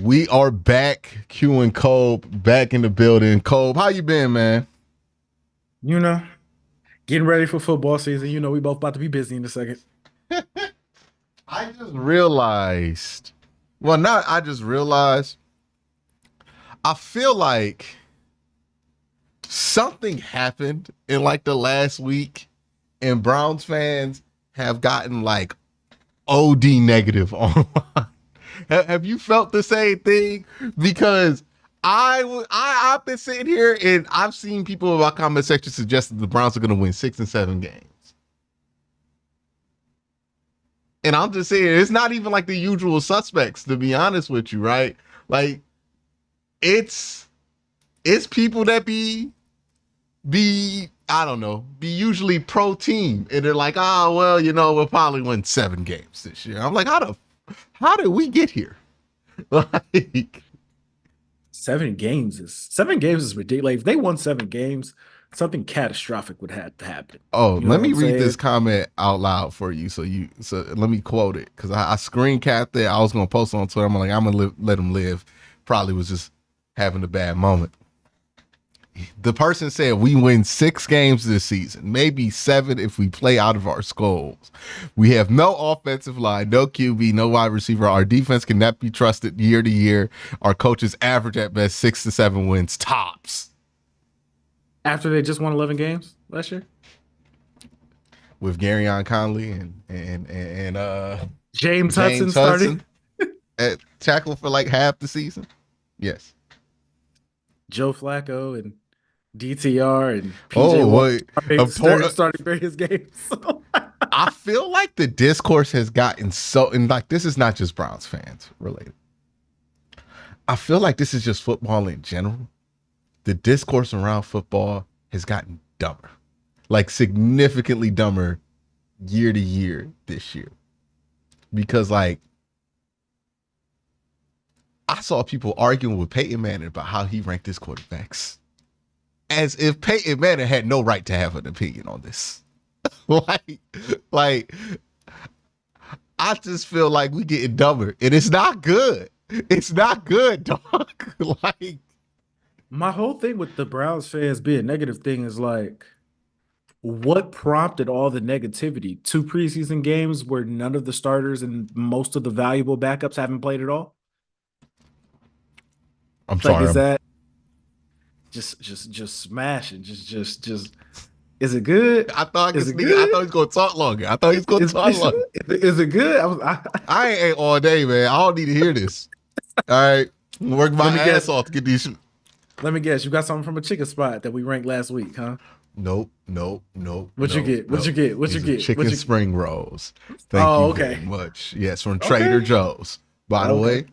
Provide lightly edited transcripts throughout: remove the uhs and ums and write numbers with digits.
We are back. Q and Kobe back in the building. Kobe, how you been, man? You know, getting ready for football season. We both about to be busy in a second. I just realized. Well, not I just realized. I feel like something happened in like the last week, and Browns fans have gotten like OD negative online. Have you felt the same thing? Because I've been sitting here and I've seen people in my comment section suggest that the Browns are going to win 6 and 7 games. And I'm just saying it's not even like the usual suspects, to be honest with you, right? Like it's people that be I don't know, be usually pro team, and they're like, oh well, we'll probably win 7 games this year. I'm like, how did we get here? Like 7 games is ridiculous. If they won 7 games, something catastrophic would have to happen. oh, You know let what me I'm read saying? this comment out loud for you. So let me quote it because I screen capped it. I was gonna post it on Twitter. I'm like, I'm gonna let him live. Probably was just having a bad moment. The person said we win 6 games this season, maybe 7 if we play out of our skulls. We have no offensive line, no QB, no wide receiver. Our defense cannot be trusted year to year. Our coaches average at best 6 to 7 wins tops. After they just won 11 games last year, With Garyon Conley and James Hudson James started. Hudson at tackle for like half the season. Yes. Joe Flacco and DTR and PJ Oh, Walker wait. starting various games. I feel like the discourse has gotten so, and like this is not just Browns fans related. I feel like this is just football in general. The discourse around football has gotten dumber, like significantly dumber year to year this year. Because like I saw people arguing with Peyton Manning about how he ranked his quarterbacks, as if Peyton Manning had no right to have an opinion on this. like, like I just feel like we getting dumber, and it's not good. It's not good, dog. like, My whole thing with the Browns fans being negative thing is like, what prompted all the negativity? 2 preseason games where none of the starters and most of the valuable backups haven't played at all? I'm Like, sorry. is that just smashing? Just is it good? I thought Is this it nigga. I thought he good? was gonna talk longer. I thought he was gonna Is, talk is, longer. is it good? I ain't ate all day, man. I don't need to hear this. All right, work my Let me ass guess. off to get these. Let me guess. You got something from a chicken spot that we ranked last week, huh? Nope, nope, nope, What you nope, get? What you nope. get? What you These are get? What chicken you? spring rolls. Thank Oh, you very okay. much. Yes, from Trader Okay. Joe's. By the Okay. way,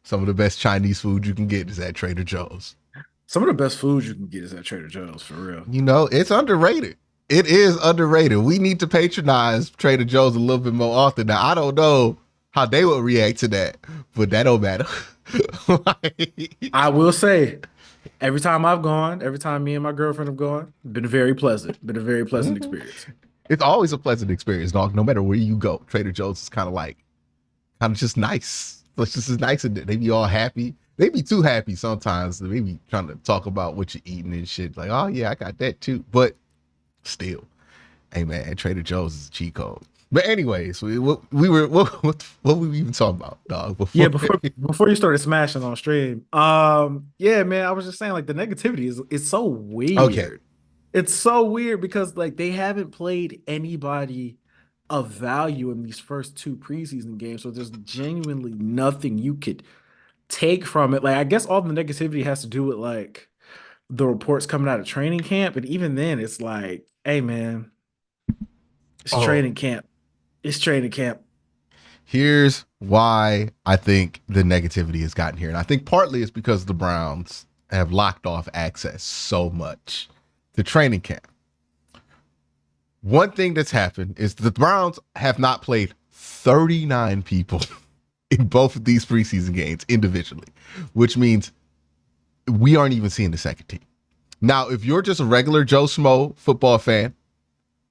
some of the best Chinese food you can get is at Trader Joe's. Some of the best foods you can get is at Trader Joe's, for real. It's underrated. It is underrated. We need to patronize Trader Joe's a little bit more often. Now, I don't know how they would react to that, but that don't matter. Like, I will say, every time I've gone, every time me and my girlfriend have gone, been very pleasant. Been a very pleasant mhm. experience. It's always a pleasant experience, dog. No matter where you go, Trader Joe's is kind of just nice. It's just as nice, and they be all happy. They be too happy sometimes. They be trying to talk about what you're eating and shit. Like, oh yeah, I got that too. But still, hey man, Trader Joe's is a cheat code. But anyways, what were we even talking about, dog? Yeah, Before before you started smashing on stream. Yeah, man, I was just saying like the negativity is so okay, weird. It's so weird because like they haven't played anybody of value in these first 2 preseason games. So there's genuinely nothing you could take from it. Like I guess all the negativity has to do with like the reports coming out of training camp. And even then, it's like, hey man, it's oh, training camp. It's training camp. here's why I think the negativity has gotten here, and I think partly it's because the Browns have locked off access so much to training camp. One thing that's happened is the Browns have not played 39 people in both of these preseason games individually, which means we aren't even seeing the second team. Now, if you're just a regular Joe Schmo football fan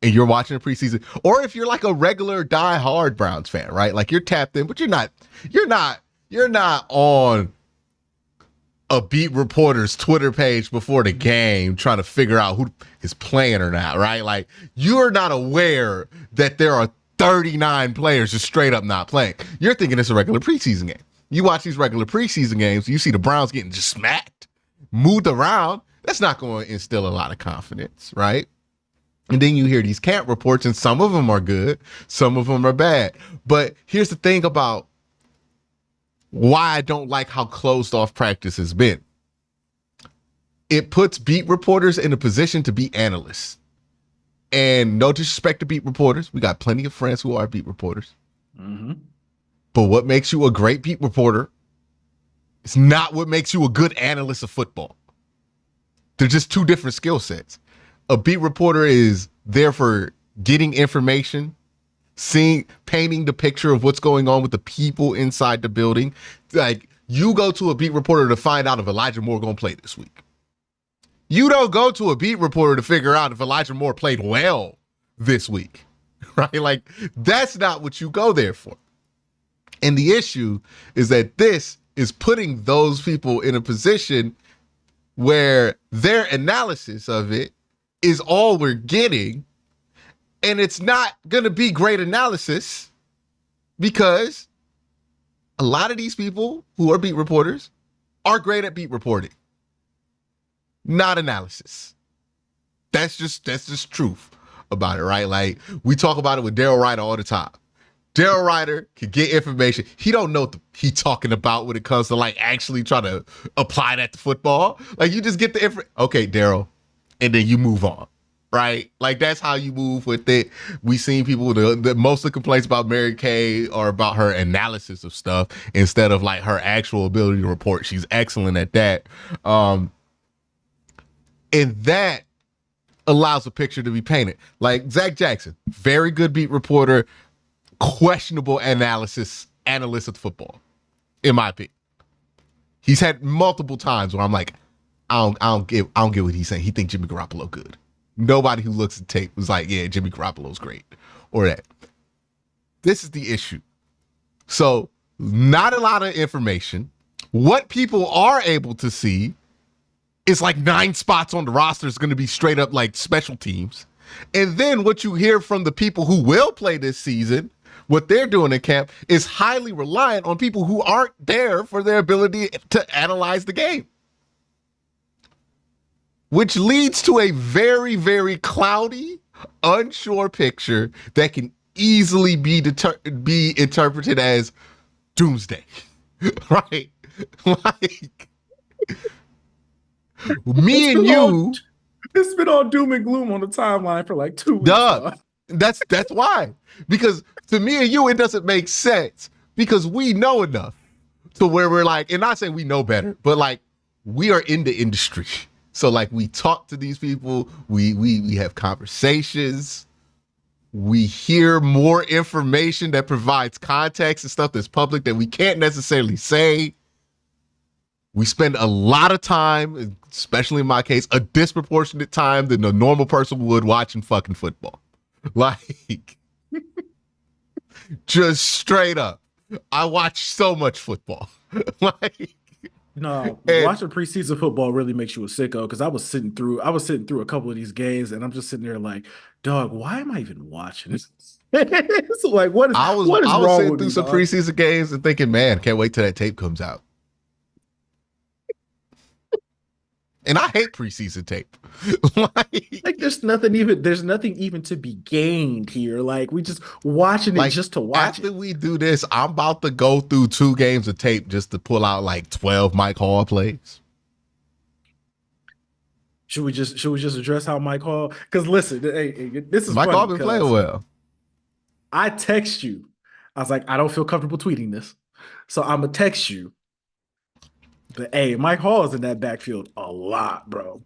and you're watching the preseason, or if you're like a regular die-hard Browns fan, right? Like you're tapped in, but you're not you're not on a beat reporter's Twitter page before the game trying to figure out who is playing or not, right? Like, you're not aware that there are 39 players just straight up not playing. You're thinking it's a regular preseason game. You watch these regular preseason games, you see the Browns getting just smacked, moved around. That's not going to instill a lot of confidence, right? And then you hear these camp reports, and some of them are good, some of them are bad. But here's the thing about why I don't like how closed off practice has been. It puts beat reporters in a position to be analysts. And no disrespect to beat reporters. We got plenty of friends who are beat reporters. Mm-hmm. But what makes you a great beat reporter is not what makes you a good analyst of football. They're just two different skill sets. A beat reporter is there for getting information, painting the picture of what's going on with the people inside the building. Like, you go to a beat reporter to find out if Elijah Moore gonna play this week. You don't go to a beat reporter to figure out if Elijah Moore played well this week, right? Like, that's not what you go there for. And the issue is that this is putting those people in a position where their analysis of it is all we're getting. And it's not going to be great analysis because a lot of these people who are beat reporters are great at beat reporting, not analysis. That's just truth about it, right? Like, we talk about it with Daryl Ryder all the time. Daryl Ryder can get information. He don't know what he talking about when it comes to like actually trying to apply that to football. Like, you just get the info. Okay, Daryl, and then you move on. Right? Like, that's how you move with it. We seen people, the most of the complaints about Mary Kay are about her analysis of stuff instead of like her actual ability to report. She's excellent at that. And that allows a picture to be painted. Like Zach Jackson, very good beat reporter, questionable analyst of football, in my opinion. He's had multiple times where I'm like, I don't get what he's saying. He thinks Jimmy Garoppolo good. Nobody who looks at tape was like, yeah, Jimmy Garoppolo's great, or that. This is the issue. So, not a lot of information. What people are able to see is like 9 spots on the roster is going to be straight up like special teams. And then what you hear from the people who will play this season, what they're doing in camp, is highly reliant on people who aren't there for their ability to analyze the game. Which leads to a very, very cloudy, unsure picture that can easily be interpreted as doomsday, right? Like, me and you, it's been all doom and gloom on the timeline for like 2 weeks. Duh, that's why. Because to me and you, it doesn't make sense because we know enough to where we're like, and not saying we know better, but like, we are in the industry. So like, we talk to these people, we have conversations, we hear more information that provides context and stuff that's public that we can't necessarily say. We spend a lot of time, especially in my case, a disproportionate time than a normal person would watching fucking football. Like, just straight up, I watch so much football. Like, no, watching preseason football really makes you a sicko because I was sitting through a couple of these games and I'm just sitting there like, dog, why am I even watching this? So like, what is wrong sitting with through me, some dog? preseason games and thinking, man, can't wait till that tape comes out. And I hate preseason tape. like there's nothing even to be gained here. Like, we just watching it just to watch after we do this, I'm about to go through 2 games of tape just to pull out like 12 Mike Hall plays. Should we just address how Mike Hall? Because listen, hey, this is Mike funny Hall been playing well. I text you. I was like, I don't feel comfortable tweeting this, so I'm gonna text you. But hey, Mike Hall is in that backfield a lot, bro.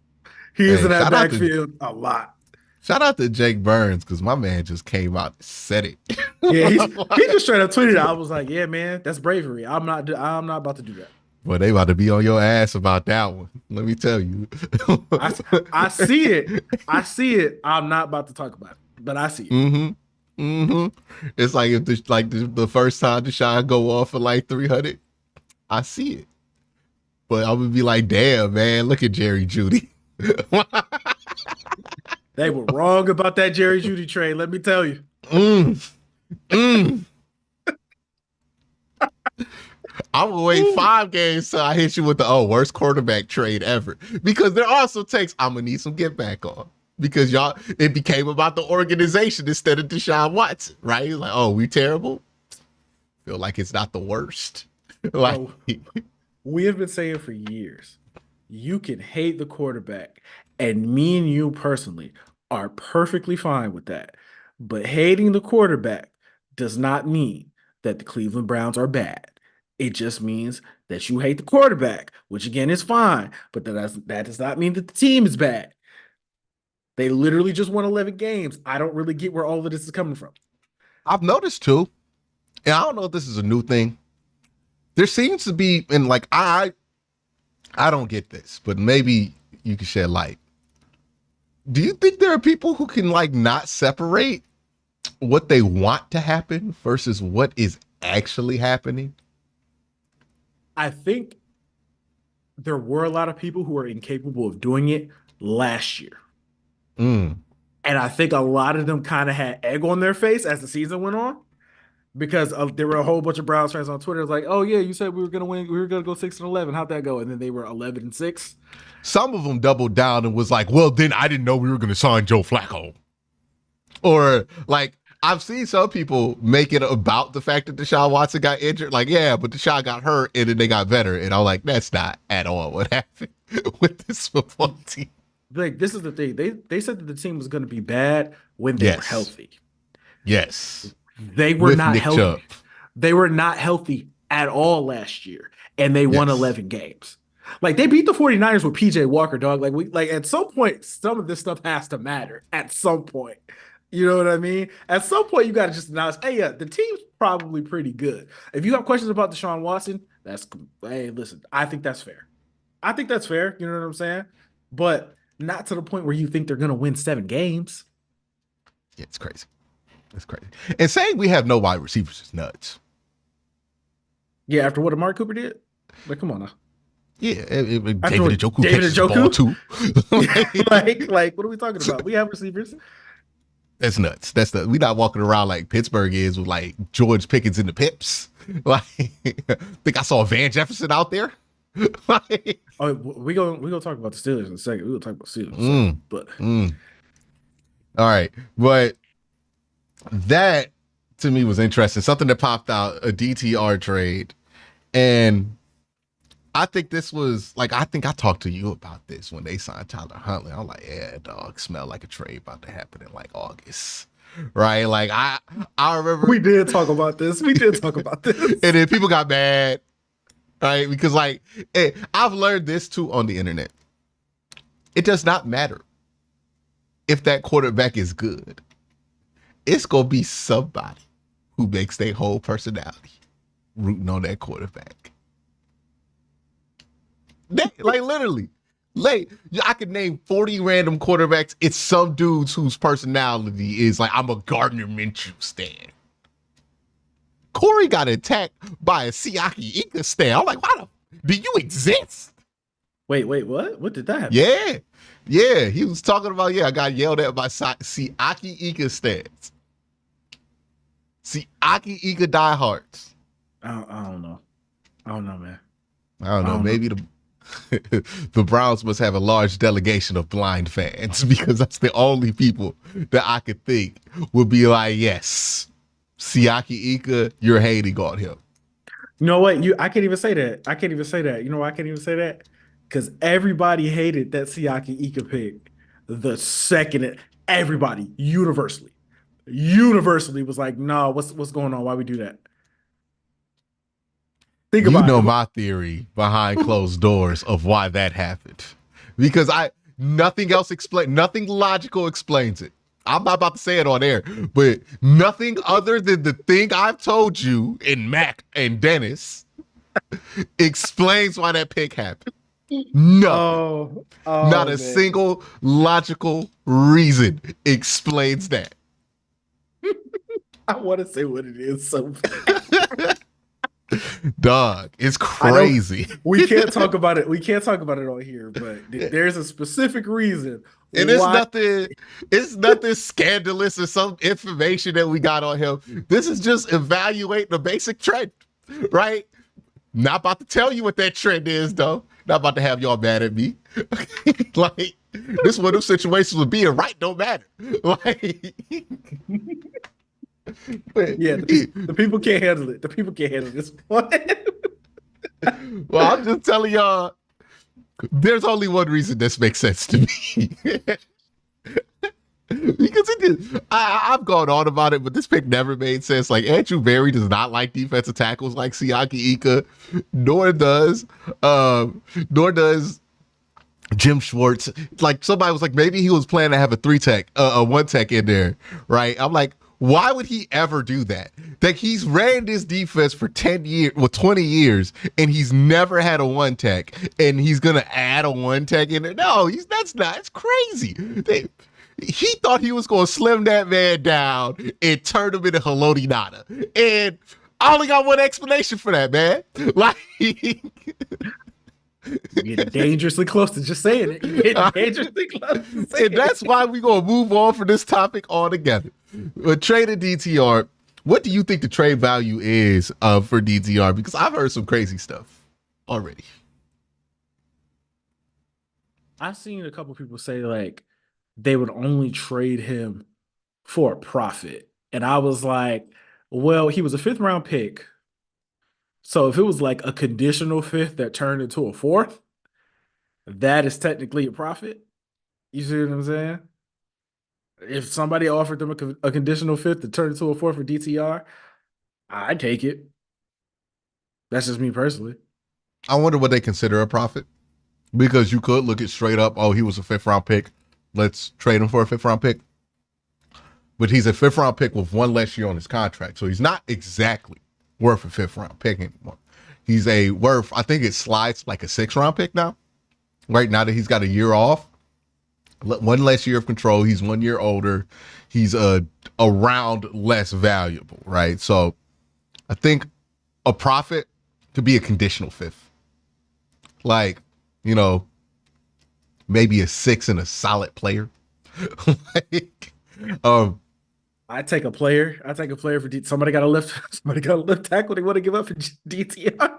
He is in that backfield a lot. Shout out to Jake Burns because my man just came out and said it. Yeah, he just straight up tweeted it. I was like, yeah, man, that's bravery. I'm not about to do that. Well, they about to be on your ass about that one. Let me tell you. I see it. I'm not about to talk about it, but I see it. Mm-hmm. Mm-hmm. It's like if the first time Deshaun go off for like 300. I see it. But I would be like, damn, man, look at Jerry Judy. They were wrong about that Jerry Judy trade. Let me tell you. mm, mm. I'm gonna wait Ooh. 5 games till I hit you with the worst quarterback trade ever. Because there also takes I'm gonna need some get back on. Because y'all it became about the organization instead of Deshaun Watson, right? Like, oh, we terrible. Feel like it's not the worst. Like Bro, we have been saying for years, you can hate the quarterback, and me and you personally are perfectly fine with that. But hating the quarterback does not mean that the Cleveland Browns are bad. It just means that you hate the quarterback, which again is fine, but that does not mean that the team is bad. They literally just won 11 games. I don't really get where all of this is coming from. I've noticed too, and I don't know if this is a new thing. There seems to be, and like I don't get this, but maybe you can shed light. Do you think there are people who can like not separate what they want to happen versus what is actually happening? I think there were a lot of people who were incapable of doing it last year. Mm. And I think a lot of them kind of had egg on their face as the season went on because there were a whole bunch of Browns fans on Twitter like, "Oh yeah, you said we were gonna win, we were gonna go 6-11. How'd that go?" And then they were 11-6. Some of them doubled down and was like, "Well, then I didn't know we were going to sign Joe Flacco." Or like I've seen some people make it about the fact that Deshaun Watson got injured. Like, yeah, but Deshaun got hurt and then they got better. And I'm like, that's not at all what happened with this football team. Like this is the thing. They said that the team was going to be bad when they were Yes. healthy. Yes. They were With not Nick Chubb. healthy. They were not healthy at all last year, and they won Yes. 11 games. Like they beat the 49ers with PJ Walker, dog. Like at some point, some of this stuff has to matter at some point. You know what I mean? At some point, you got to just announce, hey, yeah, the team's probably pretty good. If you have questions about Deshaun Watson, hey, listen, I think that's fair. I think that's fair. You know what I'm saying? But not to the point where you think they're going to win 7 games. Yeah, it's crazy. It's crazy. And saying we have no wide receivers is nuts. Yeah, after what Amari Cooper did? Like, come on now. Yeah, After David what Njoku David catches the ball Njoku? too. Like, what are we talking about? We have receivers. That's nuts. We not walking around like Pittsburgh is with like George Pickens in the pips. Like, think I saw Van Jefferson out there. Like, Oh, we gonna talk about the Steelers in a second. We gonna talk about Steelers in a second. But all right, but that to me was interesting. Something that popped out, a DTR trade, and I think this was like I think I talked to you about this when they signed Tyler Huntley. I'm like, yeah, dog, smell like a trade about to happen in like August, right? Like I remember we did talk about this. We did talk about this. and then people got mad, right? Because like I've learned this too on the internet. It does not matter if that quarterback is good. It's gonna be somebody who makes their whole personality rooting on that quarterback. Like literally, like I could name 40 random quarterbacks. It's some dudes whose personality is like I'm a Gardner Minshew stan. Corey got attacked by a Siaki Ika stan. I'm like, why do you exist? Wait, what? What did that happen? Yeah. He was talking about I got yelled at by Siaki Ika stans. Siaki Ika diehards. I don't know. I don't know, man. I don't know. Maybe the Browns must have a large delegation of blind fans because that's the only people that I could think would be like, yes, Siaki Ika, you're hating on him. You know what? I can't even say that. I can't even say that. You know why I can't even say that? Because everybody hated that Siaki Ika pick the second everybody universally was like, no, what's going on? Why we do that? Think You about know it. my theory behind closed doors of why that happened. Because nothing logical explains it. I'm not about to say it on air, but nothing other than the thing I've told you in Mac and Dennis explains why that pick happened. Nothing. Not a single logical reason explains that. I want to say what it is so bad. Dog, it's I know crazy. we can't talk about it. We can't talk about it on here, but there's a specific reason And why. it's nothing scandalous or some information that we got on him. This is just evaluating the basic trend, right? Not about to tell you what that trend is, though. Not about to have y'all mad at me. Like, this one of those situations with being right don't matter. Like, but, Yeah, the people can't handle it. The people can't handle this one. well, I'm just telling y'all, there's only one reason this makes sense to me. Because it did. I've gone on about it, but this pick never made sense. Like Andrew Berry does not like defensive tackles like Siaki Ika, nor does Jim Schwartz. Like somebody was like, maybe he was planning to have a three tech, a one tech in there, right? I'm like, why would he ever do that? Like he's ran this defense for 10 years, well, 20 years, and he's never had a one tech, and he's gonna add a one tech in there. No, it's crazy. He thought he was gonna slim that man down and turn him into Haloti Nada. And I only got one explanation for that, man. Like You're getting dangerously close to just saying it. You're getting dangerously close to saying and that's why we're gonna move on from this topic altogether. But trading DTR, what do you think the trade value is for DTR? Because I've heard some crazy stuff already. I've seen a couple people say like they would only trade him for a profit. And I was like, well, he was a fifth round pick. So if it was like a conditional fifth that turned into a fourth, that is technically a profit. You see what I'm saying? If somebody offered them a conditional fifth to turn into a fourth for DTR, I'd take it. That's just me personally. I wonder what they consider a profit. Because you could look at straight up, oh, he was a fifth round pick. Let's trade him for a fifth round pick. But he's a fifth round pick with one less year on his contract. So he's not exactly worth a fifth round pick anymore. He's I think it slides like a sixth round pick now. Right now that he's got a year off, one less year of control. He's 1 year older. He's around less valuable, right? So I think a profit could be a conditional fifth. Like, maybe a six and a solid player. like, I take a player. I take a player for somebody got a left. Somebody got a left tackle. They want to give up for DTR.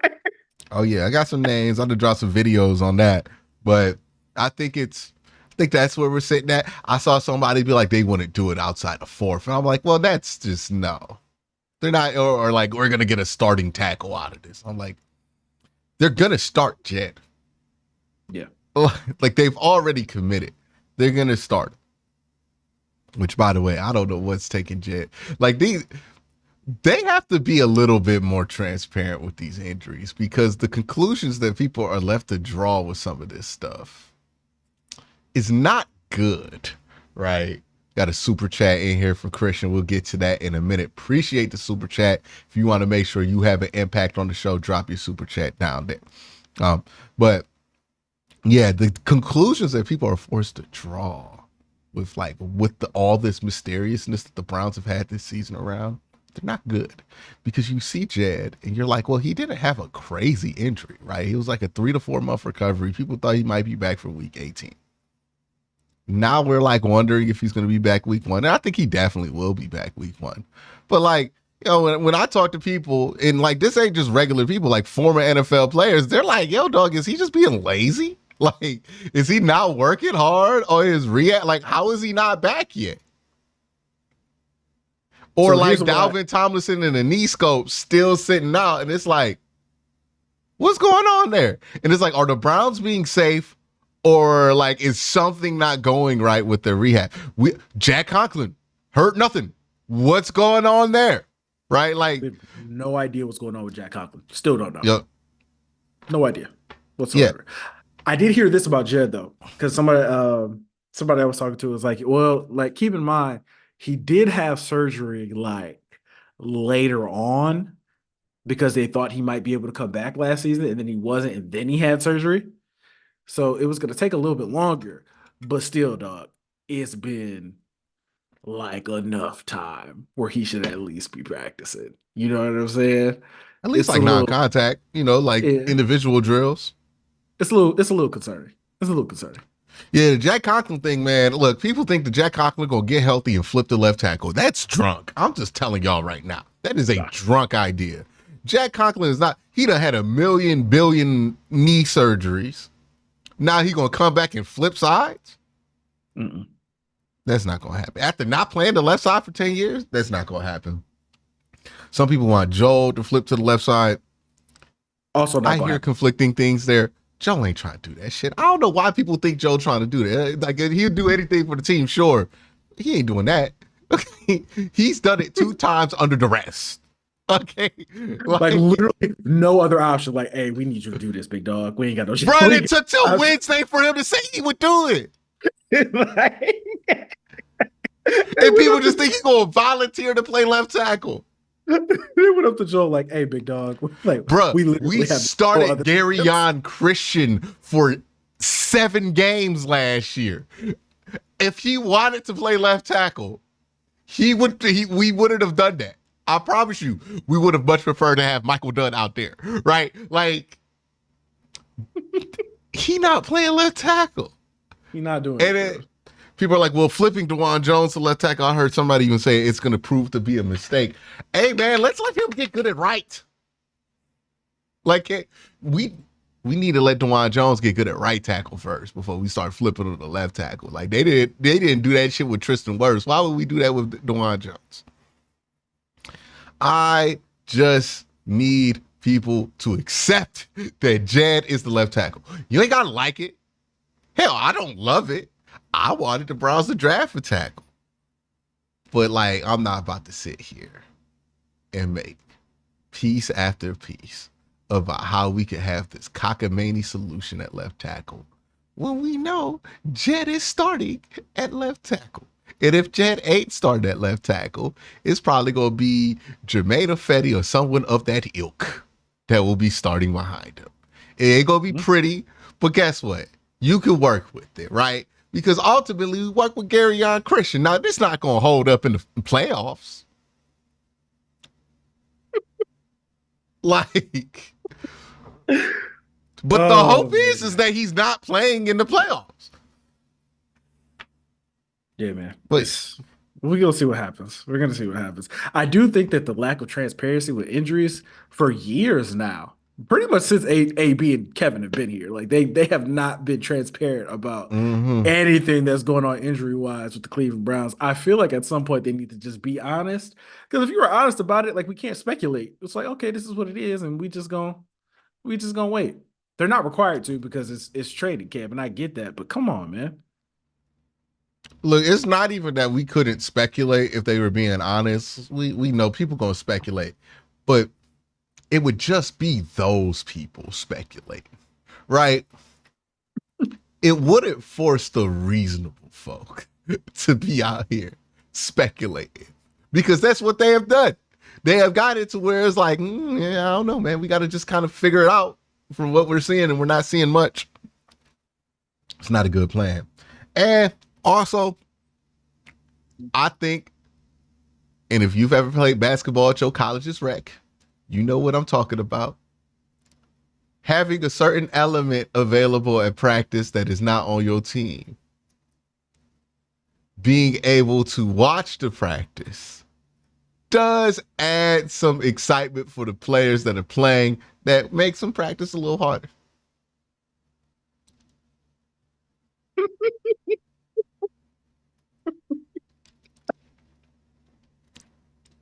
Oh yeah, I got some names. I'm gonna drop some videos on that. But I think that's where we're sitting at. I saw somebody be like they wouldn't do it outside of fourth, and I'm like, well, that's just no. They're not, or like we're gonna get a starting tackle out of this. I'm like, they're gonna start Jed. Yeah, like they've already committed. They're gonna start. Which, by the way, I don't know what's taking Jed. Like they have to be a little bit more transparent with these injuries because the conclusions that people are left to draw with some of this stuff is not good, right? Got a super chat in here from Christian. We'll get to that in a minute. Appreciate the super chat. If you want to make sure you have an impact on the show, drop your super chat down there. But yeah, the conclusions that people are forced to draw with all this mysteriousness that the Browns have had this season around, they're not good because you see Jed and you're like, well, he didn't have a crazy injury, right? He was like a 3 to 4 month recovery. People thought he might be back for week 18. Now we're like wondering if he's going to be back week 1. And I think he definitely will be back week 1. But like, when I talk to people and like, this ain't just regular people, like former NFL players, they're like, yo, dog, is he just being lazy? Like, is he not working hard on his like, how is he not back yet? Or so like Dalvin Tomlinson in a knee scope still sitting out, and it's like, what's going on there? And it's like, are the Browns being safe, or like is something not going right with their rehab? Jack Conklin hurt nothing. What's going on there? Right? Like, no idea what's going on with Jack Conklin. Still don't know. Yep. No idea whatsoever. Yeah. I did hear this about Jed though, because somebody I was talking to was like, well, like keep in mind he did have surgery like later on because they thought he might be able to come back last season, and then he wasn't, and then he had surgery, so it was going to take a little bit longer. But still, dog, it's been like enough time where he should at least be practicing. You know what I'm saying? At least It's a like little, non-contact, like yeah, individual drills. it's a little concerning. It's a little concerning. Yeah, the Jack Conklin thing, man. Look, people think the Jack Conklin gonna get healthy and flip the left tackle. That's drunk. I'm just telling y'all right now. That is a Nah. drunk idea. Jack Conklin is not. He done had a million billion knee surgeries. Now he gonna come back and flip sides. Mm-mm. That's not gonna happen. After not playing the left side for 10 years, that's not gonna happen. Some people want Joel to flip to the left side. Also not I gonna hear happen. conflicting things there. Joe ain't trying to do that shit. I don't know why people think Joe trying to do that. Like he'll do anything for the team, sure. He ain't doing that. Okay. He's done it 2 times under duress. Okay. Like Like, literally no other option. Like, hey, we need you to do this, big dog. We ain't got no shit. bro, We it ain't took till got Wednesday for him to say he would do it. like, they And went people up just to think he's gonna volunteer to play left tackle. they went up to Joel like, hey, big dog. Like, Bruh, we we literally have no started other Gary chance. Yon Christian for 7 games last year. If he wanted to play left tackle, we wouldn't have done that. I promise you, we would have much preferred to have Michael Dunn out there, right? Like, he not playing left tackle. He's not doing And it, bro. people are like, well, flipping DeJuan Jones to left tackle, I heard somebody even say it's going to prove to be a mistake. Hey, man, let's let him get good at right. Like, we need to let DeJuan Jones get good at right tackle first before we start flipping to the left tackle. Like, they didn't do that shit with Tristan Wirfs. Why would we do that with DeJuan Jones? I just need people to accept that Jed is the left tackle. You ain't gotta like it. Hell, I don't love it. I wanted the Browns to draft a tackle. But like, I'm not about to sit here and make piece after piece about how we could have this cockamamie solution at left tackle when we know Jed is starting at left tackle. And if Jed ain't starting at left tackle, it's probably going to be Jermaine Ifedi or someone of that ilk that will be starting behind him. It ain't going to be pretty, but guess what? You can work with it, right? Because ultimately, we work with Gary Yon Christian. Now, this not going to hold up in the playoffs. Like, but the Oh, hope is that he's not playing in the playoffs. yeah, man. But We're gonna see what happens. We're gonna see what happens. I do think that the lack of transparency with injuries for years now, pretty much since AB and Kevin have been here, like they have not been transparent about mm-hmm. anything that's going on injury wise with the Cleveland Browns. I feel like at some point they need to just be honest. Because if you were honest about it, like we can't speculate. It's like, okay, this is what it is, and we just gonna wait. They're not required to because it's trading camp, and I get that, but come on, man. Look, it's not even that we couldn't speculate if they were being honest. We know people gonna speculate, but it would just be those people speculating, right? It wouldn't force the reasonable folk to be out here speculating because that's what they have done. They have got it to where it's like, yeah, I don't know, man. We got to just kind of figure it out from what we're seeing, and we're not seeing much. It's not a good plan. And also, I think, and if you've ever played basketball at your college's rec, you know what I'm talking about. Having a certain element available at practice that is not on your team. Being able to watch the practice does add some excitement for the players that are playing that makes them practice a little harder.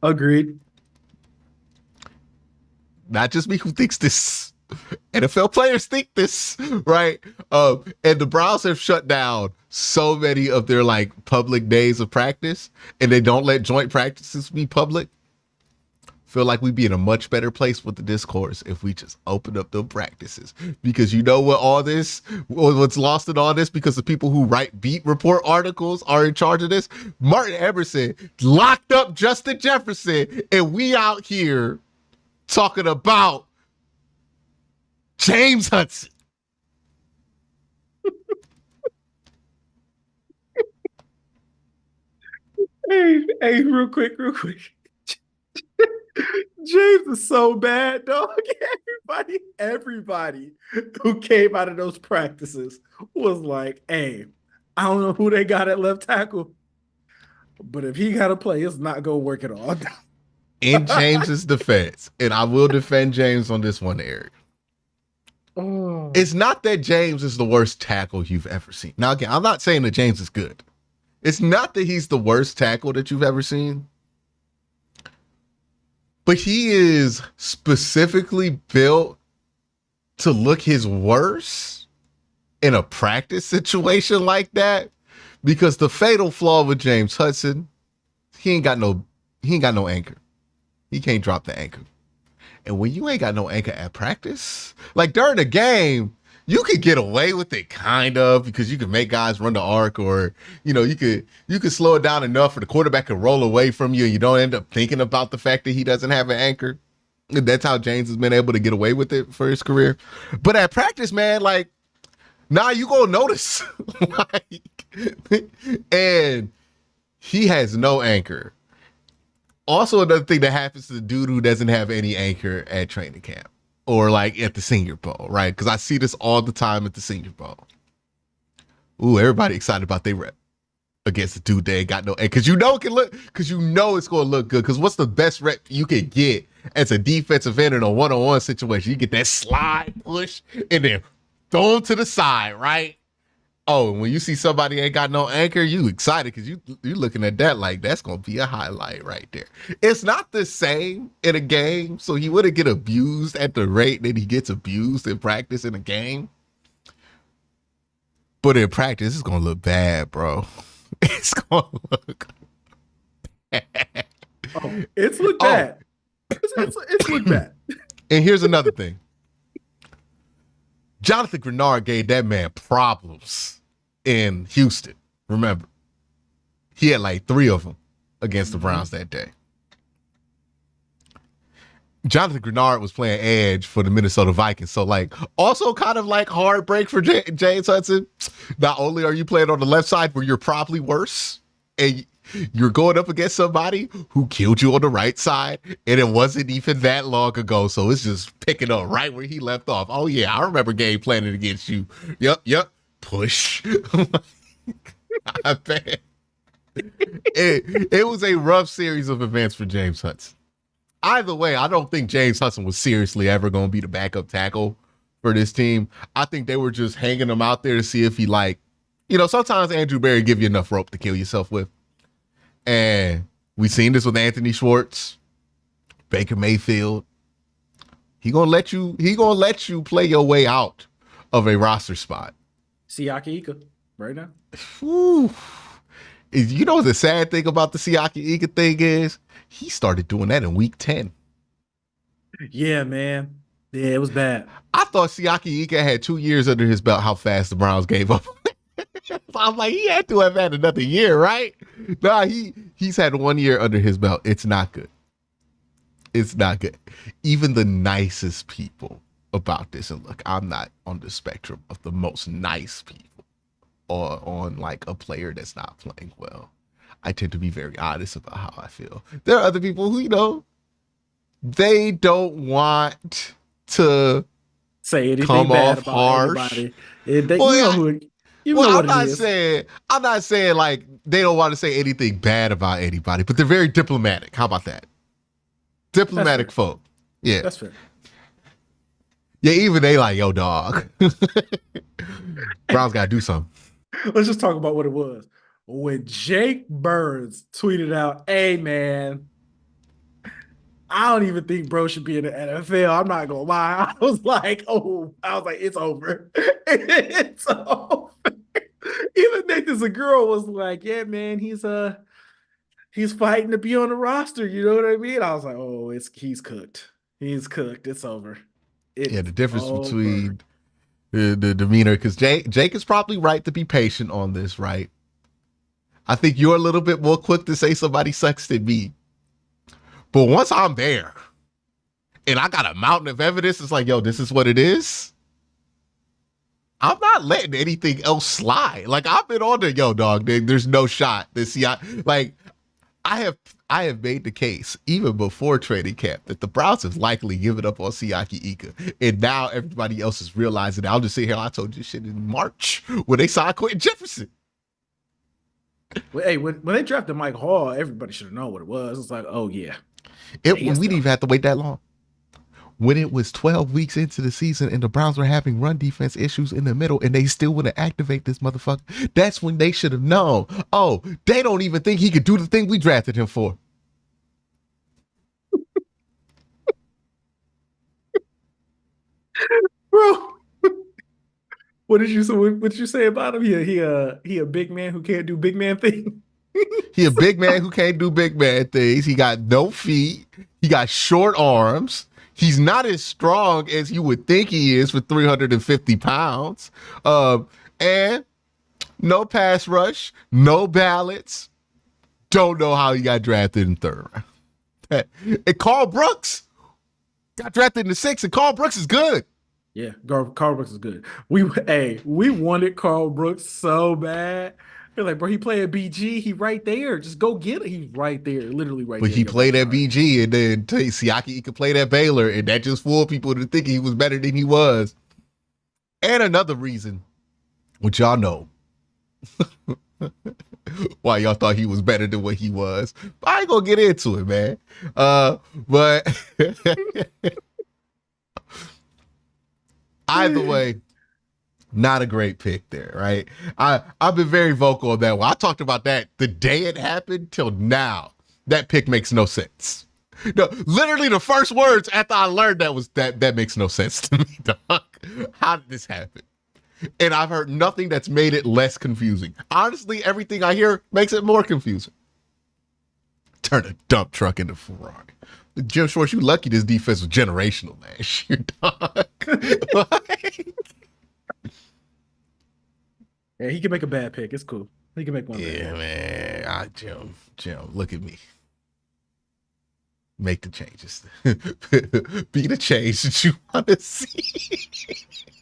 Agreed. Not just me who thinks this. NFL players think this, right? And the Browns have shut down so many of their like public days of practice, and they don't let joint practices be public. Feel like we'd be in a much better place with the discourse if we just opened up the practices. Because you know what what's lost in all this, because the people who write beat report articles are in charge of this. Martin Emerson locked up Justin Jefferson, and we out here talking about James Hudson. Hey, real quick. James is so bad, dog. Everybody who came out of those practices was like, hey, I don't know who they got at left tackle, but if he got to play, it's not going to work at all. In James's defense, and I will defend James on this one, Eric. Oh. It's not that James is the worst tackle you've ever seen. Now, again, I'm not saying that James is good. It's not that he's the worst tackle that you've ever seen. But he is specifically built to look his worst in a practice situation like that. Because the fatal flaw with James Hudson, he ain't got no anchor. He can't drop the anchor. And when you ain't got no anchor at practice, like during the game, you could get away with it kind of because you can make guys run the arc, or you could slow it down enough for the quarterback to roll away from you and you don't end up thinking about the fact that he doesn't have an anchor. That's how James has been able to get away with it for his career. But at practice, man, like now you gonna notice. And he has no anchor. Also, another thing that happens to the dude who doesn't have any anchor at training camp or like at the Senior Bowl, right? Because I see this all the time at the Senior Bowl. Ooh, everybody excited about their rep against the dude they ain't got no anchor. Because you know it's going to look good. Because what's the best rep you can get as a defensive end in a one-on-one situation? You get that slide push and then throw him to the side, right? Oh, and when you see somebody ain't got no anchor, you excited because you're looking at that like that's gonna be a highlight right there. It's not the same in a game, so he wouldn't get abused at the rate that he gets abused in practice in a game. But in practice, it's gonna look bad, bro. It's gonna look bad. Oh, it's look bad. It's look bad. And here's another thing. Jonathan Grenard gave that man problems in Houston. Remember, he had like 3 of them against the Browns that day. Jonathan Grenard was playing edge for the Minnesota Vikings. So like also kind of like heartbreak for James Hudson. Not only are you playing on the left side where you're probably worse and you're going up against somebody who killed you on the right side, and it wasn't even that long ago. So it's just picking up right where he left off. Oh yeah, I remember game planning against you. Yep. Push. I bet. It was a rough series of events for James Hudson. Either way, I don't think James Hudson was seriously ever going to be the backup tackle for this team. I think they were just hanging him out there to see if he sometimes Andrew Berry give you enough rope to kill yourself with. And we've seen this with Anthony Schwartz, Baker Mayfield. He gonna let you play your way out of a roster spot. Siaki Ika right now. Whew. You know the sad thing about the Siaki Ika thing is he started doing that in week 10. Yeah, man. Yeah, it was bad. I thought Siaki Ika had 2 years under his belt how fast the Browns gave up. I'm like, he had to have had another year, right? Nah, he's had 1 year under his belt. It's not good. It's not good. Even the nicest people about this, and look, I'm not on the spectrum of the most nice people or on like a player that's not playing well. I tend to be very honest about how I feel. There are other people who, they don't want to say anything come bad off about harsh. Anybody. I'm not saying like they don't want to say anything bad about anybody, but they're very diplomatic. How about that? Diplomatic folk. Yeah. That's fair. Yeah, even they like, yo, dog. Browns got to do something. Let's just talk about what it was. When Jake Burns tweeted out, hey, man, I don't even think bro should be in the NFL. I'm not going to lie. I was like, it's over. It's over. Even Nathan Segura was like, yeah, man, he's fighting to be on the roster. You know what I mean? I was like, he's cooked. He's cooked. It's over. The difference between the demeanor, because Jake is probably right to be patient on this, right? I think you're a little bit more quick to say somebody sucks than me. But once I'm there and I got a mountain of evidence, it's like, yo, this is what it is. I'm not letting anything else slide. Like, I've been on there, yo, dog, there's no shot. Like, I have I have made the case even before training camp that the Browns have likely given up on Siaki Ika, and now everybody else is realizing it. I'll just sit here. I told you shit in March when they signed Quentin Jefferson. Well, hey, when they drafted Mike Hall, everybody should have known what it was. It's like, oh yeah, We he has didn't to. even have to wait that long. When it was 12 weeks into the season and the Browns were having run defense issues in the middle and they still want to activate this motherfucker, that's when they should have known. Oh, they don't even think he could do the thing we drafted him for. Bro, what did you say about him? He a big man who can't do big man things. He a big man who can't do big man things. He got no feet. He got short arms. He's not as strong as you would think he is for 350 pounds. And no pass rush, no balance. Don't know how he got drafted in third round. And Carl Brooks got drafted in the sixth, and Carl Brooks is good. Yeah, Carl Brooks is good. We wanted Carl Brooks so bad. They're like, bro, he played at BG. He right there. Just go get it. He's right there, literally right But there. he played at BG, and then Siaki he could play at Baylor, and that just fooled people into thinking he was better than he was. And another reason, which y'all know, why y'all thought he was better than what he was. But I ain't gonna get into it, man. But either way, not a great pick there, right? I've been very vocal on that one. I talked about that the day it happened till now. That pick makes no sense. No, literally the first words after I learned that was that makes no sense to me, dog. How did this happen? And I've heard nothing that's made it less confusing. Honestly, everything I hear makes it more confusing. Turn a dump truck into Ferrari. Jim Schwartz, you lucky this defense was generational last year, dog. Like, Yeah, he can make a bad pick. It's cool. He can make one. yeah, man. Jim, look at me. Make the changes. Be the change that you want to see.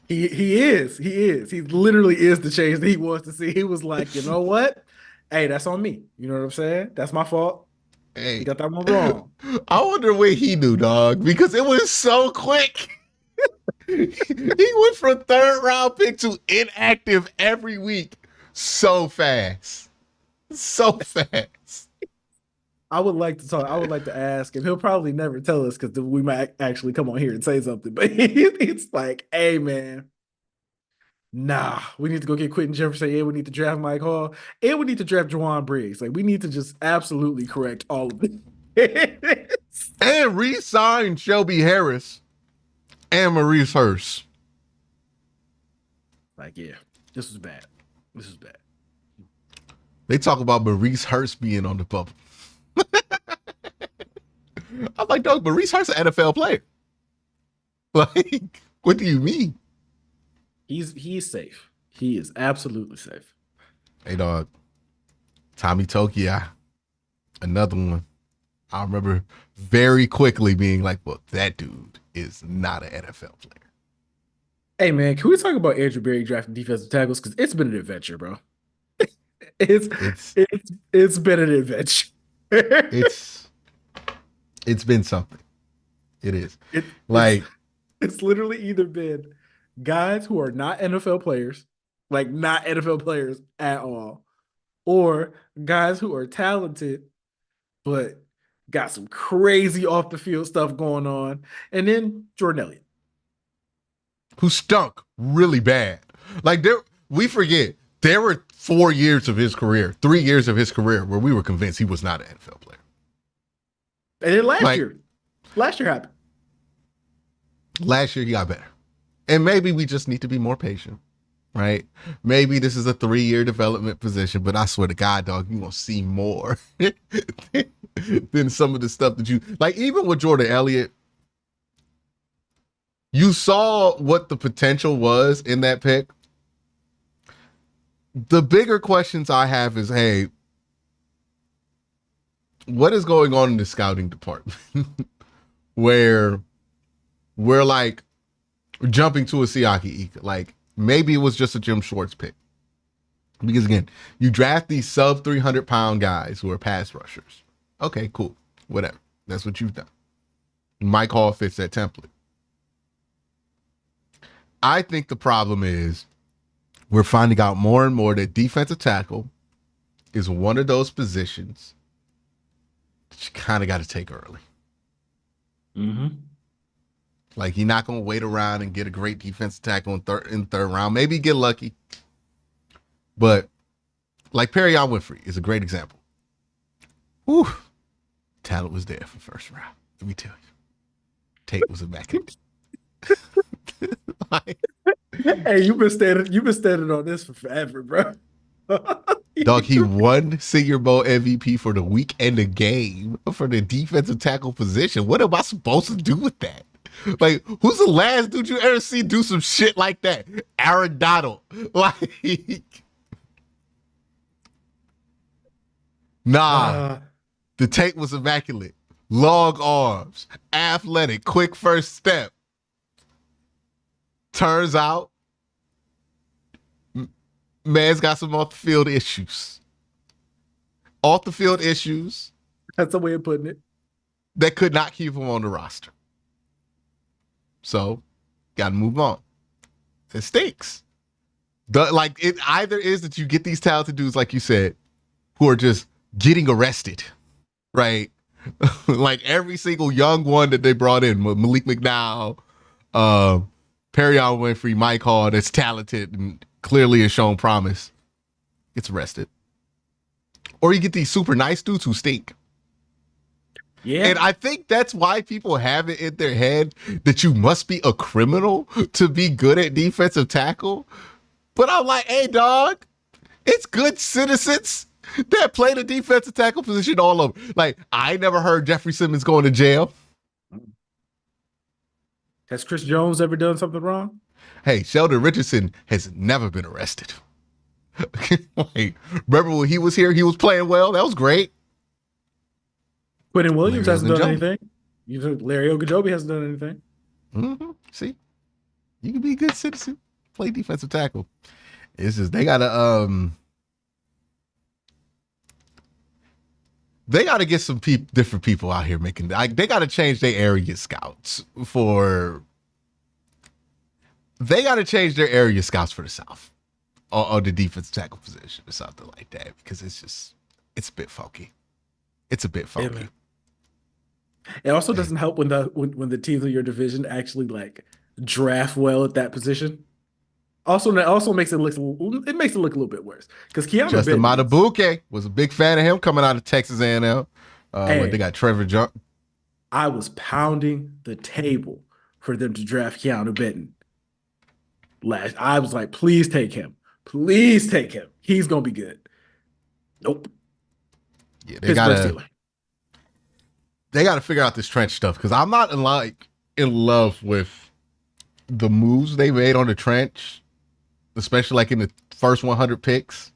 He is. He is. He literally is the change that he wants to see. He was like, you know what? Hey, that's on me. You know what I'm saying? That's my fault. Hey, You got that one wrong. I wonder what he knew, dog, because it was so quick. He went from third round pick to inactive every week so fast. So fast. I would like to talk. I would like to ask him. He'll probably never tell us because we might actually come on here and say something. But it's like, hey, man, nah, we need to go get Quentin Jefferson. Yeah, we need to draft Mike Hall. And we need to draft Juwan Briggs. Like, we need to just absolutely correct all of it. And re-sign Shelby Harris and Maurice Hurst. Like, yeah, this was bad. This was bad. They talk about Maurice Hurst being on the bubble. I'm like, dog, Maurice Hurst is an NFL player. Like, what do you mean? He's safe. He is absolutely safe. Hey, dog, Tommy Tokia, another one. I remember very quickly being like, well, that dude is not an NFL player. Hey, man, can we talk about Andrew Berry drafting defensive tackles? Because it's been an adventure, bro. It's it's been an adventure. It's been something. It is. It's literally either been guys who are not NFL players, like not NFL players at all, or guys who are talented but got some crazy off the field stuff going on, and then Jordan Elliott. Who stunk really bad. Like we forget there were 4 years of his career, 3 years of his career where we were convinced he was not an NFL player. And then last year happened. Last year he got better. And maybe we just need to be more patient, right? Maybe this is a 3-year development position, but I swear to God, dog, you're going to see more than some of the stuff that you, like even with Jordan Elliott, you saw what the potential was in that pick. The bigger questions I have is, hey, what is going on in the scouting department where we're like jumping to a Siaki Ika? Like maybe it was just a Jim Schwartz pick. Because again, you draft these sub 300-pound guys who are pass rushers. Okay, cool. Whatever. That's what you've done. Mike Hall fits that template. I think the problem is we're finding out more and more that defensive tackle is one of those positions that you kind of got to take early. Mm-hmm. Like, you're not going to wait around and get a great defensive tackle in third round. Maybe get lucky. But like Perion Winfrey is a great example. Whew. Talent was there for first round. Let me tell you. Tate was immaculate. Like, Hey, you've been standing on this for forever, bro. dog, he won Senior Bowl MVP for the week and the game for the defensive tackle position. What am I supposed to do with that? Like, who's the last dude you ever see do some shit like that? Aaron Donald. Like, nah. The Tate was immaculate. Long arms, athletic, quick first step. Turns out, man's got some off the field issues. Off the field issues That's the way of putting it. that could not keep him on the roster. So, got to move on. It stinks. It either is that you get these talented dudes, like you said, who are just getting arrested, right? Like every single young one that they brought in, Malik McDowell, Perion Winfrey, Mike Hall, that's talented and clearly has shown promise, gets arrested. Or you get these super nice dudes who stink. Yeah. And I think that's why people have it in their head that you must be a criminal to be good at defensive tackle. But I'm like, hey, dog, it's good citizens that play the defensive tackle position all over. Like, I never heard Jeffrey Simmons going to jail. Has Chris Jones ever done something wrong? Hey, Sheldon Richardson has never been arrested. Like, remember when he was here, he was playing well. That was great. Quentin Williams Larry hasn't done Ogunjobi. anything. Larry Ogunjobi hasn't done anything. Mm-hmm. See, you can be a good citizen, play defensive tackle. It's just they gotta get some different people out here making. They gotta change their area scouts for. They gotta change their area scouts for the South, or the defensive tackle position, or something like that, because it's a bit funky. It's a bit funky. Yeah, it also doesn't help when the teams in your division actually like draft well at that position. Also makes it look it makes it look a little bit worse because Keanu Justin Benton Matabuke was a big fan of him coming out of Texas A&M. Hey. They got Trevor Jones. I was pounding the table for them to draft Keanu Benton. I was like, please take him. Please take him. He's gonna be good. Nope. Yeah, Pittsburgh they got to figure out this trench stuff because I'm not in love with the moves they made on the trench, especially like in the first 100 picks.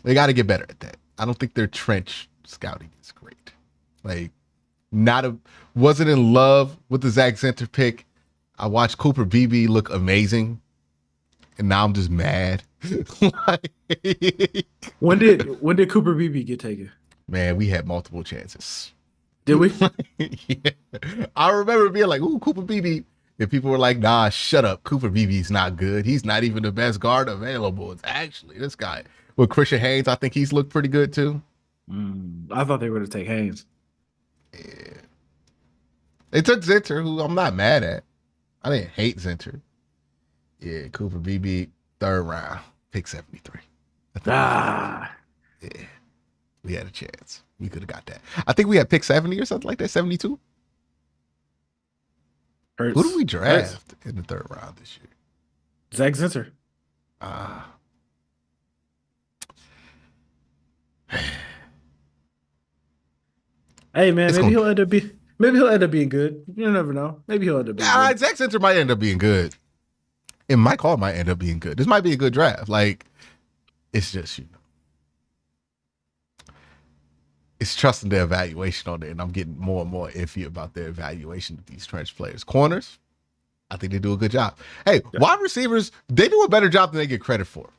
They got to get better at that. I don't think their trench scouting is great. Like, wasn't in love with the Zach Center pick. I watched Cooper Beebe look amazing, and now I'm just mad. Like, when did Cooper Beebe get taken? man, we had multiple chances. Did we? Yeah. I remember being like, ooh, Cooper Beebe. And people were like, nah, shut up. Cooper Beebe's not good. He's not even the best guard available. It's actually this guy. With Christian Haynes, I think he's looked pretty good too. I thought they were going to take Haynes. Yeah. They took Zinter, who I'm not mad at. I didn't hate Zinter. Yeah, Cooper Beebe, third round, pick 73. Yeah. We had a chance. We could have got that. I think we had pick 70 or something like that, 72. Hurts. Who did we draft in the third round this year? Zach Zinter. Hey man, maybe he'll end up being good. You never know. Maybe he'll end up being good. Zach Zinter might end up being good. And Mike Hall might end up being good. This might be a good draft. Like, it's just, it's trusting their evaluation on it, and I'm getting more and more iffy about their evaluation of these trench players. Corners, I think they do a good job. Hey, wide receivers, they do a better job than they get credit for.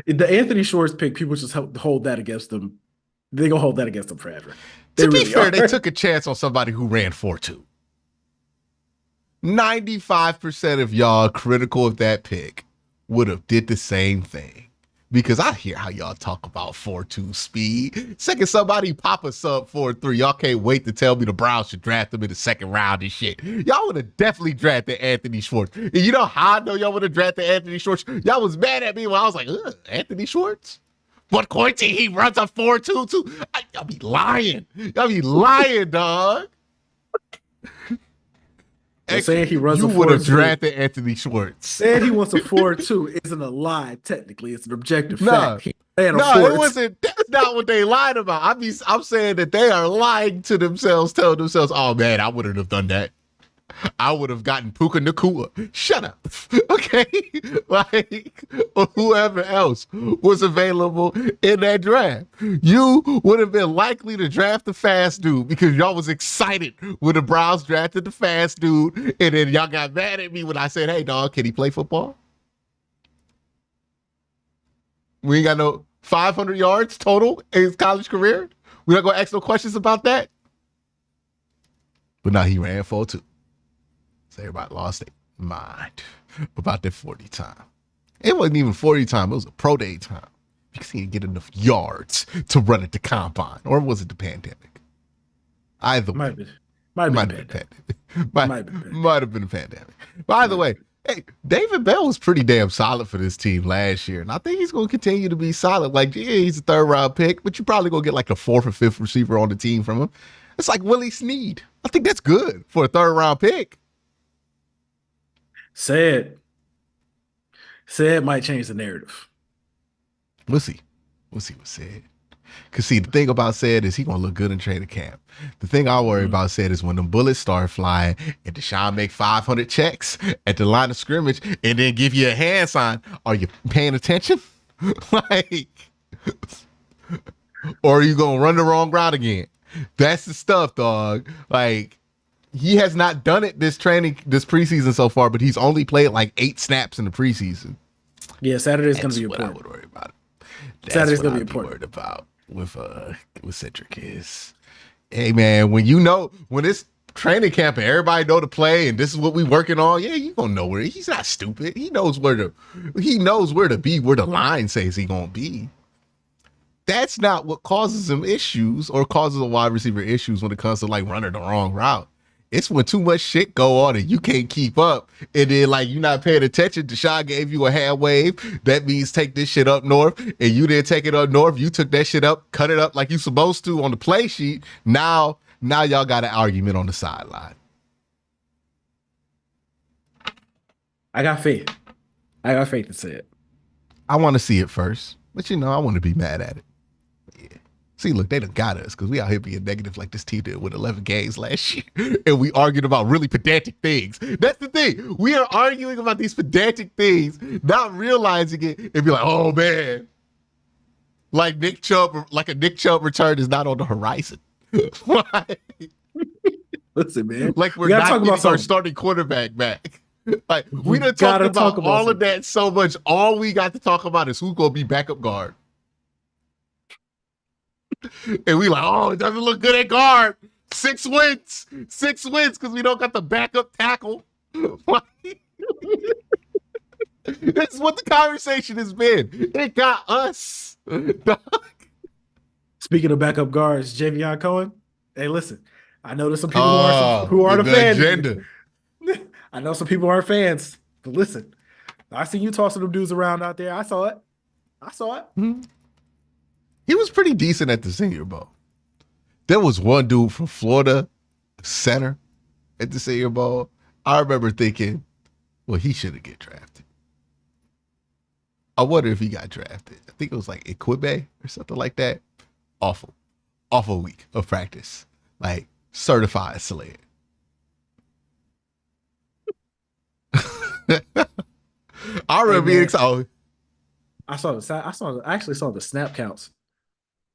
The Anthony Shores pick, people just hold that against them They're gonna hold that against them forever. To They be really fair, are. they took a chance on somebody who ran 4.2. 95% of y'all critical of that pick would have did the same thing. Because I hear how y'all talk about 4.2 speed. Second, somebody pop a sub 4.3. Y'all can't wait to tell me the Browns should draft him in the second round and shit. Y'all would have definitely drafted Anthony Schwartz. And you know how I know y'all would have drafted Anthony Schwartz? Y'all was mad at me when I was like, Anthony Schwartz? But Quincy, he runs a 4.2 too. Y'all be lying. Y'all be lying, dog. Well, saying he runs You a would have 4.2. drafted Anthony Schwartz. Saying he wants a 4.2 isn't a lie. Technically, it's an objective No, fact. He ran a no, it 4.2. wasn't. That's not what they lied about. I'm saying that they are lying to themselves, telling themselves, "Oh man, I wouldn't have done that. I would have gotten Puka Nakua." Shut up, okay? Like, or whoever else was available in that draft, you would have been likely to draft the fast dude because y'all was excited when the Browns drafted the fast dude, and then y'all got mad at me when I said, "Hey, dog, can he play football?" We ain't got no 500 yards total in his college career. We're not gonna ask no questions about that. But now he ran 4.2. So everybody lost their mind about that 40 time. It wasn't even 40 time, it was a pro day time. Because he didn't get enough yards to run at the combine. Or was it the pandemic? Either way. Might have been pandemic. Might have been a pandemic. By the way, hey, David Bell was pretty damn solid for this team last year. And I think he's going to continue to be solid. Like, yeah, he's a third round pick, but you probably going to get like the fourth or fifth receiver on the team from him. It's like Willie Snead. I think that's good for a third round pick. Said might change the narrative. We'll see. We'll see what's said. Because, see, the thing about said is he going to look good in training camp. The thing I worry about said is when the bullets start flying and Deshaun make 500 checks at the line of scrimmage and then give you a hand sign, are you paying attention? Like, or are you going to run the wrong route again? That's the stuff, dog. Like, he has not done it this preseason so far, but he's only played like 8 snaps in the preseason. Yeah, Saturday's going to be important. That's what I would worry about. Saturday's going to be important. Worried about with Cedric is, hey man, when it's training camp and everybody know to play and this is what we working on, yeah, you gonna know where he's not stupid. He knows where to be, where the line says he gonna be. That's not what causes him issues or causes a wide receiver issues when it comes to like running the wrong route. It's when too much shit go on and you can't keep up. And then like you're not paying attention. Deshaun gave you a hand wave. That means take this shit up north. And you didn't take it up north. You took that shit up, cut it up like you supposed to on the play sheet. Now y'all got an argument on the sideline. I got faith. To say it. I want to see it first. But I want to be mad at it. See, look, they done got us because we out here being negative like this team did with 11 games last year. And we argued about really pedantic things. That's the thing. We are arguing about these pedantic things, not realizing it and be like, oh, man. Like a Nick Chubb return is not on the horizon. Listen, man. Like we're not talking about our starting quarterback back. Like we done talked about all of that so much. All we got to talk about is who's going to be backup guard. And we like, oh, it doesn't look good at guard. 6 wins because we don't got the backup tackle. This is what the conversation has been. It got us. Speaking of backup guards, Javion Cohen. Hey, listen, I know there's some people who aren't fans. Agenda. I know some people aren't fans, but listen, I seen you tossing them dudes around out there. I saw it. Mm-hmm. He was pretty decent at the Senior Bowl. There was one dude from Florida, center, at the Senior Bowl. I remember thinking, well, he shouldn't get drafted. I wonder if he got drafted. I think it was like Iquibe or something like that. Awful week of practice. Like certified sled. I remember being excited. I actually saw the snap counts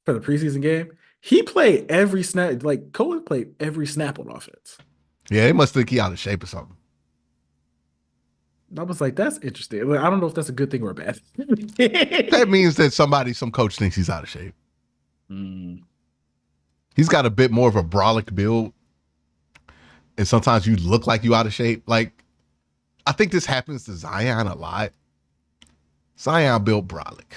for the preseason game. He played every snap. Like Cohen played every snap on offense. Yeah, they must think he out of shape or something. I was like, that's interesting. Like, I don't know if that's a good thing or a bad thing. That means that some coach thinks he's out of shape. Mm. He's got a bit more of a brolic build, and sometimes you look like you out of shape. Like, I think this happens to Zion a lot. Zion built brolic.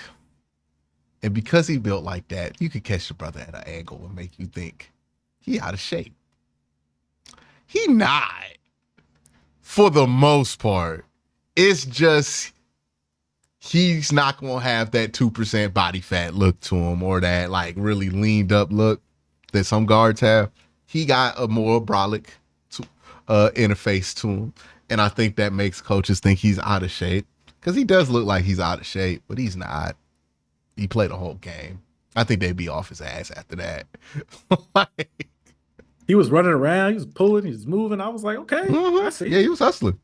And because he built like that, you could catch the brother at an angle and make you think he out of shape. He not, for the most part. It's just he's not gonna have that 2% body fat look to him or that like really leaned up look that some guards have. He got a more brolic interface to him. And I think that makes coaches think he's out of shape. Because he does look like he's out of shape, but he's not. He played a whole game. I think they'd be off his ass after that. Like, He was running around, he was pulling, he was moving. I was like, okay, I see. yeah, he was hustling.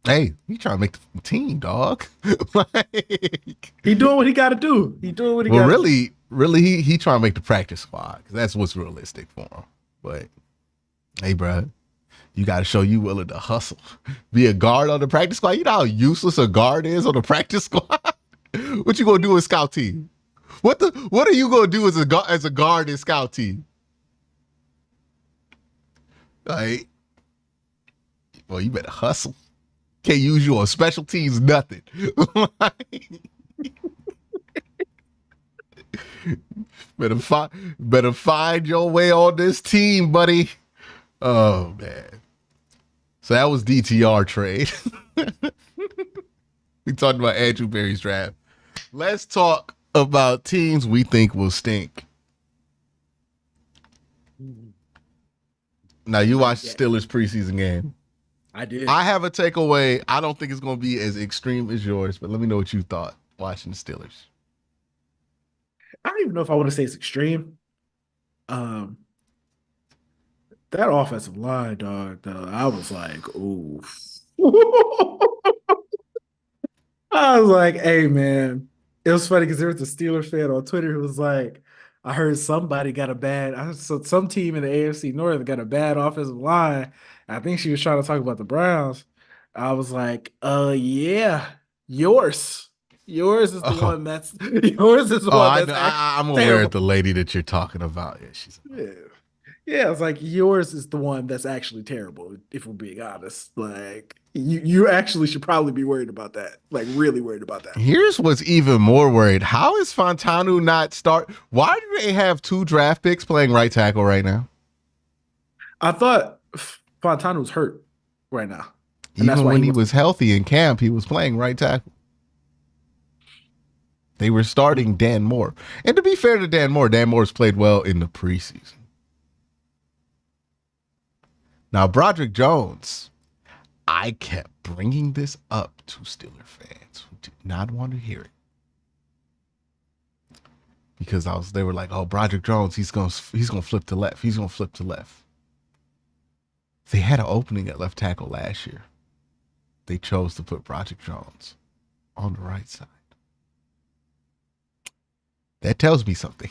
Hey, he trying to make the team, dog. Like, He doing what he got to do. He doing what he well, got. really, he trying to make the practice squad because that's what's realistic for him. But hey, bro, you got to show you willing to hustle. Be a guard on the practice squad. You know how useless a guard is on the practice squad. What you gonna do in scout team? What are you gonna do as a guard in scout team? Like, well, you better hustle. Can't use you on special teams, nothing. better find your way on this team, buddy. Oh man. So that was DTR trade. We talked about Andrew Berry's draft. Let's talk about teams we think will stink. Now you watched Steelers preseason game. I did. I have a takeaway. I don't think it's going to be as extreme as yours, but let me know what you thought watching the Steelers. I don't even know if I want to say it's extreme. That offensive line, dog, though, I was like, ooh. I was like, hey, man. It was funny because there was a Steelers fan on Twitter who was like, I heard somebody got a bad, so some team in the AFC North got a bad offensive line. I think she was trying to talk about the Browns. I was like, yeah, yours. Yours is the one that's yours is the one that's I'm aware terrible. of the lady that you're talking about. Yeah, she's Yeah, it's like yours is the one that's actually terrible, if we're being honest. Like you actually should probably be worried about that. Like really worried about that. Here's what's even more worried. How is Fontanu not start? Why do they have 2 draft picks playing right tackle right now? I thought Fontana was hurt right now. And Even when he was healthy in camp, he was playing right tackle. They were starting Dan Moore. And to be fair to Dan Moore's played well in the preseason. Now, Broderick Jones, I kept bringing this up to Steeler fans who did not want to hear it. Because they were like, oh, Broderick Jones, he's gonna flip to left. He's gonna flip to left. They had an opening at left tackle last year. They chose to put Broderick Jones on the right side. That tells me something.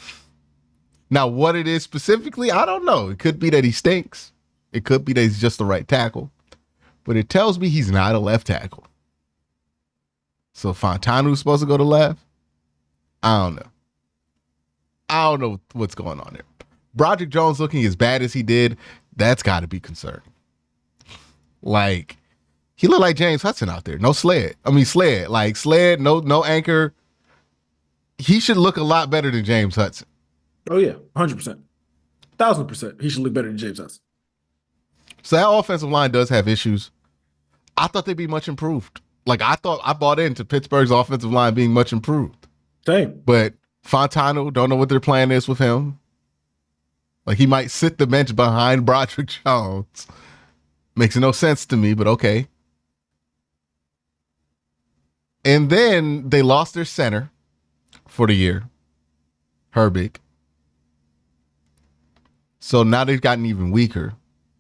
Now, what it is specifically, I don't know. It could be that he stinks. It could be that he's just the right tackle. But it tells me he's not a left tackle. So Fontanu's supposed to go to left? I don't know. I don't know what's going on there. Broderick Jones looking as bad as he did, that's got to be concerning. Like, he looked like James Hudson out there. No sled. Like sled, no anchor. He should look a lot better than James Hudson. Oh, yeah. 100%. 1,000%. He should look better than James Hudson. So that offensive line does have issues. I thought they'd be much improved. Like, I bought into Pittsburgh's offensive line being much improved. Same. But Fontano, don't know what their plan is with him. Like, he might sit the bench behind Broderick Jones. Makes no sense to me, but okay. And then they lost their center for the year, Herbig. So now they've gotten even weaker.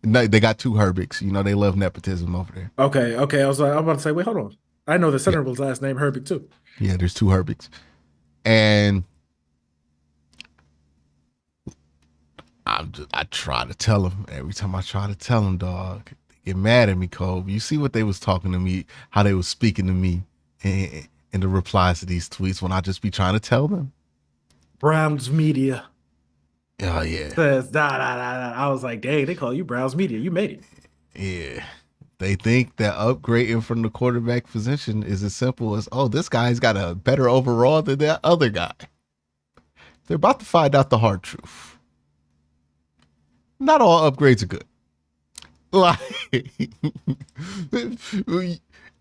They got 2 Herbigs. You know, they love nepotism over there. Okay. I'm about to say, wait, hold on. I know the center was last name Herbig too. Yeah, there's 2 Herbigs. And I try to tell them. Every time I try to tell them, dog, they get mad at me, Cole. You see what they was talking to me, how they was speaking to me in the replies to these tweets when I just be trying to tell them. Browns media. Oh yeah. Says, da. I was like, dang, they call you Browns media. You made it. Yeah. They think that upgrading from the quarterback position is as simple as, oh, this guy's got a better overall than that other guy. They're about to find out the hard truth. Not all upgrades are good. Like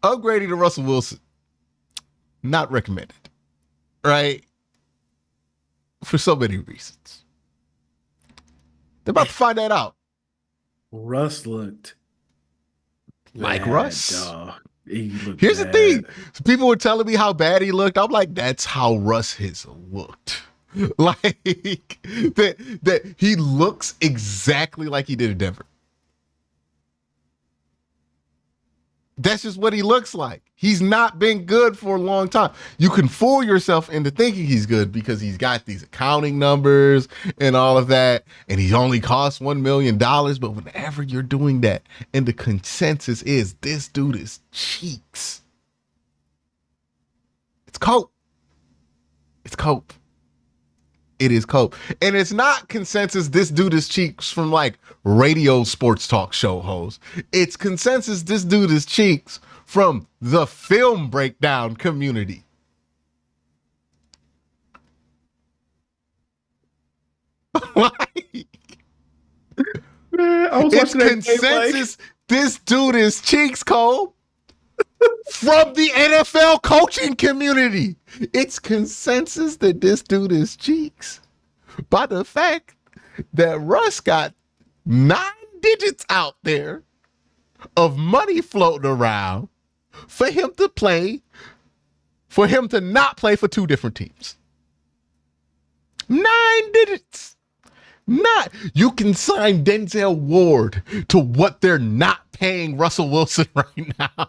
upgrading to Russell Wilson, not recommended. Right? For so many reasons. They're about to find that out. Russ looked Like bad, Russ. dog. He looked Here's the thing. bad. People were telling me how bad he looked. I'm like, that's how Russ has looked. Like that he looks exactly like he did in Denver. That's just what he looks like. He's not been good for a long time. You can fool yourself into thinking he's good because he's got these accounting numbers and all of that, and he only costs $1 million. But whenever you're doing that, and the consensus is this dude is cheeks. It's cope. It's cope. It is cope. And it's not consensus this dude is cheeks from like radio sports talk show hosts. It's consensus this dude is cheeks from the film breakdown community. Like, Man, I was it's watching that game like, consensus this dude is cheeks, Cole. From the NFL coaching community. It's consensus that this dude is cheeks by the fact that Russ got 9 digits out there of money floating around for him to play, for him to not play for 2 different teams. 9 digits. Not you can sign Denzel Ward to what they're not paying Russell Wilson right now.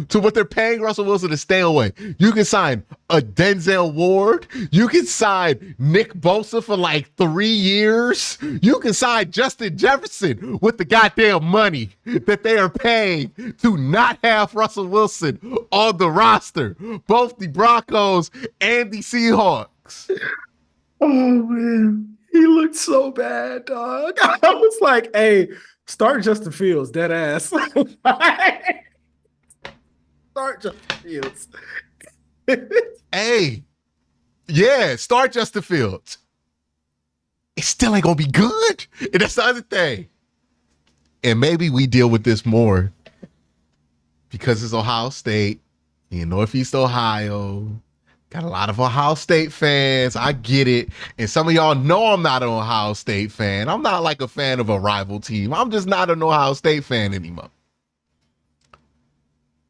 To what they're paying Russell Wilson to stay away. You can sign a Denzel Ward. You can sign Nick Bosa for like 3 years. You can sign Justin Jefferson with the goddamn money that they are paying to not have Russell Wilson on the roster. Both the Broncos and the Seahawks. oh man, he looked so bad, dog. I was like, hey, start Justin Fields, dead ass. Start Justin Fields. Hey, yeah, start Justin Fields. It still ain't gonna be good. And that's the other thing. And maybe we deal with this more because it's Ohio State in Northeast Ohio. Got a lot of Ohio State fans. I get it. And some of y'all know I'm not an Ohio State fan. I'm not like a fan of a rival team. I'm just not an Ohio State fan anymore.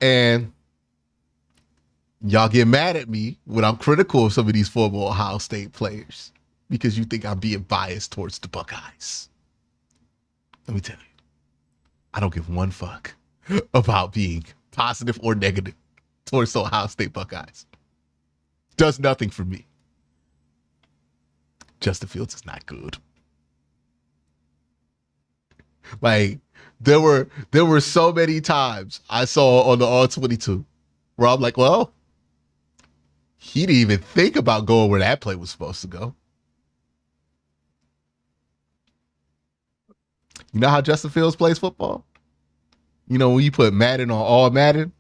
And y'all get mad at me when I'm critical of some of these former Ohio State players because you think I'm being biased towards the Buckeyes. Let me tell you, I don't give one fuck about being positive or negative towards the Ohio State Buckeyes. Does nothing for me. Justin Fields is not good. Like, there were so many times I saw on the All-22 where I'm like, well, he didn't even think about going where that play was supposed to go. You know how Justin Fields plays football? You know, when you put Madden on all Madden,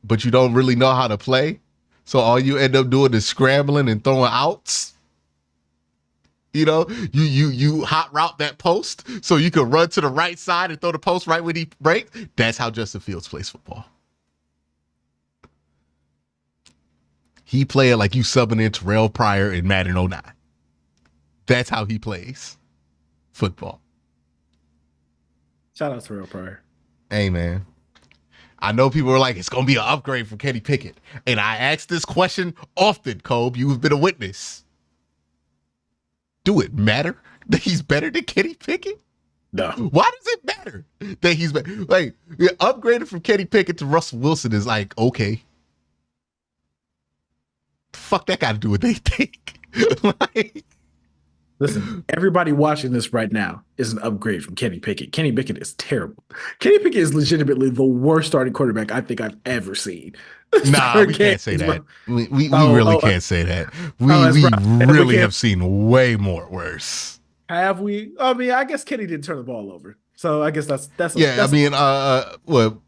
but you don't really know how to play. So all you end up doing is scrambling and throwing outs. You know, you hot route that post so you can run to the right side and throw the post right when he breaks. That's how Justin Fields plays football. He played like you subbing in Terrell Pryor in Madden 09. That's how he plays football. Shout out to Terrell Pryor. Hey, man. I know people are like, it's going to be an upgrade from Kenny Pickett. And I ask this question often, Kobe. You've been a witness. Do it matter that he's better than Kenny Pickett? No. Why does it matter that he's better? Like, upgraded from Kenny Pickett to Russell Wilson is like, okay. Fuck that got to do with anything. Like, Listen, everybody watching this right now is an upgrade from Kenny Pickett. Kenny Pickett is terrible. Kenny Pickett is legitimately the worst starting quarterback I think I've ever seen. Nah, Start we can't say games, that. bro. We Oh, really oh, can't say that. oh, We that's we right. We really can't. have seen way more worse. Have we? I mean, I guess Kenny didn't turn the ball over, so I guess Yeah, I that's a mean, well,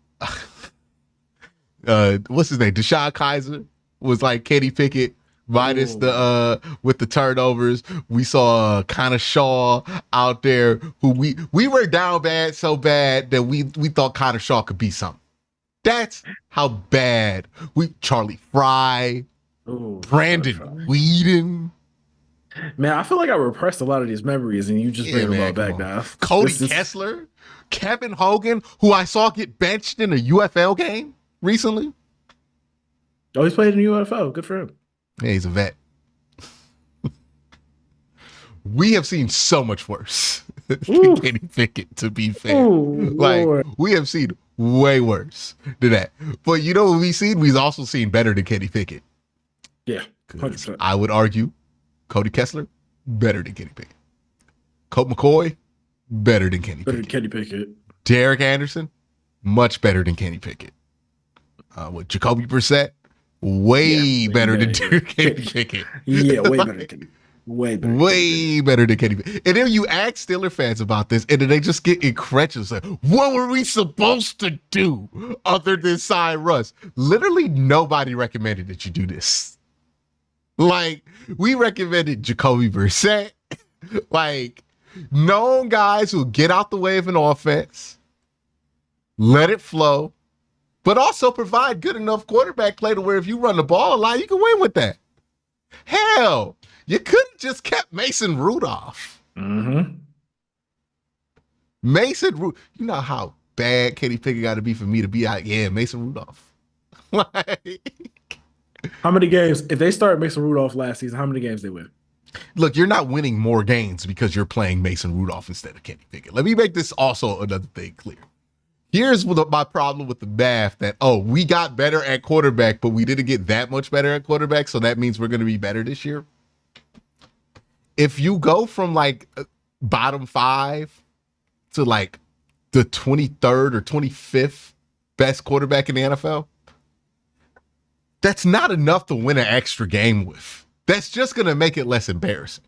what's his name? Deshaun Kaiser was like Kenny Pickett minus the oh with the turnovers. We saw kind of Shaw out there who we were down bad so bad that we thought Connor Shaw could be something. That's how bad we Charlie Fry, Charlie Brandon Fry. Whedon. Man, I feel like I repressed a lot of these memories, and you just bring Yeah, them all man, come back on. now. Cody This is Kessler, Kevin Hogan, who I saw get benched in a UFL game recently. oh, he's played in the UFO. Good for him. Yeah, he's a vet. We have seen so much worse than Ooh, Kenny Pickett, to be fair. oh Like, Lord. we have seen way worse than that. But you know what we've seen? We've also seen better than Kenny Pickett. Yeah, Because 100%. I would argue Cody Kessler, better than Kenny Pickett. Colt McCoy, better than Kenny Better than Pickett. Kenny Pickett. Derek Anderson, much better than Kenny Pickett. With Jacoby Brissett, Yeah, way way better than better. Kenny Pickett. Yeah, way better than Like, Kenny. Way better than Kenny Pickett. way better than Kenny Pickett. And then you ask Steeler fans about this, and then they just get incredulous. Like, what were we supposed to do other than sign Russ? Literally, nobody recommended that you do this. Like, we recommended Jacoby Brissett, like, known guys who get out the way of an offense, let it flow, but also provide good enough quarterback play to where if you run the ball a lot, you can win with that. Hell, you could have just kept Mason Rudolph. Mm-hmm. You know how bad Kenny Pickett got to be for me to be like, yeah, Mason Rudolph. Like, How many games? If they start Mason Rudolph last season, how many games they win? look, you're not winning more games because you're playing Mason Rudolph instead of Kenny Pickett. Let me make this also another thing clear. Here's my problem with the math that, we got better at quarterback, but we didn't get that much better at quarterback, so that means we're going to be better this year. If you go from like bottom 5 to like the 23rd or 25th best quarterback in the NFL, that's not enough to win an extra game with. That's just going to make it less embarrassing.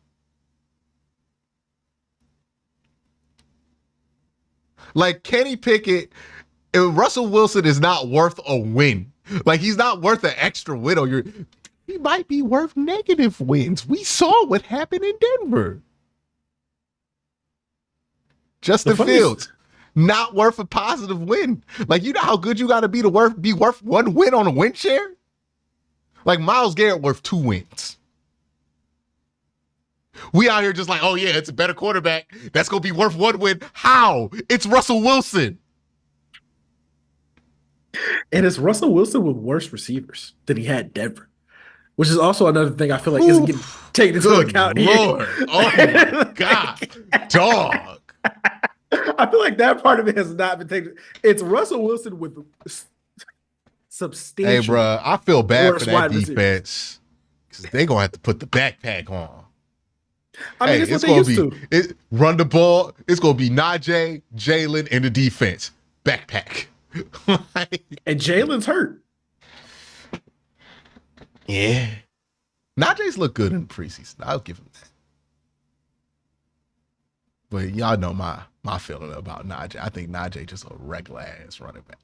Like Kenny Pickett, Russell Wilson is not worth a win. Like he's not worth an extra win on your. He might be worth negative wins. We saw what happened in Denver. Justin Fields, not worth a positive win. Like you know how good you got to be worth one win on a win share. Like Myles Garrett worth 2 wins. We out here just like, oh yeah, it's a better quarterback. That's gonna be worth 1 win. How? It's Russell Wilson. And it's Russell Wilson with worse receivers than he had Denver, which is also another thing I feel like isn't getting taken into Good account Lord. here. Oh my God. Dog. I feel like that part of it has not been taken. It's Russell Wilson with substantial. Hey, bro, I feel bad for worse that wide defense because they're going to have to put the backpack on. I mean, Hey, it's what it's they going used to to. be run the ball. It's going to be Najee, Jalen, and the defense. Backpack. And Jalen's hurt. Yeah. Najee's look good in the preseason. I'll give him that. But y'all know my feeling about Najee. I think Najee just a regular ass running back.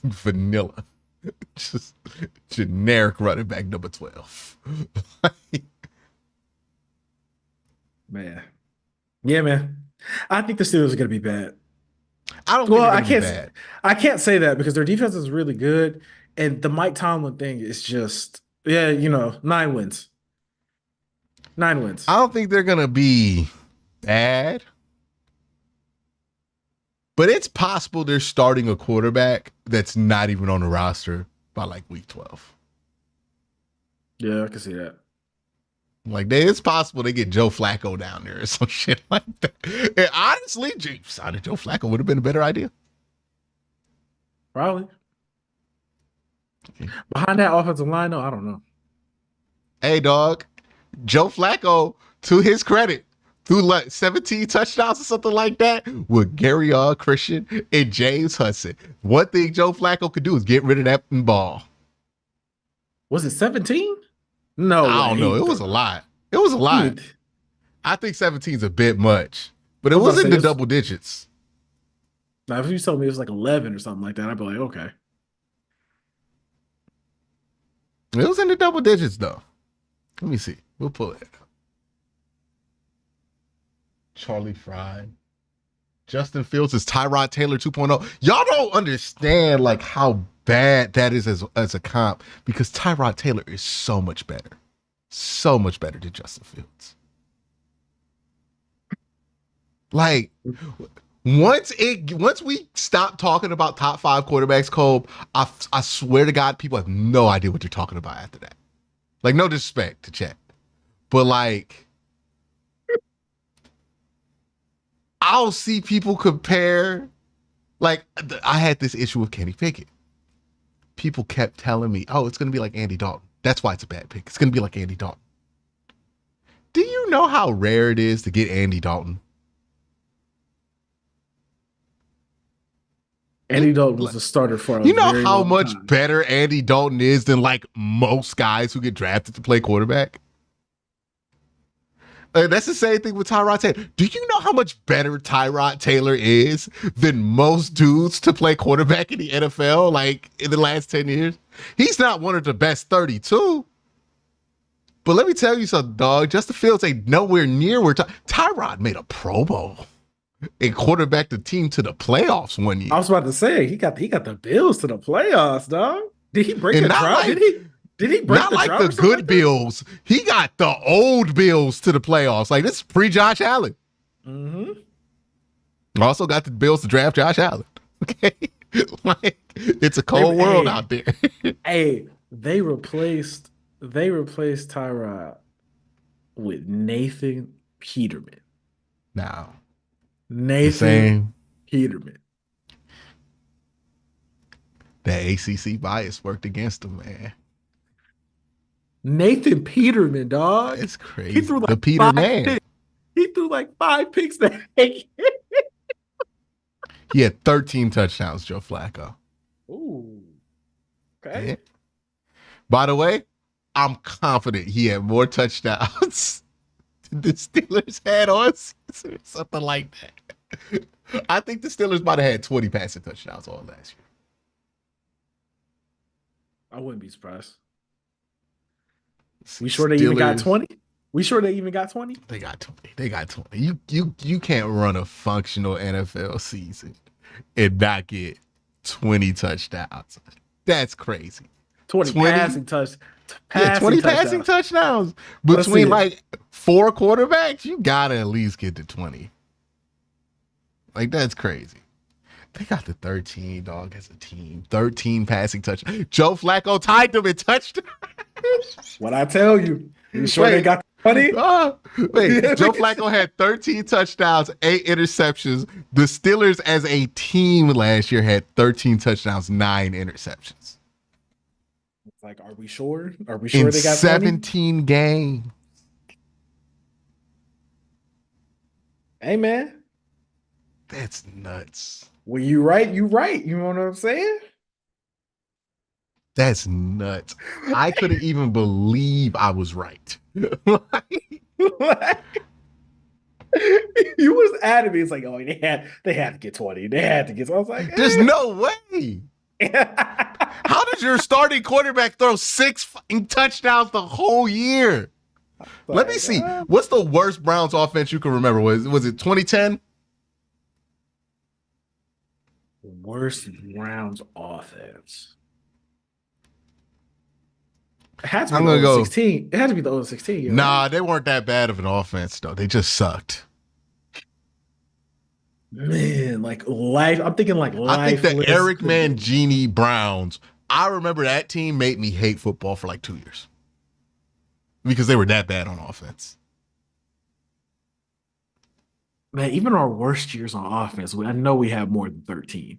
Vanilla. Just generic running back number 12. Man. Yeah, man. I think the Steelers are going to be bad. I don't think Well, they're going to be bad. I can't say that because their defense is really good, and the Mike Tomlin thing is just, yeah, 9 wins, 9 wins. I don't think they're going to be bad. But it's possible they're starting a quarterback that's not even on the roster by like week 12. Yeah, I can see that. Like, it's possible they get Joe Flacco down there or some shit like that. And honestly, signing Joe Flacco would have been a better idea. Probably. Behind that offensive line, though, I don't know. Hey, dog, Joe Flacco to his credit, threw like 17 touchdowns or something like that with Gary Christian and James Hudson. One thing Joe Flacco could do is get rid of that ball. Was it 17? No I way. don't know. He It was threw. a lot. It was a lot. He, I think 17 is a bit much, but it I was about was to in say the this. double digits. Now, if you told me it was like 11 or something like that, I'd be like, okay. It was in the double digits, though. Let me see. We'll pull it. Charlie Fry. Justin Fields is Tyrod Taylor 2.0. Y'all don't understand like how bad that is as a comp because Tyrod Taylor is so much better. So much better than Justin Fields. Like once we stop talking about top 5 quarterbacks, Cole, I swear to God, people have no idea what they're talking about after that. Like, no disrespect to Chet, but like, I'll see people compare. Like, I had this issue with Kenny Pickett. People kept telling me, "Oh, it's going to be like Andy Dalton. That's why it's a bad pick. It's going to be like Andy Dalton." Do you know how rare it is to get Andy Dalton? Andy Dalton was a starter for a You know very how long much time. better Andy Dalton is than like most guys who get drafted to play quarterback? That's the same thing with Tyrod Taylor. Do you know how much better Tyrod Taylor is than most dudes to play quarterback in the NFL, like in the last 10 years? He's not one of the best 32. But let me tell you something, dog. Justin Fields ain't nowhere near where Tyrod made a Pro Bowl and quarterbacked the team to the playoffs one year. I was about to say he got the Bills to the playoffs, dog. Did he break And a not drought? like Did he break not the like drought the or something good like that? Bills. He got the old Bills to the playoffs. Like, this is pre-Josh Allen. Also got the Bills to draft Josh Allen. Okay. Like, it's a cold world out there. Hey, they replaced Tyrod with Nathan Peterman. Now, the Nathan same Peterman. that ACC bias worked against him, man. Nathan Peterman, dog. It's He crazy. threw The like Peter five Man. picks. He threw like 5 picks that game. He had 13 touchdowns, Joe Flacco. Ooh. Okay. Yeah. By the way, I'm confident he had more touchdowns than the Steelers had on season, something like that. I think the Steelers might have had 20 passing touchdowns all last year. I wouldn't be surprised. We sure they even got 20? We sure they even got 20? They got 20. They got 20. You can't run a functional NFL season and not get 20 touchdowns. That's crazy. 20 passing touchdowns. Yeah, 20 passing touchdowns. Between like 4 quarterbacks, you gotta at least get to 20. Like, that's crazy. They got the 13, dog, as a team. 13 passing touchdowns. Joe Flacco tied them in touchdowns. What I tell you. You sure they got 20? Joe Flacco had 13 touchdowns, 8 interceptions. The Steelers as a team last year had 13 touchdowns, 9 interceptions. It's like, are we sure? Are we sure in they got 17 20? games? Hey, man. That's nuts. Well, you right. You right. You know what I'm saying? That's nuts. I couldn't even believe I was right. You was adamant. It's like, oh, they had to get 20. They had to get. So I was like, there's no way. How does your starting quarterback throw 6 fucking touchdowns the whole year? Let me see. What's the worst Browns offense you can remember? Was it 2010? Worst Browns offense. It had to be the 16. It had to be the 16. Nah, they weren't that bad of an offense, though. They just sucked. Man, like life. I'm thinking like life. I think the Eric Mangini Browns, I remember that team made me hate football for like 2 years. Because they were that bad on offense. Man, even our worst years on offense, I know we had more than 13.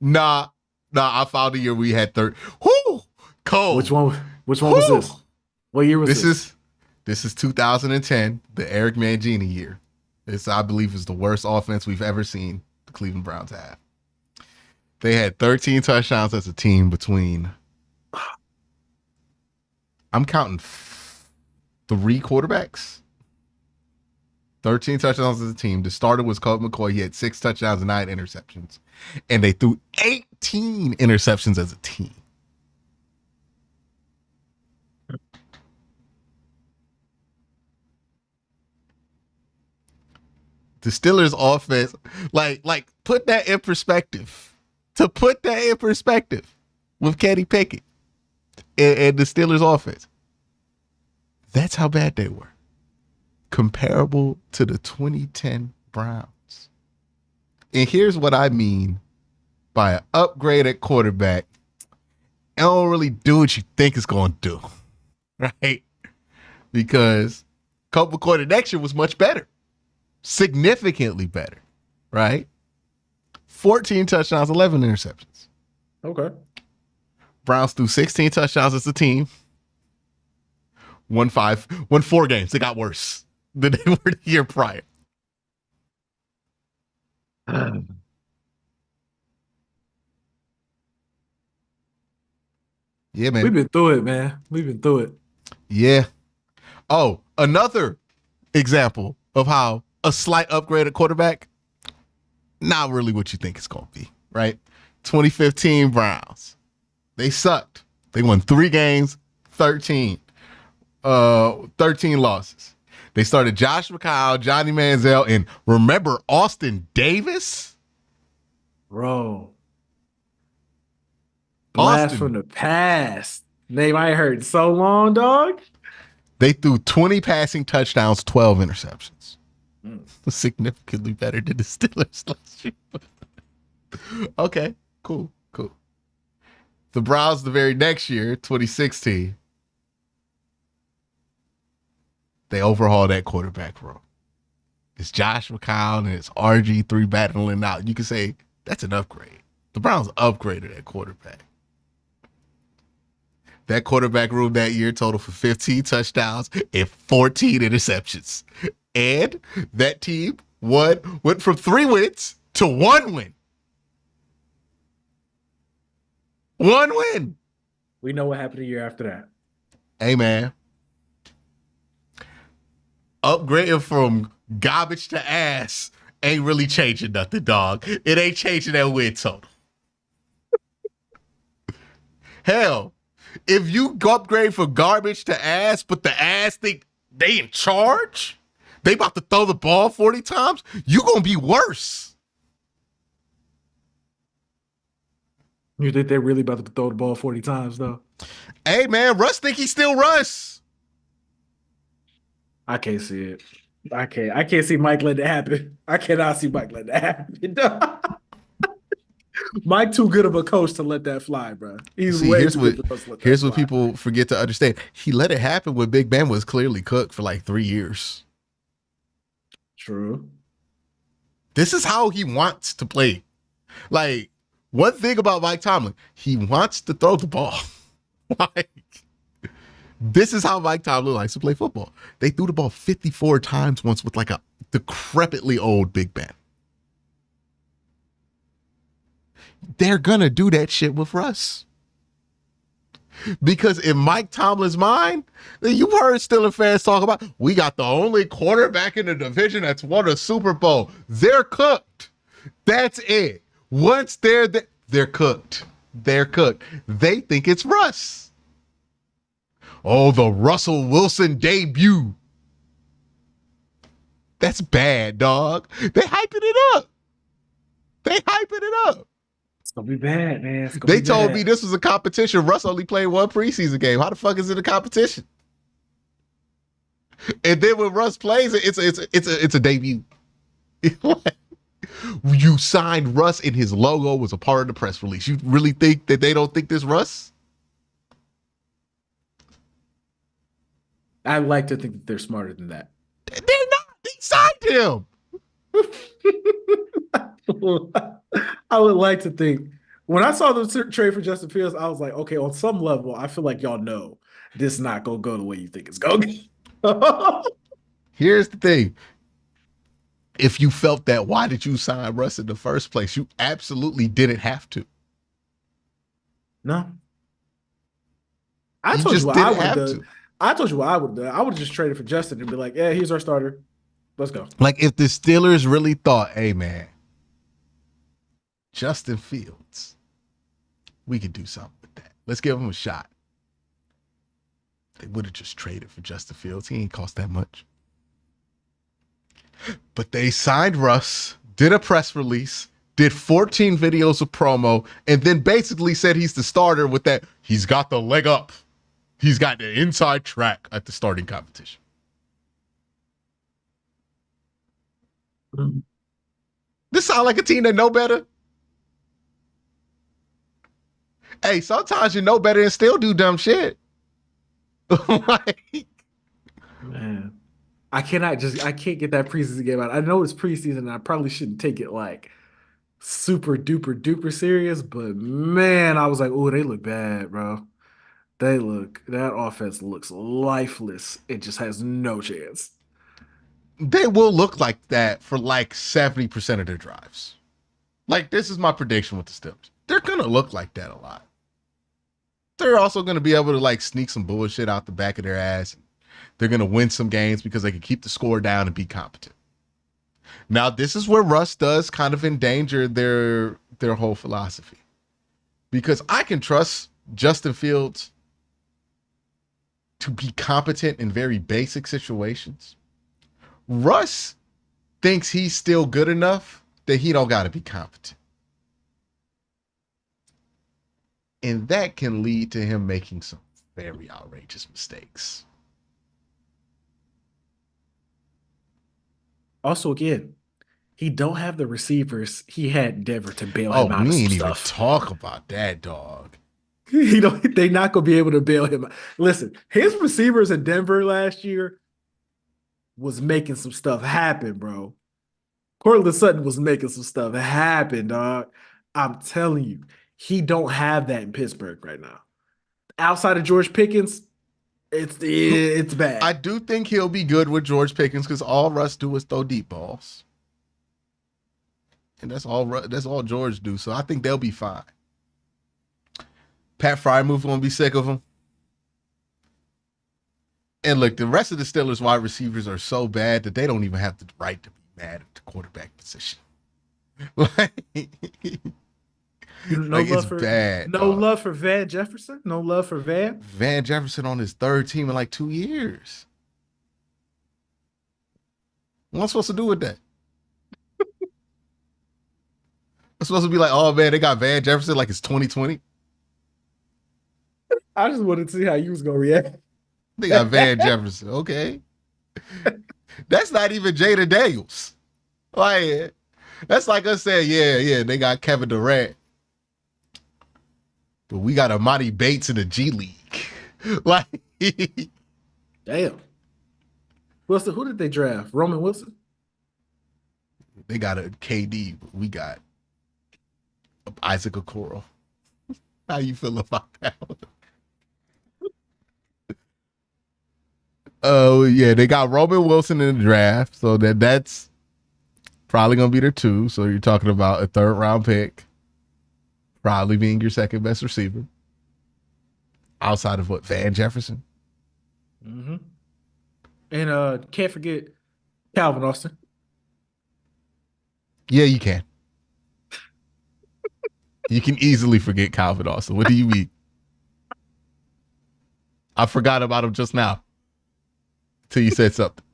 Nah, I found a year we had 30. Whoo! Cole. Which one was this? What year was this? This is 2010, the Eric Mangini year. This, I believe, is the worst offense we've ever seen the Cleveland Browns have. They had 13 touchdowns as a team between, I'm counting three quarterbacks. 13 touchdowns as a team. The starter was Colt McCoy. He had 6 touchdowns and 9 interceptions. And they threw 18 interceptions as a team. The Steelers offense, like put that in perspective. To put that in perspective with Kenny Pickett and the Steelers offense. That's how bad they were. Comparable to the 2010 Browns. And here's what I mean by an upgrade at quarterback. It don't really do what you think it's going to do. Right? Because Colt McCoy the next year was much better. Significantly better. Right? 14 touchdowns, 11 interceptions. Okay. Browns threw 16 touchdowns as a team. Won 4 games. They got worse than they were the year prior. Yeah, man. We've been through it, man. We've been through it. Yeah. Oh, another example of how a slight upgrade at quarterback, not really what you think it's going to be, right? 2015 Browns. They sucked. They won 3 games, 13 losses. They started Josh McCown, Johnny Manziel, and remember Austin Davis? Bro. Blast from the past. Name I ain't heard in so long, dog. They threw 20 passing touchdowns, 12 interceptions. Significantly better than the Steelers last year. Okay, cool. The Browns the very next year, 2016, they overhauled that quarterback room. It's Josh McCown and it's RG3 battling out. You can say that's an upgrade. The Browns upgraded that quarterback. That quarterback room that year totaled for 15 touchdowns and 14 interceptions. And that team went from 3 wins to 1 win. 1 win. We know what happened a year after that. Hey, man. Upgrading from garbage to ass ain't really changing nothing, dog. It ain't changing that win total. Hell, if you upgrade from garbage to ass, but the ass think they in charge, they about to throw the ball 40 times, you gonna be worse. You think they're really about to throw the ball 40 times, though? Hey, man, Russ think he's still Russ. I can't see it. I can't see Mike letting it happen. I cannot see Mike letting that happen. Mike too good of a coach to let that fly, bro. He's way too good of a coach to let that Here's what fly. people forget to understand. He let it happen when Big Ben was clearly cooked for like 3 years. True. This is how he wants to play. Like, one thing about Mike Tomlin, he wants to throw the ball. Like, this is how Mike Tomlin likes to play football. They threw the ball 54 times once with like a decrepitly old Big Ben. They're gonna do that shit with Russ. Because in Mike Tomlin's mind, you've heard Steelers fans talk about, we got the only quarterback in the division that's won a Super Bowl. They're cooked. That's it. Once they're cooked. They're cooked. They think it's Russ. Oh, the Russell Wilson debut. That's bad, dog. They hyping it up. It's gonna be bad, man. They told me this was a competition. Russ only played 1 preseason game. How the fuck is it a competition? And then when Russ plays it, it's a debut. You signed Russ and his logo was a part of the press release. You really think that they don't think this Russ? I like to think that they're smarter than that. They're not. They signed him. I would like to think. When I saw the trade for Justin Fields, I was like, okay, on some level, I feel like y'all know this is not gonna go the way you think it's going. Here's the thing. If you felt that, why did you sign Russ in the first place? You absolutely didn't have to. No, I You told you just what I didn't would have have done. to. I told you what I would have done. I would have just traded for Justin and be like, "Yeah, here's our starter. Let's go." Like if the Steelers really thought, hey man, Justin Fields, we could do something with that. Let's give him a shot. They would have just traded for Justin Fields. He ain't cost that much. But they signed Russ, did a press release, did 14 videos of promo, and then basically said he's the starter with that. He's got the leg up. He's got the inside track at the starting competition. Mhm. This sound like a team that know better. Hey, sometimes you know better and still do dumb shit. Like, Man, I can't get that preseason game out. I know it's preseason and I probably shouldn't take it like super duper duper serious, but man, I was like, oh, they look bad, bro. That offense looks lifeless. It just has no chance. they will look like that for like 70% of their drives. Like, this is my prediction with the Steelers. They're going to look like that a lot. They're also going to be able to like sneak some bullshit out the back of their ass. They're going to win some games because they can keep the score down and be competent. Now, this is where Russ does kind of endanger their whole philosophy. Because I can trust Justin Fields to be competent in very basic situations. Russ thinks he's still good enough that he don't got to be competent. And that can lead to him making some very outrageous mistakes. Also, again, he don't have the receivers he had in Denver to bail Oh, him out of we some ain't even stuff. talk about that, dog. They not gonna be able to bail him out. Listen, his receivers in Denver last year was making some stuff happen, bro. Cortland Sutton was making some stuff happen, dog. I'm telling you, he don't have that in Pittsburgh right now. Outside of George Pickens, it's I bad. do think he'll be good with George Pickens because all Russ do is throw deep balls, and that's all George do. So I think they'll be fine. Pat Fryermuth gonna be sick of him. And look, the rest of the Steelers wide receivers are so bad that they don't even have the right to be mad at the quarterback position. like, No like it's love for bad, no dog. love for Van Jefferson. No love for Van. Van Jefferson on his third team in like 2 years. What am I supposed to do with that? I'm supposed to be like, oh man, they got Van Jefferson like it's 2020. I just wanted to see how you was gonna react. They got Van Jefferson. Okay. That's not even Jada Daniels. Like, that's like us saying, yeah, they got Kevin Durant. But we got Amani Bates in the G League. like, Damn. Wilson, who did they draft? Roman Wilson? they got a KD, but we got Isaac Okoro. How you feel about that? Oh yeah, they got Roman Wilson in the draft, so that's probably gonna be their two. So you're talking about a third round pick, probably being your second best receiver, outside of what Van Jefferson. Mm-hmm. And can't forget Calvin Austin. Yeah, you can. You can easily forget Calvin Austin. What do you mean? I forgot about him just now till you said something.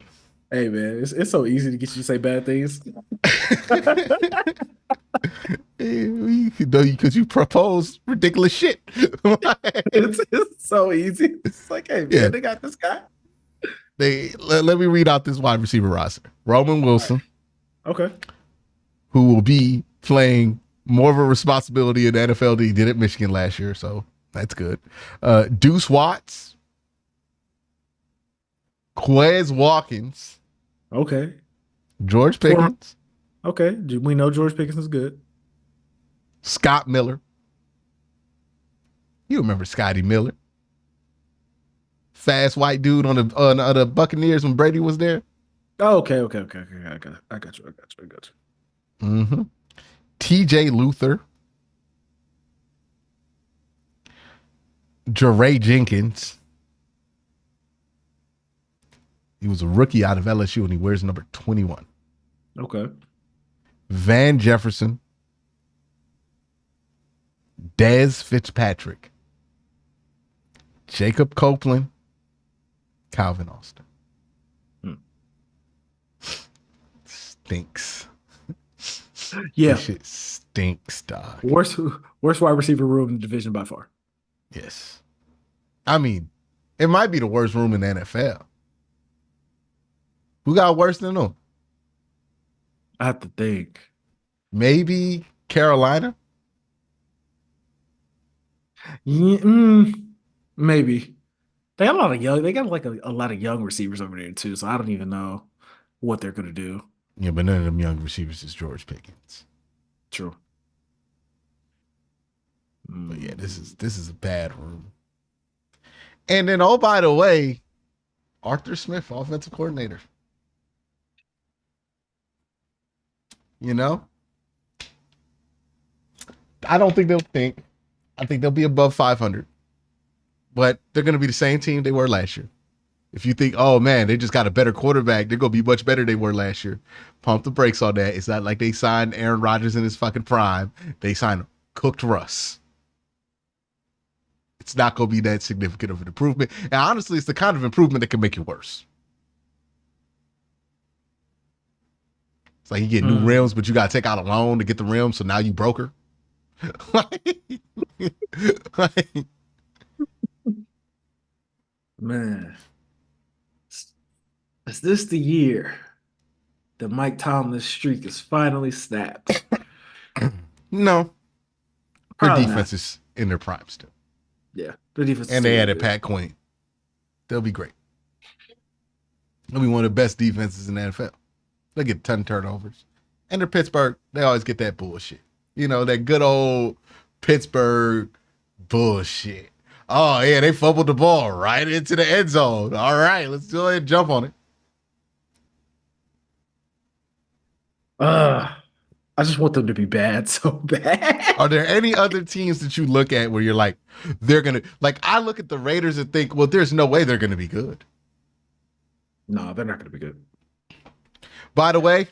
Hey man, it's so easy to get you to say bad things. Because you propose ridiculous shit. It's so easy. It's like, hey yeah, man, they got this guy. let me read out this wide receiver roster. Roman All right. Wilson, Okay. who will be playing more of a responsibility in the NFL than he did at Michigan last year, so that's good. Deuce Watts, Quez Watkins, Okay. George For Pickens, okay. We know George Pickens is good. Scott Miller. You remember Scotty Miller. fast white dude on the Buccaneers when Brady was there. Oh, okay. I got you. Mm-hmm. T.J. Luther, Jeray Jenkins. He was a rookie out of LSU and he wears number 21. Okay. Van Jefferson, Dez Fitzpatrick, Jacob Copeland, Calvin Austin. Stinks. Yeah. This shit stinks, dog. Worst wide receiver room in the division by far. Yes. I mean, it might be the worst room in the NFL. Who got worse than them? I have to think. Maybe Carolina? Yeah, maybe. They got a lot of young. They got like a lot of young receivers over there too. So I don't even know what they're gonna do. Yeah, but none of them young receivers is George Pickens. True. But yeah, this is a bad room. And then, oh, by the way, Arthur Smith, offensive coordinator. You know? I don't think they'll think. I think they'll be above 500. But they're going to be the same team they were last year. If you think, oh, man, they just got a better quarterback, they're going to be much better than they were last year. Pump the brakes on that. It's not like they signed Aaron Rodgers in his fucking prime. They signed cooked Russ. It's not going to be that significant of an improvement. And honestly, it's the kind of improvement that can make it worse. It's like you get new rims, but you got to take out a loan to get the rims, so now you broke her. Man, is this the year that Mike Tomlin's streak is finally snapped? No. Their Probably defense not. is in their prime still. Yeah, the defense. is And they still added good. Pat Quinn. They'll be great. They'll be one of the best defenses in the NFL. They'll get 10 turnovers. And they're Pittsburgh, they always get that bullshit. You know, that good old Pittsburgh bullshit. Oh, yeah, they fumbled the ball right into the end zone. All right, let's go ahead and jump on it. I just want them to be bad so bad. Are there any other teams that you look at where you're like, they're going to, like, I look at the Raiders and think, well, there's no way they're going to be good. No, they're not going to be good. By the way,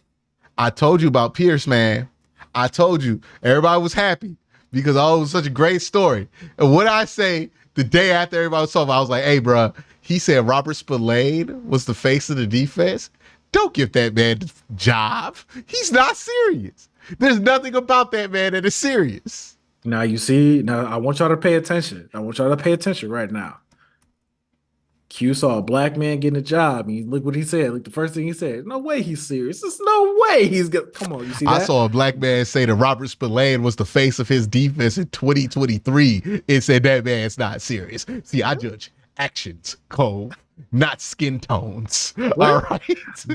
I told you about Pierce, man. I told you everybody was happy because it was such a great story. And what I say the day after everybody was talking, I was like, hey, bro, he said Robert Spillane was the face of the defense. Don't give that man the job. He's not serious. There's nothing about that man that is serious. Now you see, now I want y'all to pay attention. I want y'all to pay attention right now. Q saw a black man getting a job, and look what he said. Like the first thing he said, no way he's serious. There's no way he's gonna come on. You see that? I saw a black man say that Robert Spillane was the face of his defense in 2023. It said that man's not serious. See, I judge actions, Cole, not skin tones. Well, all right.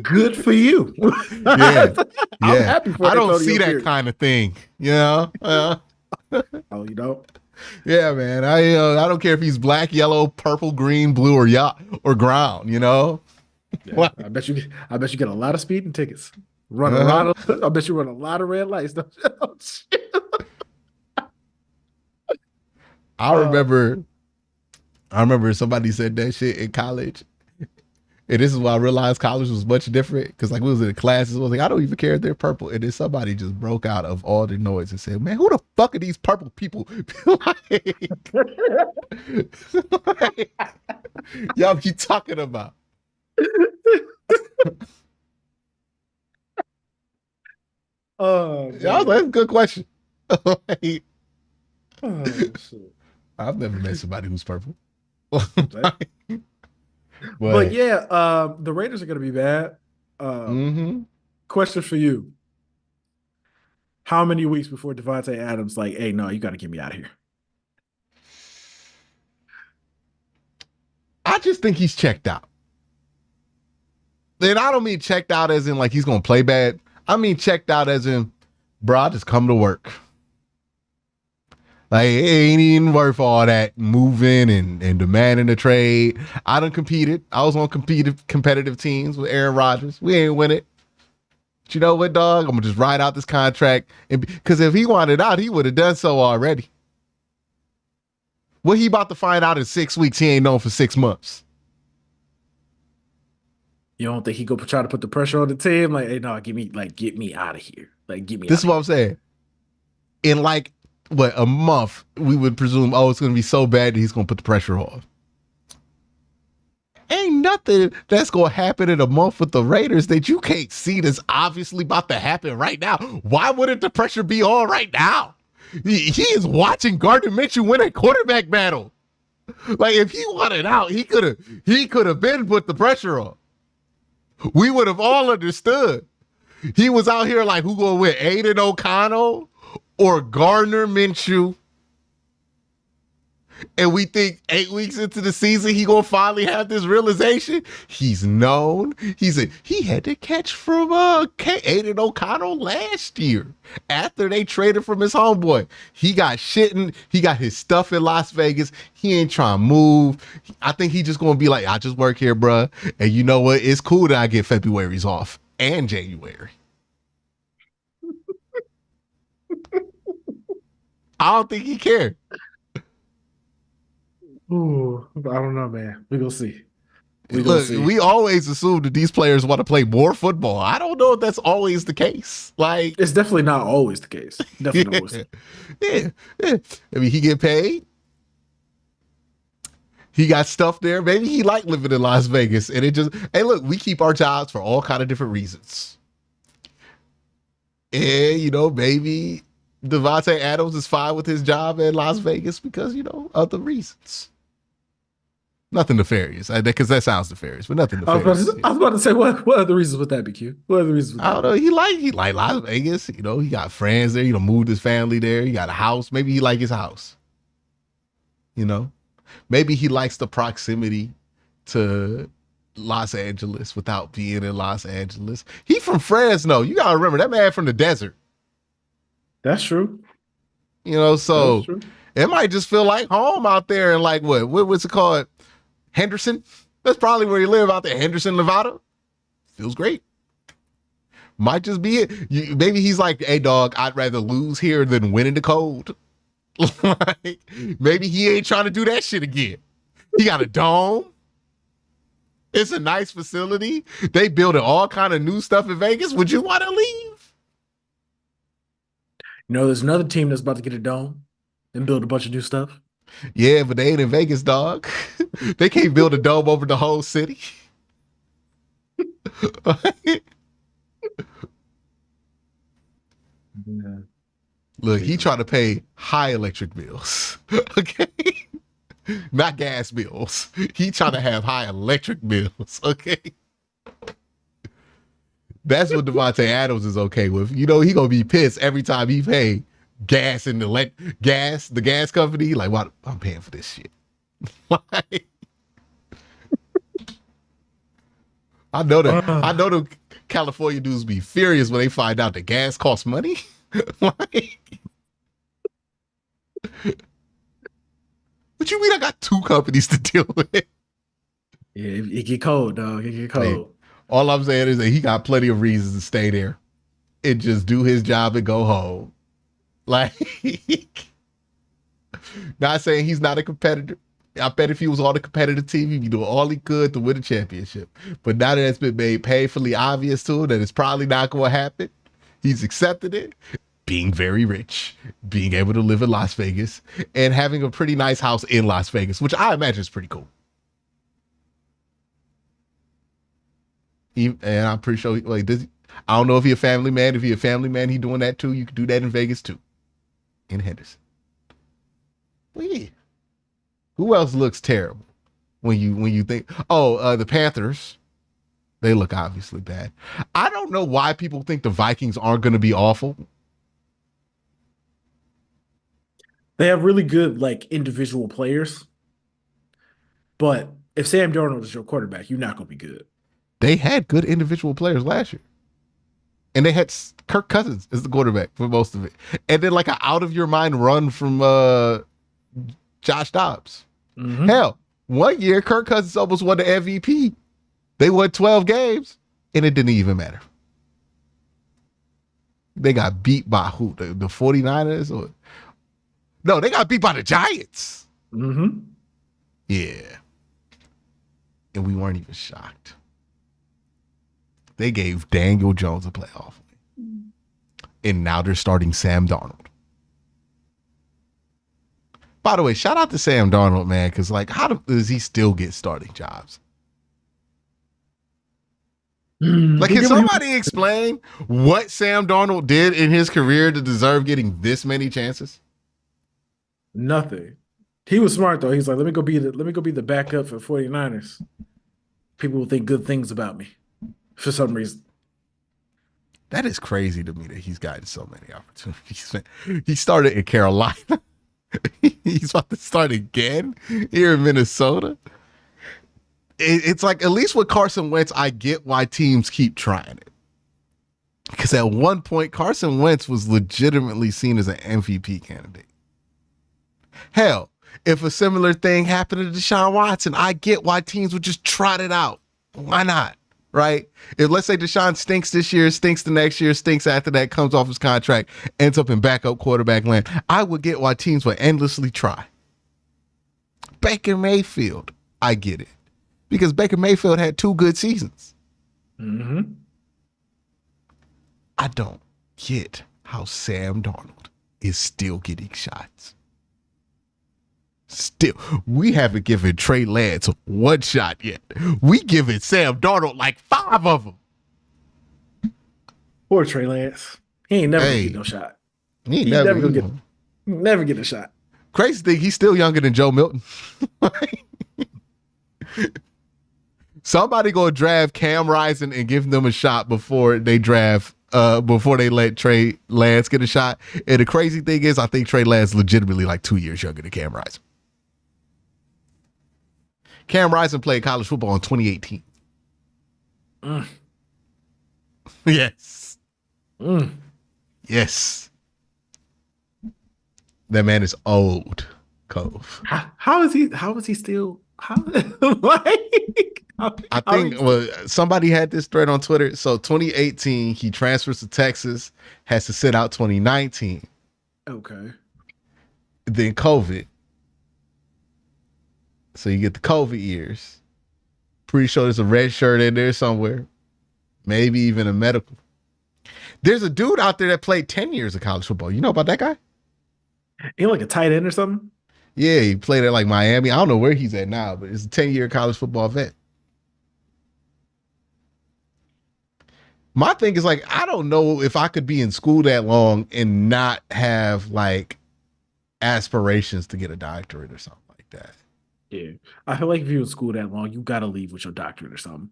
Good for you. Yeah. I'm Yeah. happy for I don't Antonio see that Pierce. kind of thing. You know? Oh, you don't? Yeah, man. I don't care if he's black, yellow, purple, green, blue, or ground, you know? Yeah, I bet you get a lot of speeding tickets. Run a lot of I bet you run a lot of red lights. Oh, shit. I remember somebody said that shit in college. And this is why I realized college was much different. Because like we was in the classes, I was like, I don't even care if they're purple. And then somebody just broke out of all the noise and said, man, who the fuck are these purple people? like, y'all be talking about? Oh, Yeah, I was like, that's a good question. shit. I've never met somebody who's purple. But yeah, the Raiders are going to be bad. Mm-hmm. Question for you. How many weeks before Devontae Adams like, hey, no, you got to get me out of here? I just think he's checked out. And I don't mean checked out as in like he's going to play bad. I mean checked out as in, bro, I just come to work. Like it ain't even worth all that moving and demanding a trade. I done competed. I was on competitive teams with Aaron Rodgers. We ain't win it. But you know what, dog? I'm gonna just ride out this contract, and because if he wanted out, he would have done so already. What he about to find out in 6 weeks, he ain't known for 6 months. You don't think he go try to put the pressure on the team? Like, hey, no, get me out of here. Like, get me This out is of what I'm here. saying. In like what a month, we would presume, oh, it's gonna be so bad that he's gonna put the pressure on. Ain't nothing that's gonna happen in a month with the Raiders that you can't see that's obviously about to happen right now. Why wouldn't the pressure be on right now? He is watching Gardner Minshew win a quarterback battle. Like if he wanted out, he could have been put the pressure on. We would have all understood. He was out here like who gonna win, Aiden O'Connell or Gardner Minshew? And we think 8 weeks into the season he gonna finally have this realization. He's known. He had to catch from Aiden O'Connell last year after they traded from his homeboy. He got shitting. He got his stuff in Las Vegas. He ain't trying to move. I think he just gonna be like, I just work here, bruh. And you know what? It's cool that I get February's off and January. I don't think he cared. Ooh, I don't know, man. We gonna see. We gonna Look, see. we always assume that these players want to play more football. I don't know if that's always the case. Like, It's definitely not always the case. yeah, Definitely not always. yeah, yeah. I mean, he get paid. He got stuff there. Maybe he liked living in Las Vegas, and it just, hey, look, we keep our jobs for all kind of different reasons. And maybe Devontae Adams is fine with his job in Las Vegas because other reasons. Nothing nefarious, because that sounds nefarious, but nothing nefarious. I was about to say, what other reasons would that be, Q? What other reasons would I that don't know. be? He like Las Vegas. He got friends there. Moved his family there. He got a house. Maybe he like his house. Maybe he likes the proximity to Los Angeles without being in Los Angeles. He from Fresno. You gotta remember that man from the desert. That's true. That's So true. it might just feel like home out there. And like what's it called? Henderson. That's probably where you live out there. Henderson, Nevada. Feels great. Might just be it. Maybe he's like, hey, dog, I'd rather lose here than win in the cold. Like, maybe he ain't trying to do that shit again. He got a dome. It's a nice facility. They building all kind of new stuff in Vegas. Would you want to leave? There's another team that's about to get a dome and build a bunch of new stuff. Yeah, but they ain't in Vegas, dog. They can't build a dome over the whole city. Yeah. Look, he trying to pay high electric bills. Okay. Not gas bills. He trying to have high electric bills. Okay. That's what Devontae Adams is okay with. He gonna be pissed every time he pay gas and the gas company. Like, what? I'm paying for this shit. Like, I know that. I know the California dudes be furious when they find out that gas costs money. Like, what you mean? I got two companies to deal with. Yeah, it get cold, dog. It get Hey, cold. all I'm saying is that he got plenty of reasons to stay there and just do his job and go home. Like, not saying he's not a competitor. I bet if he was on a competitive team, he'd be doing all he could to win a championship. But now that it's been made painfully obvious to him that it's probably not going to happen, he's accepted it. Being very rich, being able to live in Las Vegas, and having a pretty nice house in Las Vegas, which I imagine is pretty cool. And I'm pretty sure, I don't know if he's a family man. If he's a family man, he doing that too. You could do that in Vegas too, in Henderson. Well, yeah. Who else looks terrible when you think? Oh, the Panthers. They look obviously bad. I don't know why people think the Vikings aren't going to be awful. They have really good individual players, but if Sam Darnold is your quarterback, you're not gonna be good. They had good individual players last year. And they had Kirk Cousins as the quarterback for most of it. And then like an out of your mind run from Josh Dobbs. Mm-hmm. Hell, one year Kirk Cousins almost won the MVP. They won 12 games and it didn't even matter. They got beat by who? The 49ers? Or no, they got beat by the Giants. Mm-hmm. Yeah. And we weren't even shocked. They gave Daniel Jones a playoff. And now they're starting Sam Darnold. By the way, shout out to Sam Darnold, man, because like, does he still get starting jobs? Like, can somebody explain what Sam Darnold did in his career to deserve getting this many chances? Nothing. He was smart though. He's like, let me go be the backup for 49ers. People will think good things about me for some reason. That is crazy to me that he's gotten so many opportunities. He started in Carolina. He's about to start again here in Minnesota. It's like, at least with Carson Wentz, I get why teams keep trying it. Because at one point, Carson Wentz was legitimately seen as an MVP candidate. Hell, if a similar thing happened to Deshaun Watson, I get why teams would just trot it out. Why not? Right? If let's say Deshaun stinks this year, stinks the next year, stinks after that, comes off his contract, ends up in backup quarterback land, I would get why teams would endlessly try. Baker Mayfield, I get it. Because Baker Mayfield had 2 good seasons. Mm-hmm. I don't get how Sam Darnold is still getting shots. Still, we haven't given Trey Lance 1 shot yet. We giving Sam Darnold like 5 of them. Poor Trey Lance. He ain't never gonna get no shot. He ain't never get a shot. Crazy thing, he's still younger than Joe Milton. Somebody go draft Cam Rising and give them a shot before they let Trey Lance get a shot. And the crazy thing is, I think Trey Lance legitimately like 2 years younger than Cam Rising. Cam Rising played college football in 2018. Yes. Yes. That man is old, Cove. How is he still like I think somebody had this thread on Twitter. So 2018, he transfers to Texas, has to sit out 2019. Okay. Then COVID. So you get the COVID years. Pretty sure there's a red shirt in there somewhere. Maybe even a medical. There's a dude out there that played 10 years of college football. You know about that guy? He like a tight end or something? Yeah, he played at like Miami. I don't know where he's at now, but it's a 10-year college football vet. My thing is like, I don't know if I could be in school that long and not have like aspirations to get a doctorate or something like that. Yeah. I feel like if you're in school that long, you gotta leave with your doctorate or something.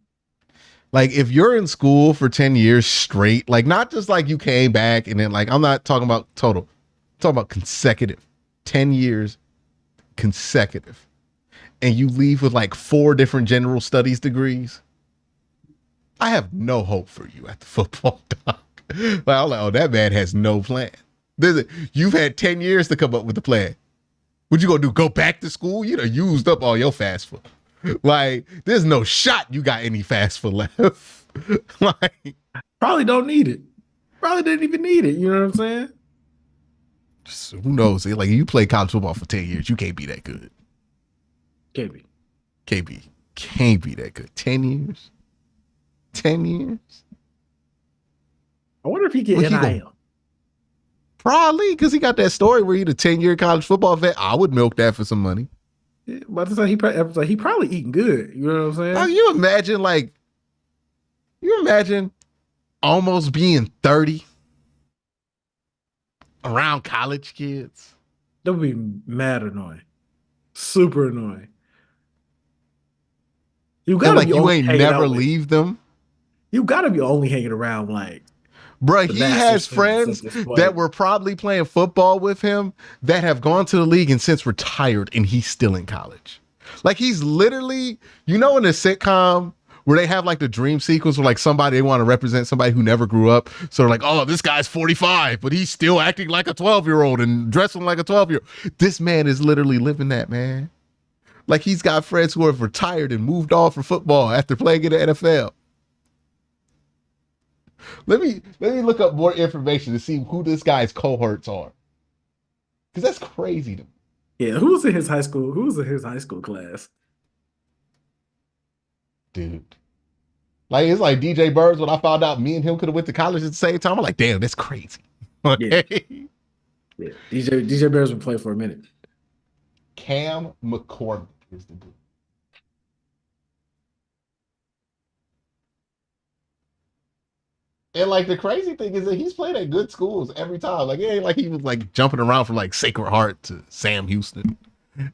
Like if you're in school for 10 years straight, like not just like you came back and then like, I'm not talking about total, I'm talking about consecutive, 10 years consecutive. And you leave with like 4 different general studies degrees. I have no hope for you at the football doc. Like, I'm like, oh, that man has no plan. You've had 10 years to come up with a plan. What you gonna do? Go back to school? You done used up all your fast food. Like, there's no shot you got any fast food left. Like, probably don't need it. Probably didn't even need it. You know what I'm saying? Just, who knows? Like, you play college football for 10 years, you can't be that good. Can't be. Can't be that good. 10 years? 10 years? I wonder if he get NIL. Probably, because he got that story where he's a 10-year college football vet. I would milk that for some money. Yeah, but it's like he probably eating good. You know what I'm saying? Oh, you imagine almost being 30 around college kids? That would be mad annoying. Super annoying. You gotta like you ain't never leave them. You gotta be only hanging around like, bruh, he has friends that were probably playing football with him that have gone to the league and since retired, and he's still in college. Like he's literally, you know, in a sitcom where they have like the dream sequence where like somebody they want to represent somebody who never grew up. So they're like, oh, this guy's 45, but he's still acting like a 12-year-old and dressing like a 12-year-old. This man is literally living that, man. Like he's got friends who have retired and moved on from football after playing in the NFL. Let me look up more information to see who this guy's cohorts are. Because that's crazy to me. Yeah, who was in his high school? Who was in his high school class? Dude. Like it's like DJ Birds when I found out me and him could have went to college at the same time. I'm like, damn, that's crazy. Okay. Yeah. DJ Bears would play for a minute. Cam McCormick is the dude. And like the crazy thing is that he's played at good schools every time. Like it ain't like he was like jumping around from like Sacred Heart to Sam Houston.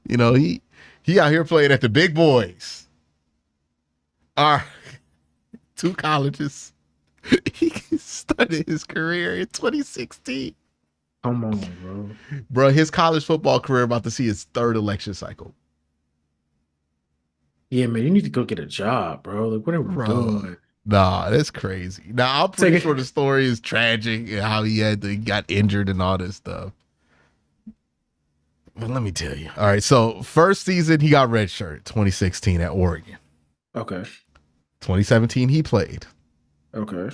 You know, he out here playing at the big boys. All right. 2 colleges. He started his career in 2016. Come on, bro. Bro, his college football career about to see his 3rd election cycle. Yeah, man, you need to go get a job, bro. Like, what are we doing? Nah, that's crazy. Now, I'm pretty sure the story is tragic and how he got injured and all this stuff. But let me tell you. All right, so first season, he got redshirt, 2016 at Oregon. Okay. 2017, he played. Okay.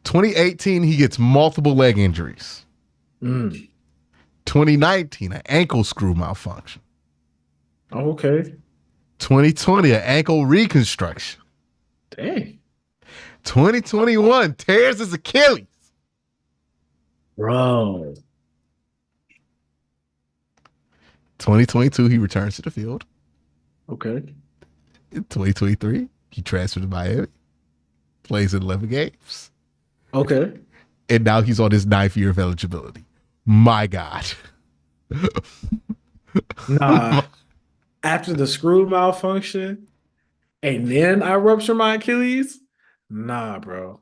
2018, he gets multiple leg injuries. 2019, an ankle screw malfunction. Oh, okay. 2020, an ankle reconstruction. Dang. 2021, tears his Achilles. Bro. 2022, he returns to the field. Okay. In 2023, he transferred to Miami. Plays in 11 games. Okay. And now he's on his 9th year of eligibility. My God. Nah. After the screw malfunction, and then I rupture my Achilles. Nah, bro.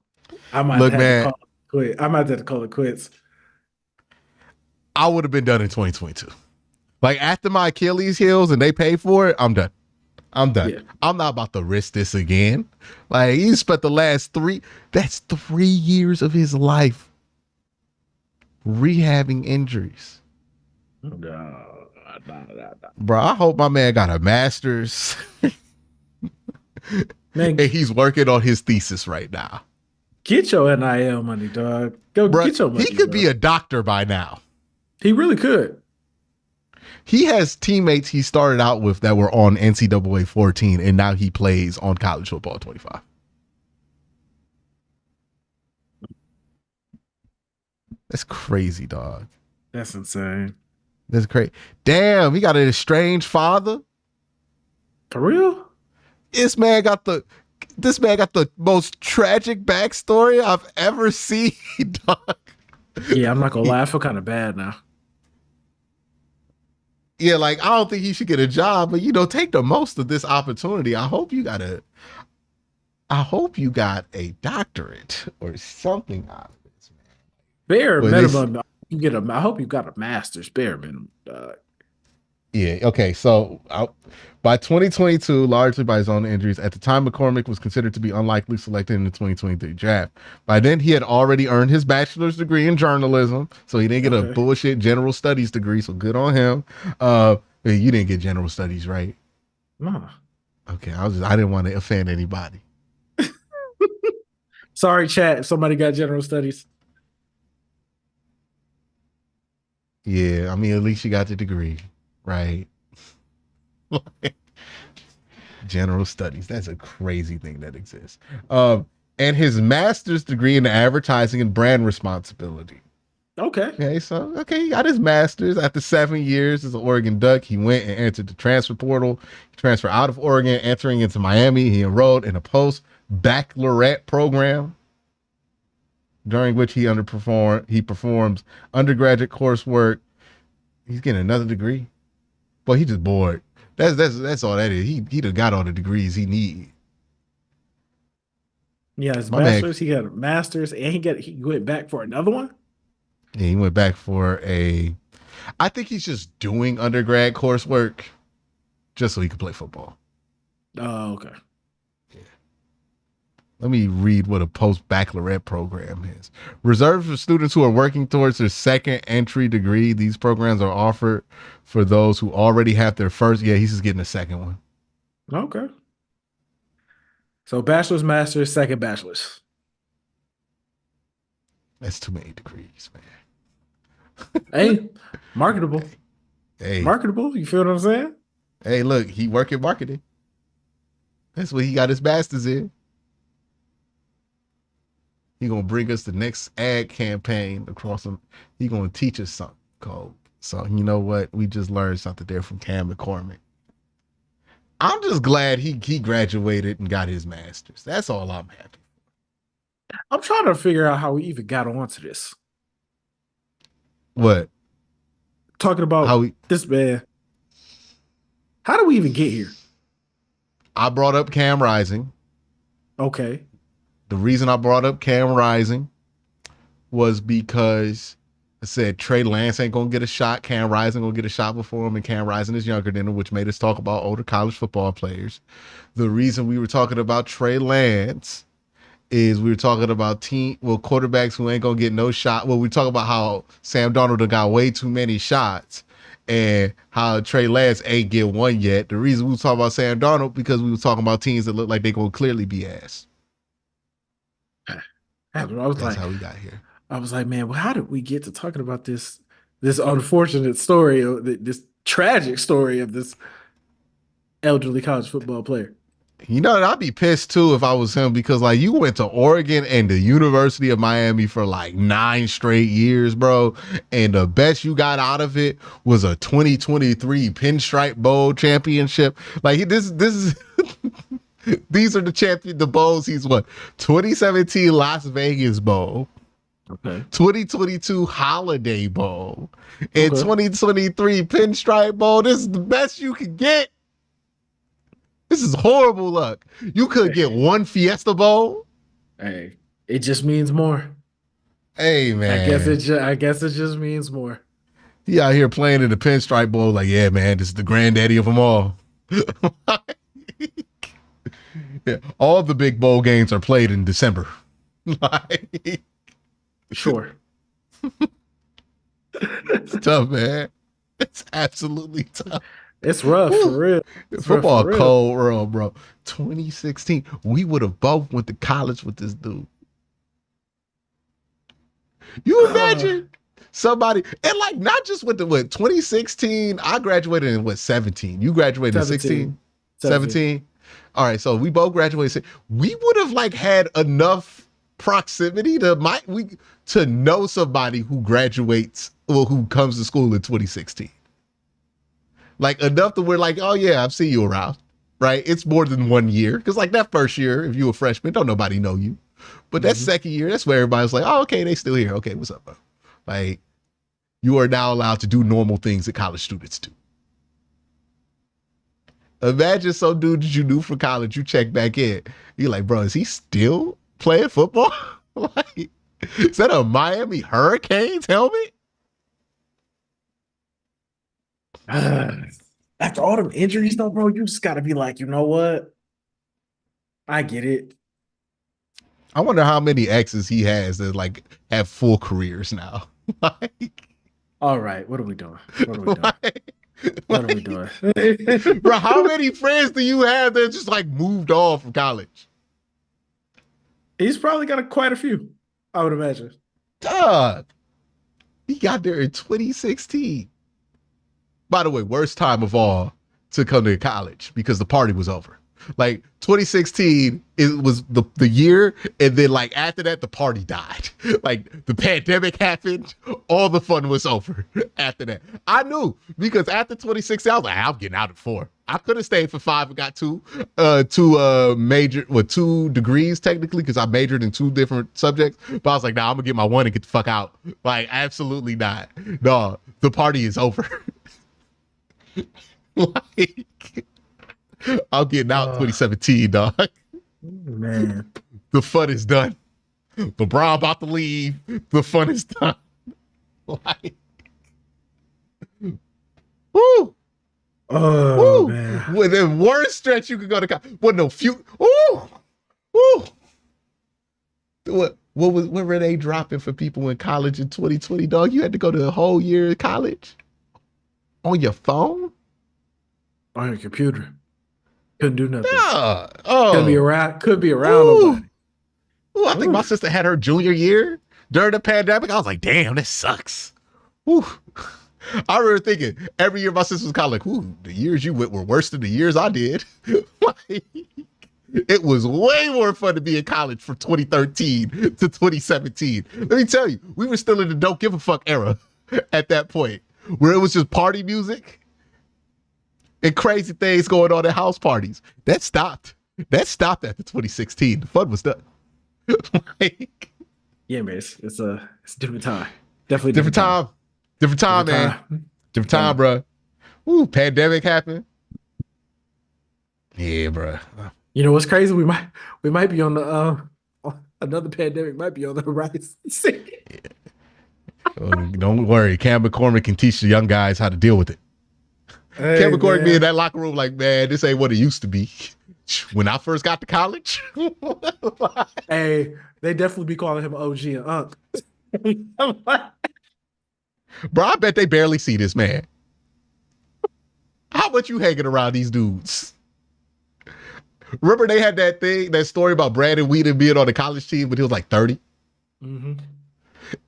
I might have to call it quits. I might have to call it quits. I would have been done in 2022. Like after my Achilles heals and they pay for it, I'm done. Yeah. I'm not about to risk this again. Like he spent the last 3 years of his life rehabbing injuries. No. Bro, I hope my man got a master's. Man, and he's working on his thesis right now. Get your NIL money, dog. Go get your money. He could be a doctor by now. He really could. He has teammates he started out with that were on NCAA 14, and now he plays on college football 25. That's crazy, dog. That's insane. That's crazy. Damn, he got an estranged father. For real? This man got the most tragic backstory I've ever seen, dog. Yeah, I'm not gonna lie. I feel kind of bad now. Yeah, like I don't think he should get a job, but take the most of this opportunity. I hope you got a doctorate or something out of this, man. Bare minimum, I hope you got a master's. Bare minimum. Yeah. Okay. So by 2022, largely by his own injuries, at the time McCormick was considered to be unlikely selected in the 2023 draft. By then, he had already earned his bachelor's degree in journalism, so he didn't get a bullshit general studies degree. So good on him. You didn't get general studies, right? No. Okay. I didn't want to offend anybody. Sorry, chat. If somebody got general studies. Yeah. I mean, at least you got the degree. Right. General studies. That's a crazy thing that exists. And his master's degree in advertising and brand responsibility. Okay. He got his master's after 7 years as an Oregon Duck. He went and entered the transfer portal. He transferred out of Oregon, entering into Miami. He enrolled in a post-baccalaureate program during which he performs undergraduate coursework. He's getting another degree. Boy, he just bored. That's all that is. He done got all the degrees he need. Yeah, his bachelor's. He got a master's, and he went back for another one. Yeah, he went back for I think he's just doing undergrad coursework just so he could play football. Oh, okay. Let me read what a post-baccalaureate program is. Reserved for students who are working towards their second entry degree. These programs are offered for those who already have their first. Yeah, he's just getting a second one. Okay. So bachelor's, master's, second bachelor's. That's too many degrees, man. Hey, marketable. Hey, Marketable. You feel what I'm saying? hey, look, he work in marketing. That's what he got his master's in. He gonna bring us the next ad campaign across him. He gonna teach us something called. So you know what? We just learned something there from Cam McCormick. I'm just glad he graduated and got his master's. That's all I'm happy. I'm trying to figure out how we even got onto this. What? Talking How about we? this man. How did we even get here? I brought up Cam Rising. Okay. The reason I brought up Cam Rising was because I said Trey Lance ain't gonna get a shot. Cam Rising gonna get a shot before him, and Cam Rising is younger than him, which made us talk about older college football players. The reason we were talking about Trey Lance is we were talking about quarterbacks who ain't gonna get no shot. Well, we talk about how Sam Darnold got way too many shots and how Trey Lance ain't get one yet. The reason we were talking about Sam Darnold because we were talking about teams that look like they gonna clearly be ass. I was That's like, how we got here. I was like, man, well, how did we get to talking about this unfortunate story, of this tragic story of this elderly college football player? You know, I'd be pissed too if I was him because like you went to Oregon and the University of Miami for like 9 straight years, bro. And the best you got out of it was a 2023 Pinstripe Bowl championship. Like this is these are the bowls he's won. 2017 Las Vegas Bowl, Okay. 2022 Holiday Bowl, and Okay. 2023 Pinstripe Bowl. This is the best you could get. This is horrible luck. You could get one Fiesta Bowl. Hey, it just means more. Hey man, I guess it just means more. he out here playing in the Pinstripe Bowl. Like, yeah, man, this is the granddaddy of them all. Yeah, all the big bowl games are played in December. Like, Sure. it's tough, man. It's absolutely tough. It's rough Woo. for real. It's rough Football for real. cold world, bro. 2016, we would have both went to college with this dude. You imagine somebody, and like not just with the 2016, I graduated in 17. You graduated in 16? 17. All right, so we both graduated. We would have like had enough proximity to know somebody who graduates or who comes to school in 2016. Like enough that we're like, oh yeah, I've seen you around, right? It's more than 1 year because like that first year, if you a freshman, don't nobody know you. But that second year, that's where everybody's like, oh, okay, they still here. Okay, what's up, bro? Like, you are now allowed to do normal things that college students do. Imagine some dude that you knew from college, you check back in. You're like, bro, is he still playing football? Like, is that a Miami Hurricanes helmet? After all them injuries, though, bro, you just gotta be like, you know what? I get it. I wonder how many exes he has that like have full careers now. Like, All right, what are we doing? What are we doing? like, What are we doing? bro, how many friends do you have that just like moved on from college? He's probably got quite a few, I would imagine. Dog. He got there in 2016. By the way, worst time of all to come to college because the party was over. Like 2016, it was the year, and then like after that, the party died. Like the pandemic happened, all the fun was over after that. I knew because after 2016, I was like, I'm getting out at 4. I could have stayed for 5 and got two degrees technically because I majored in 2 different subjects. But I was like, nah, I'm gonna get my 1 and get the fuck out. Like, absolutely not. No, the party is over. Like, I'm getting out 2017, dog. Man. The fun is done. LeBron about to leave. The fun is done. Like, woo. Oh Woo! man. With the worst stretch you could go to college. What no few? Ooh, ooh. What were they dropping for people in college in 2020, dog? You had to go to a whole year of college on your phone? On your computer. Couldn't do nothing. Yeah. Could be around Ooh. nobody. Ooh, I think my Oof. sister had her junior year during the pandemic. I was like, damn, this sucks. Ooh. I remember thinking every year my sister was kind of like, ooh, the years you went were worse than the years I did. Like, it was way more fun to be in college from 2013 to 2017. Let me tell you, we were still in the don't give a fuck era at that point, where it was just party music and crazy things going on at house parties. That stopped. That stopped after 2016. The fun was done. Like, Yeah, man. It's a different time. Definitely different time. Different time, man. Time. Different time, bro. Ooh, pandemic happened. Yeah, bro. You know what's crazy? We might be on the another pandemic might be on the horizon. Don't worry. Cam McCormick can teach the young guys how to deal with it. Hey Cam McCormick be in man. that locker room like, man, this ain't what it used to be. When I first got to college. Hey, they definitely be calling him OG and Unc. Bro, I bet they barely see this man. How much you hanging around these dudes? Remember they had that story about Brandon Whedon being on the college team when he was like 30? Mm-hmm.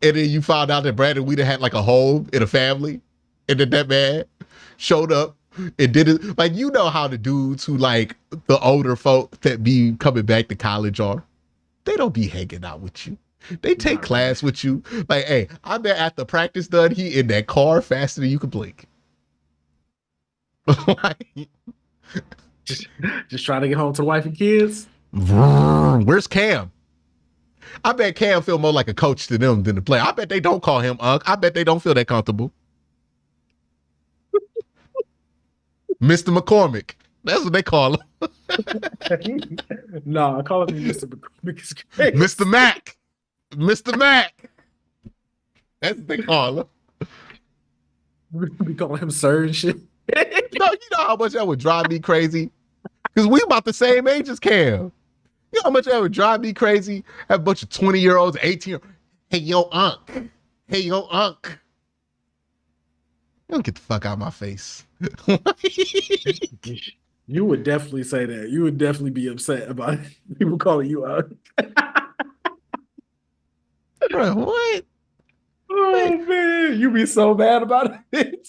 And then you found out that Brandon Whedon had like a home and a family. And then that man showed up and did it. Like, you know how the dudes who like the older folk that be coming back to college are. They don't be hanging out with you. They take Not class with you. Like, hey, I bet after practice done, he in that car faster than you can blink. Like, just trying to get home to the wife and kids. where's Cam? I bet Cam feel more like a coach to them than the player. I bet they don't call him Unc. I bet they don't feel that comfortable. Mr. McCormick. That's what they call him. No, I call him Mr. because great. Mr. Mac. Mr. Mac. That's what they call him. We be calling him Sir and shit. No, you know how much that would drive me crazy? Because we about the same age as Cam. You know how much that would drive me crazy? Have a bunch of 20-year-olds, 18-year-olds. Hey, yo, Unc. Hey, yo, Unc. Don't get the fuck out of my face. You would definitely say that. You would definitely be upset about it. People calling you out. Bro, what? Oh man, you be so mad about it.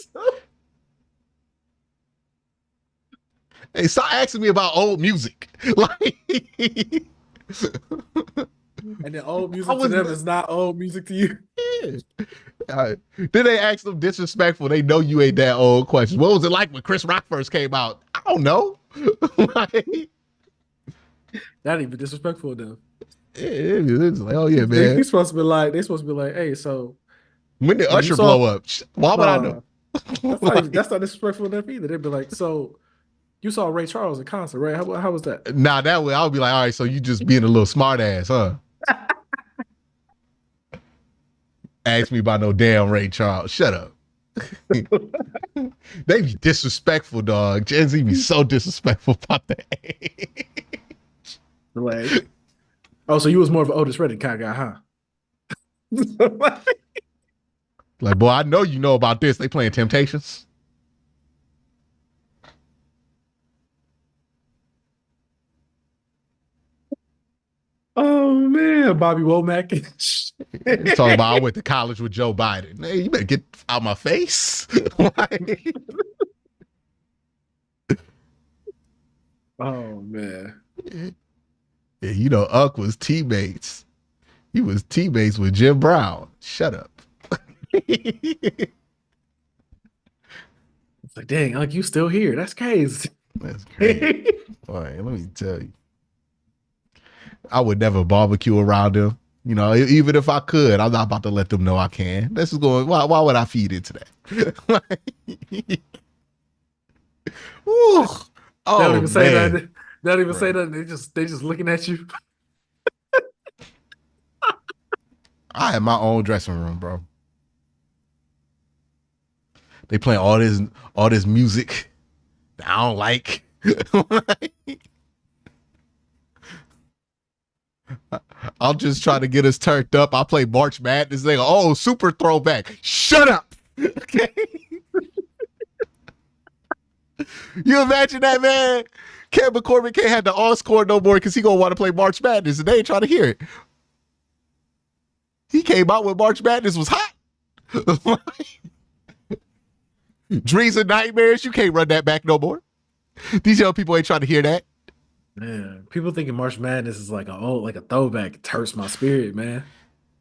Hey, stop asking me about old music. Like, And then old music to them is not old music to you. Then they ask them disrespectful. They know you ain't that old questions. What was it like when Chris Rock first came out? I don't know. Like, Not even disrespectful to them. it's like, oh yeah, They man. supposed to be like, hey, so When did when you Usher saw blow up? Why would I know? that's not disrespectful to them either. They'd be like, so you saw Ray Charles in concert, right? How was that? Nah, that way I would be like, all right, so you just being a little smart ass, huh? Ask me about no damn Ray Charles. Shut up. They be disrespectful, dog. Gen Z be so disrespectful about that. Like, oh, so you was more of an Otis Redding kind of guy, huh? Like, boy, I know you know about this. They playing Temptations. Oh man, Bobby Womack. Talking about I went to college with Joe Biden. Hey, you better get out my face. Like, Oh man. yeah, you know, Uck was teammates. He was teammates with Jim Brown. Shut up. It's like, dang, like you still here. That's crazy. That's crazy. All right, let me tell you. I would never barbecue around them. You know, even if I could, I'm not about to let them know I can. This is going, why would I feed into that? Ooh. Oh, They don't even say man. nothing. They don't even say nothing. They just looking at you. I had my own dressing room, bro. They playing all this music. I don't like. I'll just try to get us turned up. I'll play March Madness. They go, oh, super throwback. Shut up. Okay. You imagine that, man? Kevin McCormick can't have the all score no more because he gonna want to play March Madness and they ain't trying to hear it. He came out when March Madness was hot. Dreams and nightmares, you can't run that back no more. These young people ain't trying to hear that. Man, people thinking March Madness is like a throwback. It hurts my spirit, man.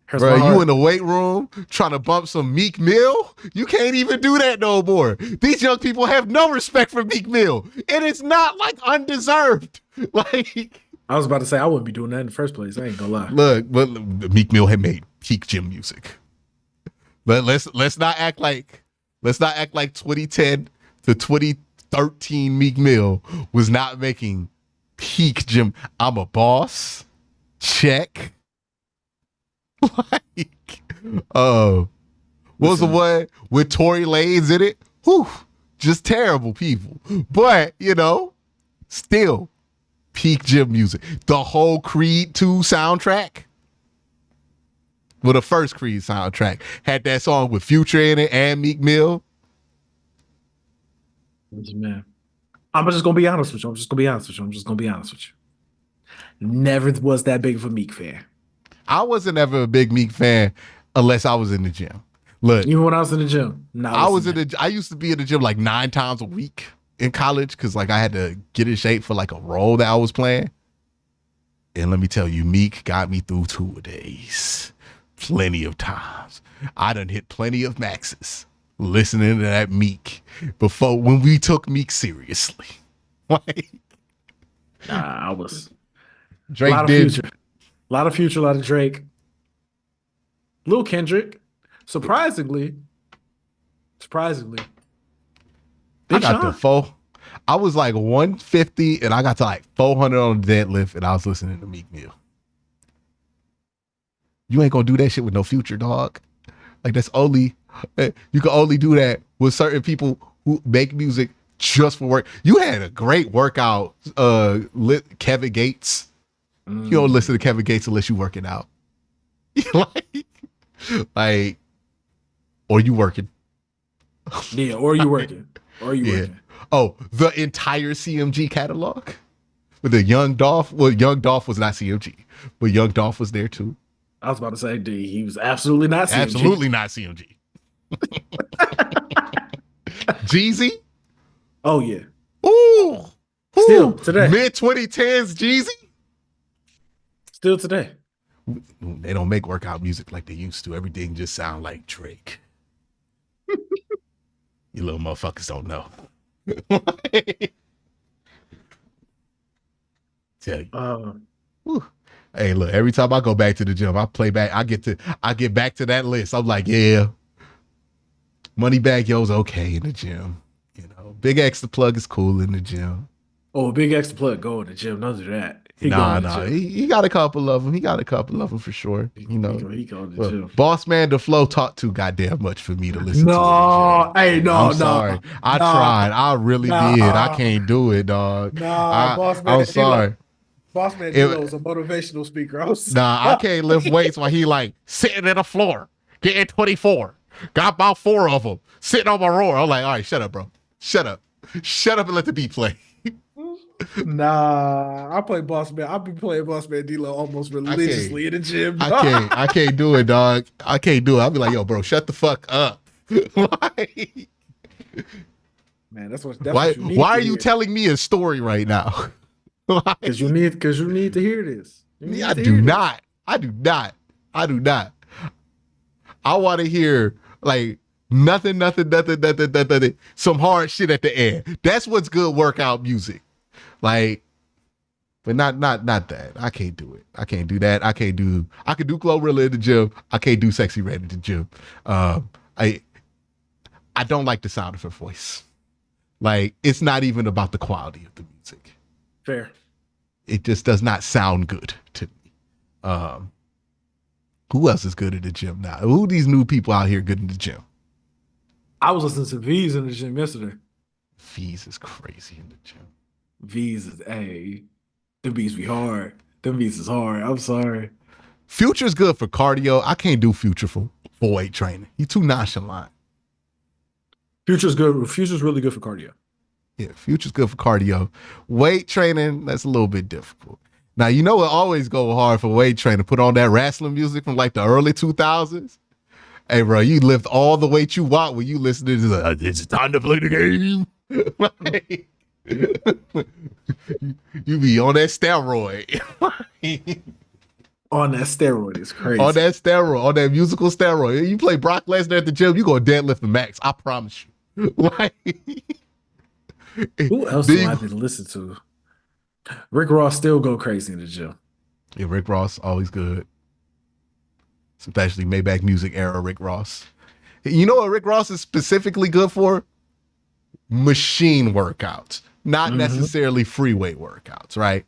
Hurts Bro, my you heart. in the weight room trying to bump some Meek Mill? You can't even do that no more. These young people have no respect for Meek Mill. And it's not like undeserved. Like, I was about to say I wouldn't be doing that in the first place. I ain't gonna lie. look, but Meek Mill had made peak gym music. But let's not act like 2010 to 2013 Meek Mill was not making peak gym. I'm a boss. Check. Like, what was the one with Tory Lanez in it? Whew, just terrible people. But, still peak gym music. The whole Creed 2 soundtrack. Well, the first Creed soundtrack had that song with Future in it and Meek Mill. Man, I'm just gonna be honest with you. Never was that big of a Meek fan. I wasn't ever a big Meek fan unless I was in the gym. Look, Even when I was in the gym, I used to be in the gym like 9 times a week in college because like I had to get in shape for like a role that I was playing. And let me tell you, Meek got me through 2 days. Plenty of times. I done hit plenty of maxes listening to that Meek before when we took Meek seriously. Like, I was Drake a lot of did. Future, a lot of Future, a lot of Drake, Lil Kendrick. Surprisingly, I Big got Sean. the 4. I was like 150 and I got to like 400 on the deadlift and I was listening to Meek Mill. You ain't gonna do that shit with no Future, dog. Like you can only do that with certain people who make music just for work. You had a great workout, Kevin Gates. You don't listen to Kevin Gates unless you working out. like, or you working. Yeah, or you working. Working. Oh, the entire CMG catalog with the Young Dolph. Well, Young Dolph was not CMG, but Young Dolph was there too. I was about to say, dude, he was absolutely not CMG. Absolutely not CMG. Jeezy. Oh yeah. Ooh. Still today. Mid 2010s Jeezy. Still today. They don't make workout music like they used to. Everything just sound like Drake. You little motherfuckers don't know. Tell you. Hey, look, every time I go back to the gym, I get back to that list. I'm like, yeah. Moneybagg Yo's okay in the gym. Big X the Plug is cool in the gym. Oh, Big X the Plug go in the gym. Don't do that. He got a couple of them. He got a couple of them for sure. He go to the gym. Boss Man, the flow talked too goddamn much for me to listen to. I'm sorry. I tried. I really did. I can't do it, dog. Boss Man. I'm sorry. Boss Man is a motivational speaker. I can't lift weights while he like sitting on the floor, getting 24. Got about 4 of them sitting on my roar. I'm like, all right, shut up, bro. Shut up and let the beat play. I play Boss Man. I'll be playing Boss Man D-Lo almost religiously in the gym. I can't do it, dog. I can't do it. I'll be like, yo, bro, shut the fuck up. Man, that's what why you need. Why are you telling me a story right now? Because you need to hear this. I do not. I want to hear like nothing. Some hard shit at the end. That's what's good workout music. Like, but not that. I can't do it. I can't do that. I can do Glorilla in the gym. I can't do Sexy Red in the gym. I don't like the sound of her voice. Like, it's not even about the quality of the music. Fair. It just does not sound good to me. Who else is good at the gym now? Who are these new people out here good in the gym? I was listening to V's in the gym yesterday. Fees is crazy in the gym. V's is hey, them beats be hard. Them beats is hard. I'm sorry. Future's good for cardio. I can't do Future for weight training. He's too nonchalant. Future's good. Future's really good for cardio. Yeah, Future's good for cardio. Weight training, that's a little bit difficult. Now, you know what always go hard for weight training? Put on that wrestling music from like the early 2000s. Hey, bro, you lift all the weight you want when you listen to this. It's time to play the game. Like, you be on that steroid. On that steroid is crazy. On that steroid, on that musical steroid. You play Brock Lesnar at the gym, you go deadlift the max. I promise you. Like, who else do I need to listen to? Rick Ross still go crazy in the gym. Yeah, Rick Ross, always good. Especially Maybach Music era Rick Ross. You know what Rick Ross is specifically good for? Machine workouts, not necessarily free weight workouts, right?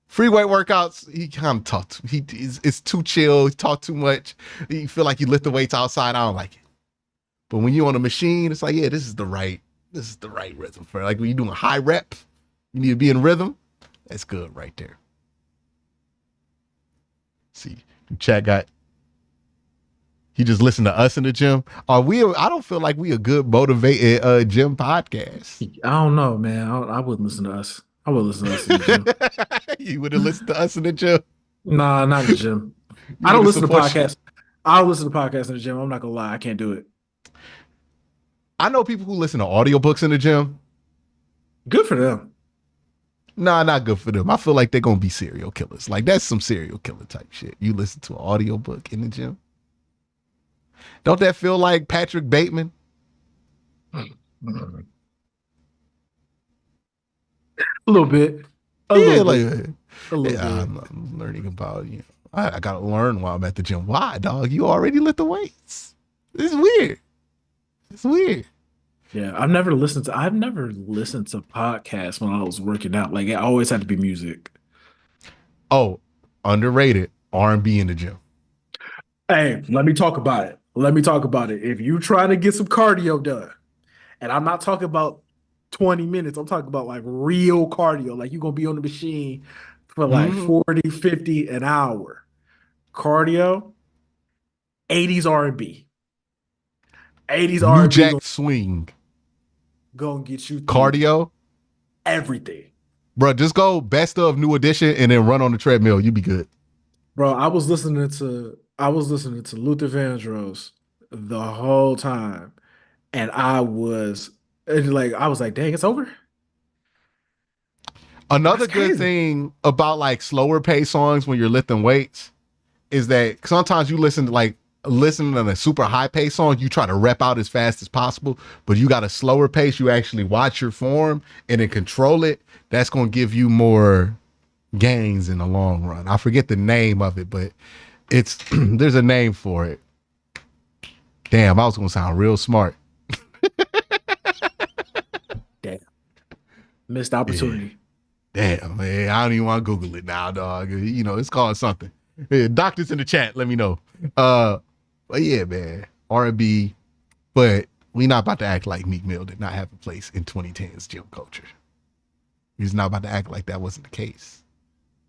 Free weight workouts, he kind of talks. It's too chill. He talk too much. You feel like you lift the weights outside. I don't like it. But when you're on a machine, it's like, yeah, this is the right rhythm for it. Like when you're doing high rep, you need to be in rhythm. That's good right there. See, chat got. He just listened to us in the gym. I don't feel like we a good motivated gym podcast. I don't know, man. I wouldn't listen to us. I would listen to us in the gym. You wouldn't listen to us in the gym? Nah, not in the gym. I don't listen to podcasts. I'll listen to podcasts in the gym. I'm not gonna lie, I can't do it. I know people who listen to audiobooks in the gym. Good for them. Nah, not good for them. I feel like they're gonna be serial killers. Like that's some serial killer type shit. You listen to an audiobook in the gym. Don't that feel like Patrick Bateman? A little bit. A little bit. I'm learning about, I gotta learn while I'm at the gym. Why, dog? You already lift the weights. It's weird. It's weird. Yeah, I've never listened to podcasts when I was working out. Like it always had to be music. Oh, underrated R&B in the gym. Hey, let me talk about it. If you trying to get some cardio done, and I'm not talking about 20 minutes, I'm talking about like real cardio. Like you're going to be on the machine for like 40, 50 an hour. Cardio, 80s R&B. 80s R&B. New Jack Swing. Gonna get you cardio. Everything. Bro, just go best of New Edition and then run on the treadmill. You be good. Bro, I was listening to Luther Vandross the whole time, and I was like, dang, it's over. Another good thing about like slower pace songs when you're lifting weights is that sometimes you listening to a super high pace song, you try to rep out as fast as possible, but you got a slower pace. You actually watch your form and then control it. That's going to give you more gains in the long run. I forget the name of it, but it's there's a name for it. Damn, I was gonna sound real smart. Damn, missed opportunity. Yeah. Damn, man, I don't even want to Google it now, dog. It's called something. Yeah, doctors in the chat, let me know. But yeah, man, R&B, but we not about to act like Meek Mill did not have a place in 2010's gym culture. He's not about to act like that wasn't the case.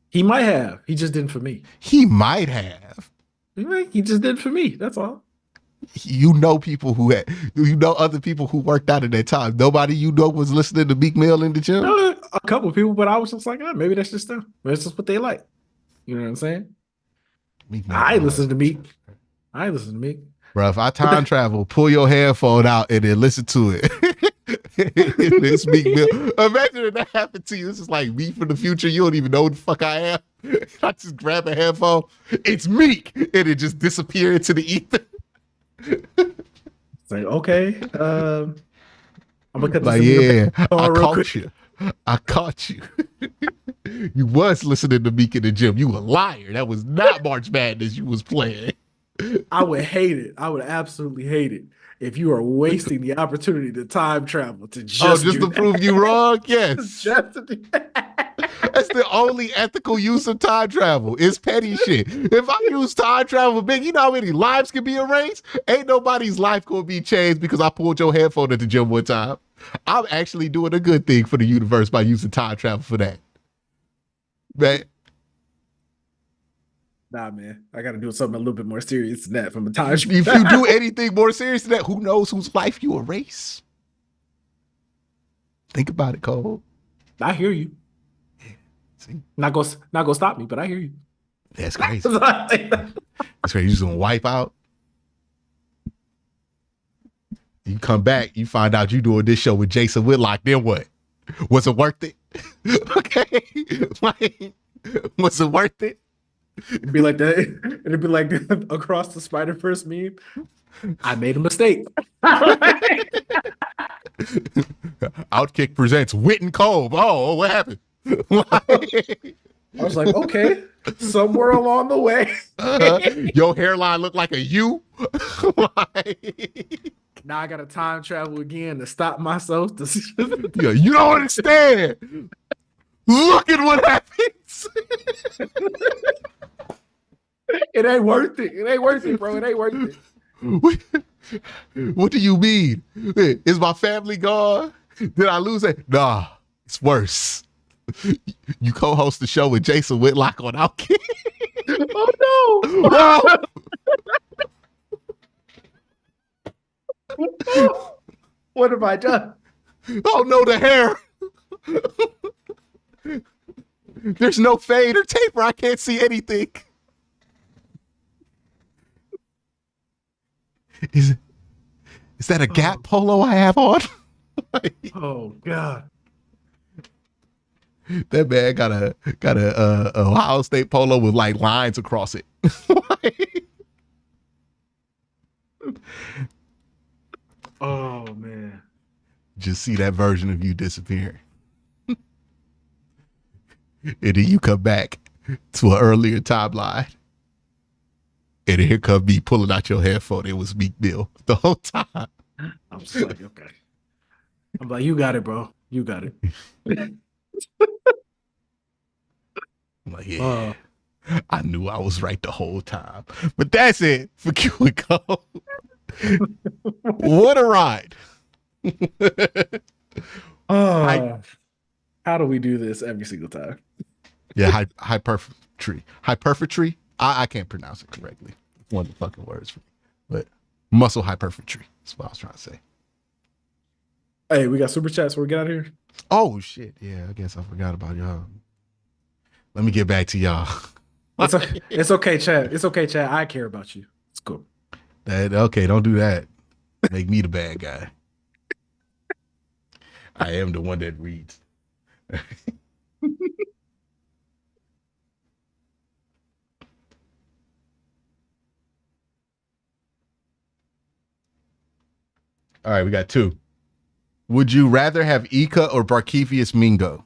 He might have. He just didn't for me. He might have. He just did for me. That's all. People other people who worked out at that time. Nobody was listening to Meek Mill in the gym. A couple of people, but I was just like, maybe that's just them. That's just what they like. You know what I'm saying? I listen to Meek. Bro, if I time travel, pull your headphone out and then listen to it. It's Meek Mill. Imagine if that happened to you. It's just like me from the future. You don't even know who the fuck I am. I just grab a headphone. It's Meek. And it just disappear into the ether. It's like, okay. I'm gonna cut this I caught you. You was listening to Meek in the gym. You a liar. That was not March Madness you was playing. I would hate it. I would absolutely hate it if you are wasting the opportunity to time travel to just to prove you wrong. Yes, just to do that. That's the only ethical use of time travel. It's petty shit. If I use time travel, big, you know how many lives can be erased? Ain't nobody's life gonna be changed because I pulled your headphone at the gym one time. I'm actually doing a good thing for the universe by using time travel for that. Man, Nah, man, I got to do something a little bit more serious than that from a time. if you do anything more serious than that, who knows whose life you erase? Think about it, Cole. I hear you. See, Not gonna stop me, but I hear you. that's crazy. That's crazy. You're just gonna wipe out. You come back, you find out you doing this show with Jason Whitlock. Then what? Was it worth it? Okay, like, was it worth it? It'd be like that. It'd be like across the Spider-Verse meme. I made a mistake. Outkick presents Wit and Cove. Oh, what happened? I was like, okay, somewhere along the way. Your hairline looked like a U. Now I gotta time travel again to stop myself. Yeah, you don't understand. Look at what happens. It ain't worth it. It ain't worth it, bro. It ain't worth it. What do you mean? Is my family gone? Did I lose it? Nah, it's worse. You co-host the show with Jason Whitlock on Outkick. Oh no! What have I done? Oh no, the hair. There's no fade or taper. I can't see anything. Is that a Gap polo I have on? Oh God. That man got a Ohio State polo with like lines across it. Oh man. Just see that version of you disappear. And then you come back to an earlier timeline. And then here come me pulling out your headphone. It was Meek Mill the whole time. I'm just like, okay. I'm like, you got it, bro. You got it. I'm like, yeah. I knew I was right the whole time. But that's it for Q and Go. What a ride. How do we do this every single time? Yeah, hypertrophy. Hypertrophy? I can't pronounce it correctly. It's one of the fucking words for me. But muscle hypertrophy. That's what I was trying to say. Hey, we got super chats before we get out of here. Oh, shit. Yeah, I guess I forgot about y'all. Let me get back to y'all. It's okay, Chad. It's okay, Chad. I care about you. It's cool. Okay, don't do that. Make me the bad guy. I am the one that reads. All right, we got two. Would you rather have Ika or Barkevius Mingo?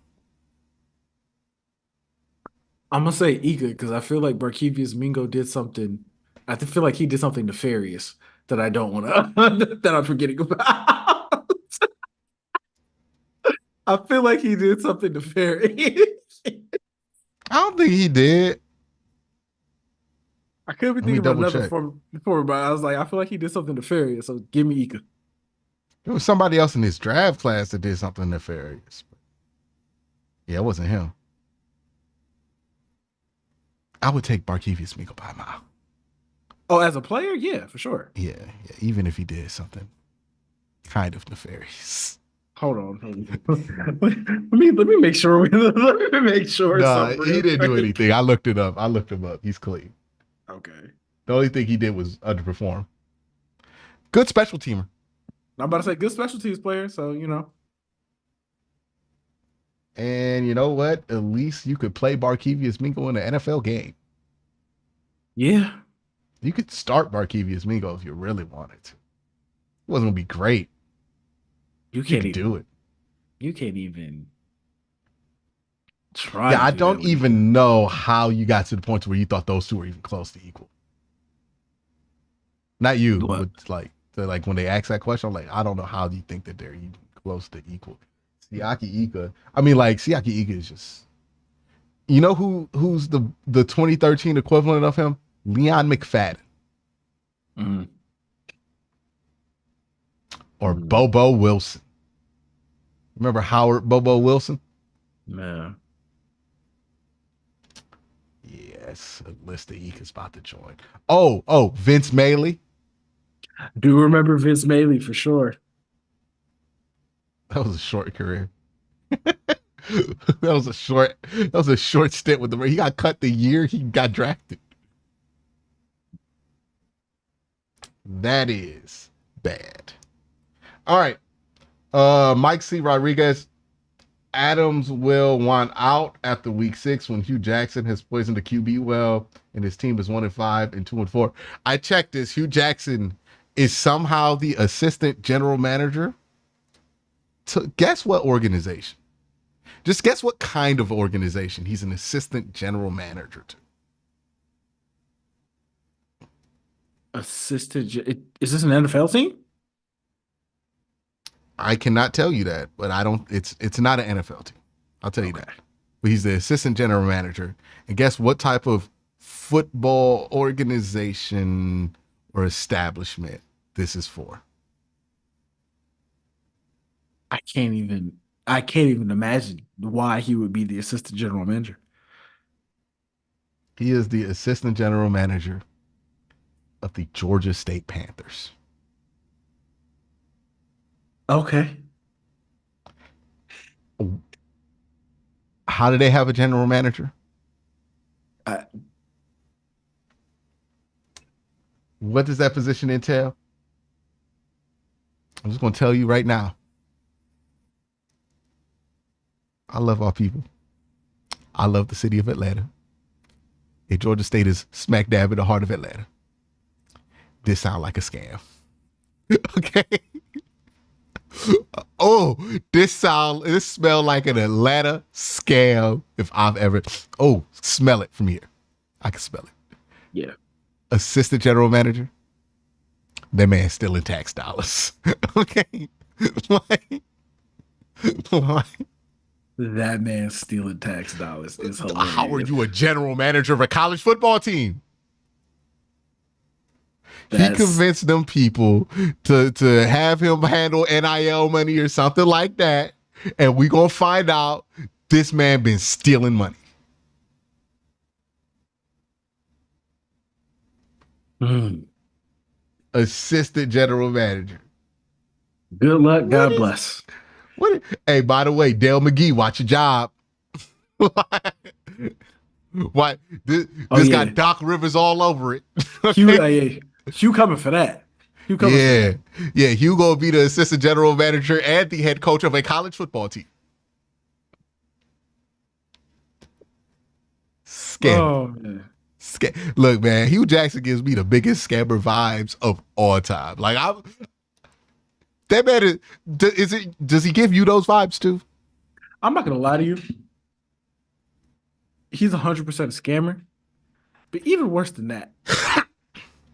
I'm gonna say Ika because I feel like Barkevius Mingo did something. I feel like he did something nefarious that I don't want to that I'm forgetting about. I feel like he did something nefarious. I don't think he did. I could be thinking about another before, but I was like, I feel like he did something nefarious. So give me Ika. There was somebody else in his draft class that did something nefarious. Yeah, it wasn't him. I would take Barkevius Mingo by a mile. Oh, as a player, yeah, for sure. Yeah, even if he did something kind of nefarious. Hold on. Let me make sure. Let me make sure. No, he didn't do anything. I looked it up. I looked him up. He's clean. Okay. The only thing he did was underperform. Good special teamer. I'm about to say good special teams player, so you know. And you know what? At least you could play Barkevius Mingo in an NFL game. Yeah. You could start Barkevius Mingo if you really wanted to. It wasn't gonna be great. You can't even do it. You can't even try. Yeah, I don't even know how you got to the point where you thought those two were even close to equal. Not you, but like when they ask that question, I'm like, I don't know how you think that they're even close to equal. Siaki Ika. I mean, like Siaki Ika is just, you know who's the 2013 equivalent of him? Leon McFadden. Mm-hmm. Or Bobo Wilson. Remember Howard Bobo Wilson? Man. Yes, a list that he is about to join. Oh, Vince Maley. Do remember Vince Maley for sure. That was a short career. That was a short stint with the. He got cut the year he got drafted. That is bad. All right. Mike C. Rodriguez. Adams will want out after week 6 when Hugh Jackson has poisoned the QB well and his team is 1-5 and 2-4. I checked this. Hugh Jackson is somehow the assistant general manager to guess what organization? Just guess what kind of organization he's an assistant general manager to. Is this an NFL team? I cannot tell you that, but I don't. It's not an NFL team. I'll tell you that. But he's the assistant general manager, and guess what type of football organization or establishment this is for? I can't even imagine why he would be the assistant general manager. He is the assistant general manager of the Georgia State Panthers. Okay. How do they have a general manager? What does that position entail? I'm just going to tell you right now. I love our people. I love the city of Atlanta. And Georgia State is smack dab in the heart of Atlanta. This sounds like a scam. Okay. Oh, this smell like an Atlanta scam if I've ever. Oh, smell it from here. I can smell it. Yeah. Assistant general manager. That man's still in tax dollars. Okay. Like, That man stealing tax dollars is hilarious. how are you a general manager of a college football team? He convinced them people to have him handle NIL money or something like that. And we going to find out this man been stealing money. Assistant general manager. Good luck. God bless. Hey, by the way, Dale McGee, watch your job. Why? This got Doc Rivers all over it. Okay? Hugh coming for that. Hugh coming for that. Yeah. Hugh gonna be the assistant general manager and the head coach of a college football team. Scam. Oh, man. Look, man, Hugh Jackson gives me the biggest scammer vibes of all time. Like that man does he give you those vibes too? I'm not gonna lie to you. He's 100% a scammer. But even worse than that,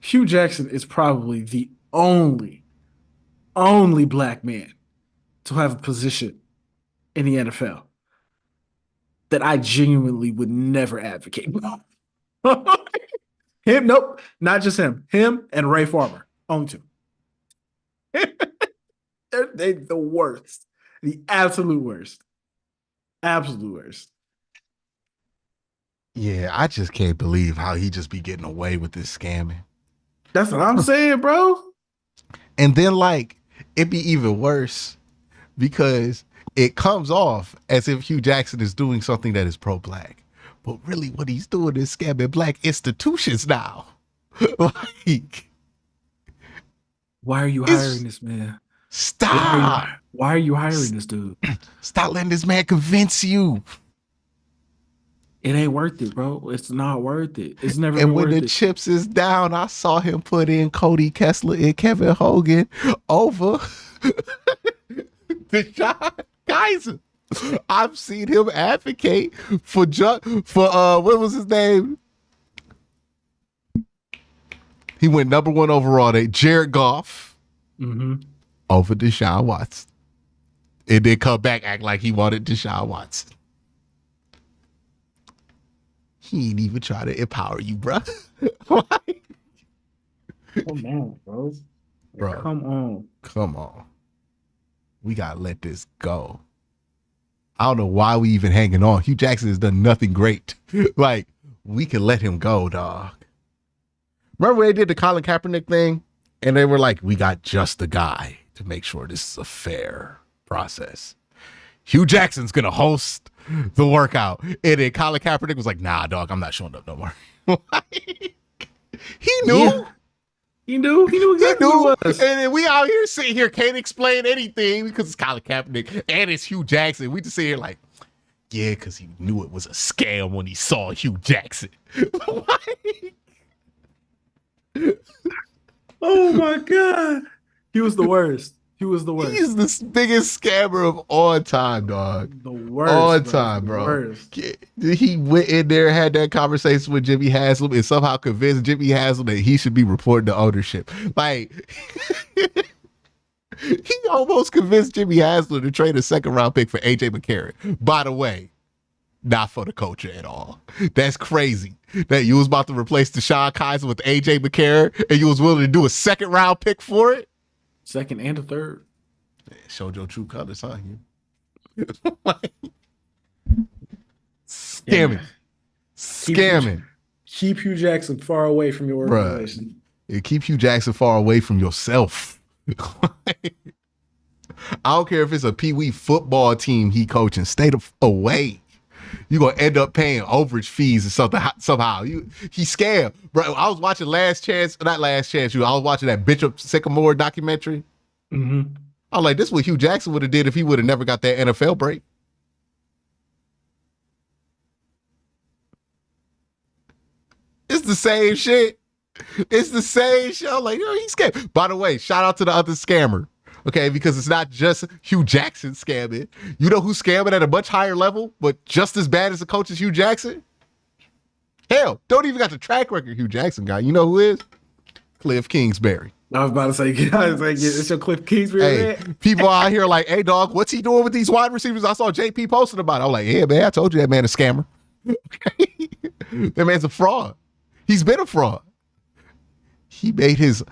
Hugh Jackson is probably the only black man to have a position in the NFL that I genuinely would never advocate. Him, nope, not just him. Him and Ray Farmer, only two. They're the worst. The absolute worst. Absolute worst. Yeah, I just can't believe how he just be getting away with this scamming. That's what I'm saying, bro. And then, like, it'd be even worse because it comes off as if Hugh Jackson is doing something that is pro-black. But really what he's doing is scamming black institutions now. Like, why are you hiring this man? Stop. Why are you hiring this dude? Stop letting this man convince you. It ain't worth it, bro. It's not worth it. It's never and been worth it. And when the chips is down, I saw him put in Cody Kessler and Kevin Hogan over Deshaun Kaiser. I've seen him advocate for what was his name? He went number 1 overall day, Jared Goff, over Deshaun Watson. And then come back act like he wanted Deshaun Watson. He ain't even try to empower you, bro. Come on, bro. Come on. We gotta let this go. I don't know why we even hanging on. Hugh Jackson has done nothing great. Like, we can let him go, dog. Remember when they did the Colin Kaepernick thing? And they were like, we got just the guy to make sure this is a fair process. Hugh Jackson's going to host the workout. And then Colin Kaepernick was like, nah, dog, I'm not showing up no more. He knew. Yeah. He knew exactly who it was. And then we out here sitting here, can't explain anything because it's Colin Kaepernick and it's Hugh Jackson. We just sit here like, yeah, because he knew it was a scam when he saw Hugh Jackson. Oh my God. He was the worst. He was the worst. He's the biggest scammer of all time, dog. The worst. All time, bro. Worst. He went in there, had that conversation with Jimmy Haslam, and somehow convinced Jimmy Haslam that he should be reporting to ownership. Like, he almost convinced Jimmy Haslam to trade a second-round pick for AJ McCarron. By the way, not for the culture at all. That's crazy. That you was about to replace Deshaun Kaiser with AJ McCarron, and you was willing to do a second-round pick for it? Second and a third. Showed your true colors, huh? Scamming. Scamming. Keep Hugh Jackson far away from your organization. Bruh, keep Hugh Jackson far away from yourself. I don't care if it's a pee-wee football team he coaching. Stay away. You're going to end up paying overage fees or something somehow. He scammed. Bro, I was watching I was watching that Bishop Sycamore documentary. Mm-hmm. I was like, this is what Hugh Jackson would have did if he would have never got that NFL break. It's the same shit. It's the same shit. I'm like, yo, he's scammed. By the way, shout out to the other scammer. Okay, because it's not just Hugh Jackson scamming. You know who's scamming at a much higher level, but just as bad as the coach as Hugh Jackson? Hell, don't even got the track record Hugh Jackson got. You know who is? Cliff Kingsbury. I was about to say, it's your Cliff Kingsbury. Hey, people out here like, hey, dog, what's he doing with these wide receivers? I saw JP posting about it. I'm like, yeah, man, I told you that man is a scammer. Okay? That man's a fraud. He's been a fraud. He made his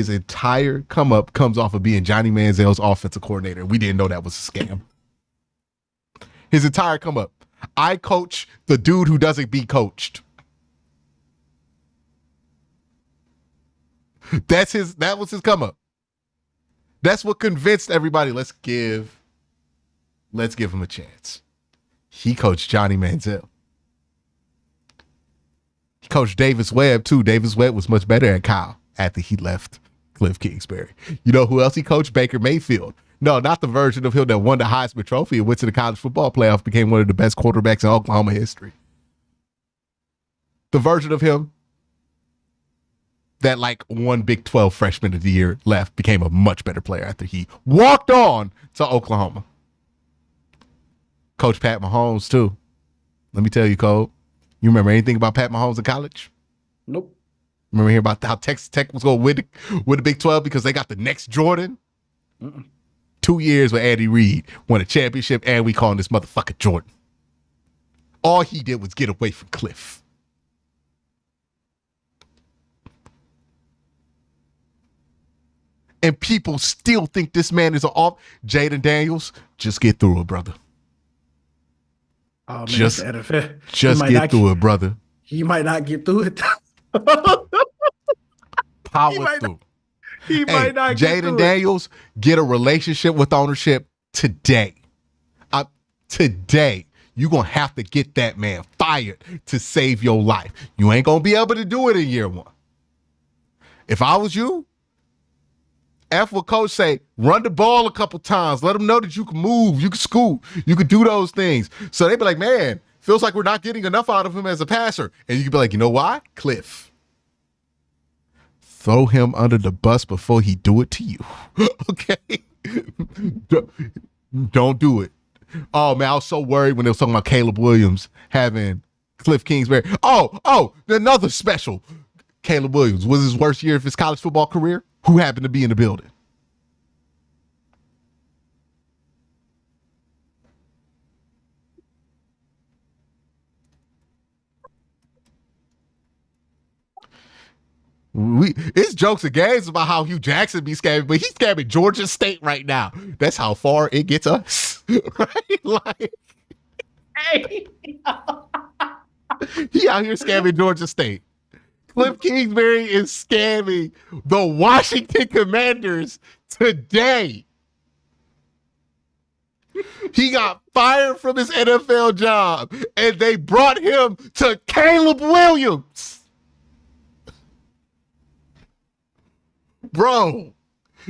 entire come up comes off of being Johnny Manziel's offensive coordinator. We didn't know that was a scam. His entire come up. I coach the dude who doesn't be coached. That was his come up. That's what convinced everybody. Let's give him a chance. He coached Johnny Manziel. He coached Davis Webb too. Davis Webb was much better at Kyle after he left Cliff Kingsbury. You know who else he coached? Baker Mayfield. No, not the version of him that won the Heisman Trophy and went to the college football playoff, became one of the best quarterbacks in Oklahoma history. The version of him that like won Big 12 freshman of the year, left, became a much better player after he walked on to Oklahoma. Coach Pat Mahomes too. Let me tell you, Cole. You remember anything about Pat Mahomes in college? Nope. Remember hearing about how Texas Tech was going to win the Big 12 because they got the next Jordan? 2 years with Andy Reid, won a championship, and we call him this motherfucker Jordan. All he did was get away from Cliff. And people still think this man is Jaden Daniels. Just get through it, brother. Oh, man, just just get through it, brother. He might not get through it. Power through. He might not get through Jaden Daniels, get a relationship with ownership today. Today. You're going to have to get that man fired to save your life. You ain't going to be able to do it in year one. If I was you, what coach say, run the ball a couple times. Let them know that you can move, you can scoot, you can do those things. So they be like, man, feels like we're not getting enough out of him as a passer. And you can be like, you know why? Cliff. Throw him under the bus before he do it to you. Okay? Don't do it. Oh, man, I was so worried when they was talking about Caleb Williams having Cliff Kingsbury. Oh, another special. Caleb Williams was his worst year of his college football career. Who happened to be in the building? It's jokes and games about how Hugh Jackson be scamming, but he's scamming Georgia State right now. That's how far it gets us. right? Like Hey. he out here scamming Georgia State. Cliff Kingsbury is scamming the Washington Commanders today. He got fired from his NFL job, and they brought him to Caleb Williams. Bro,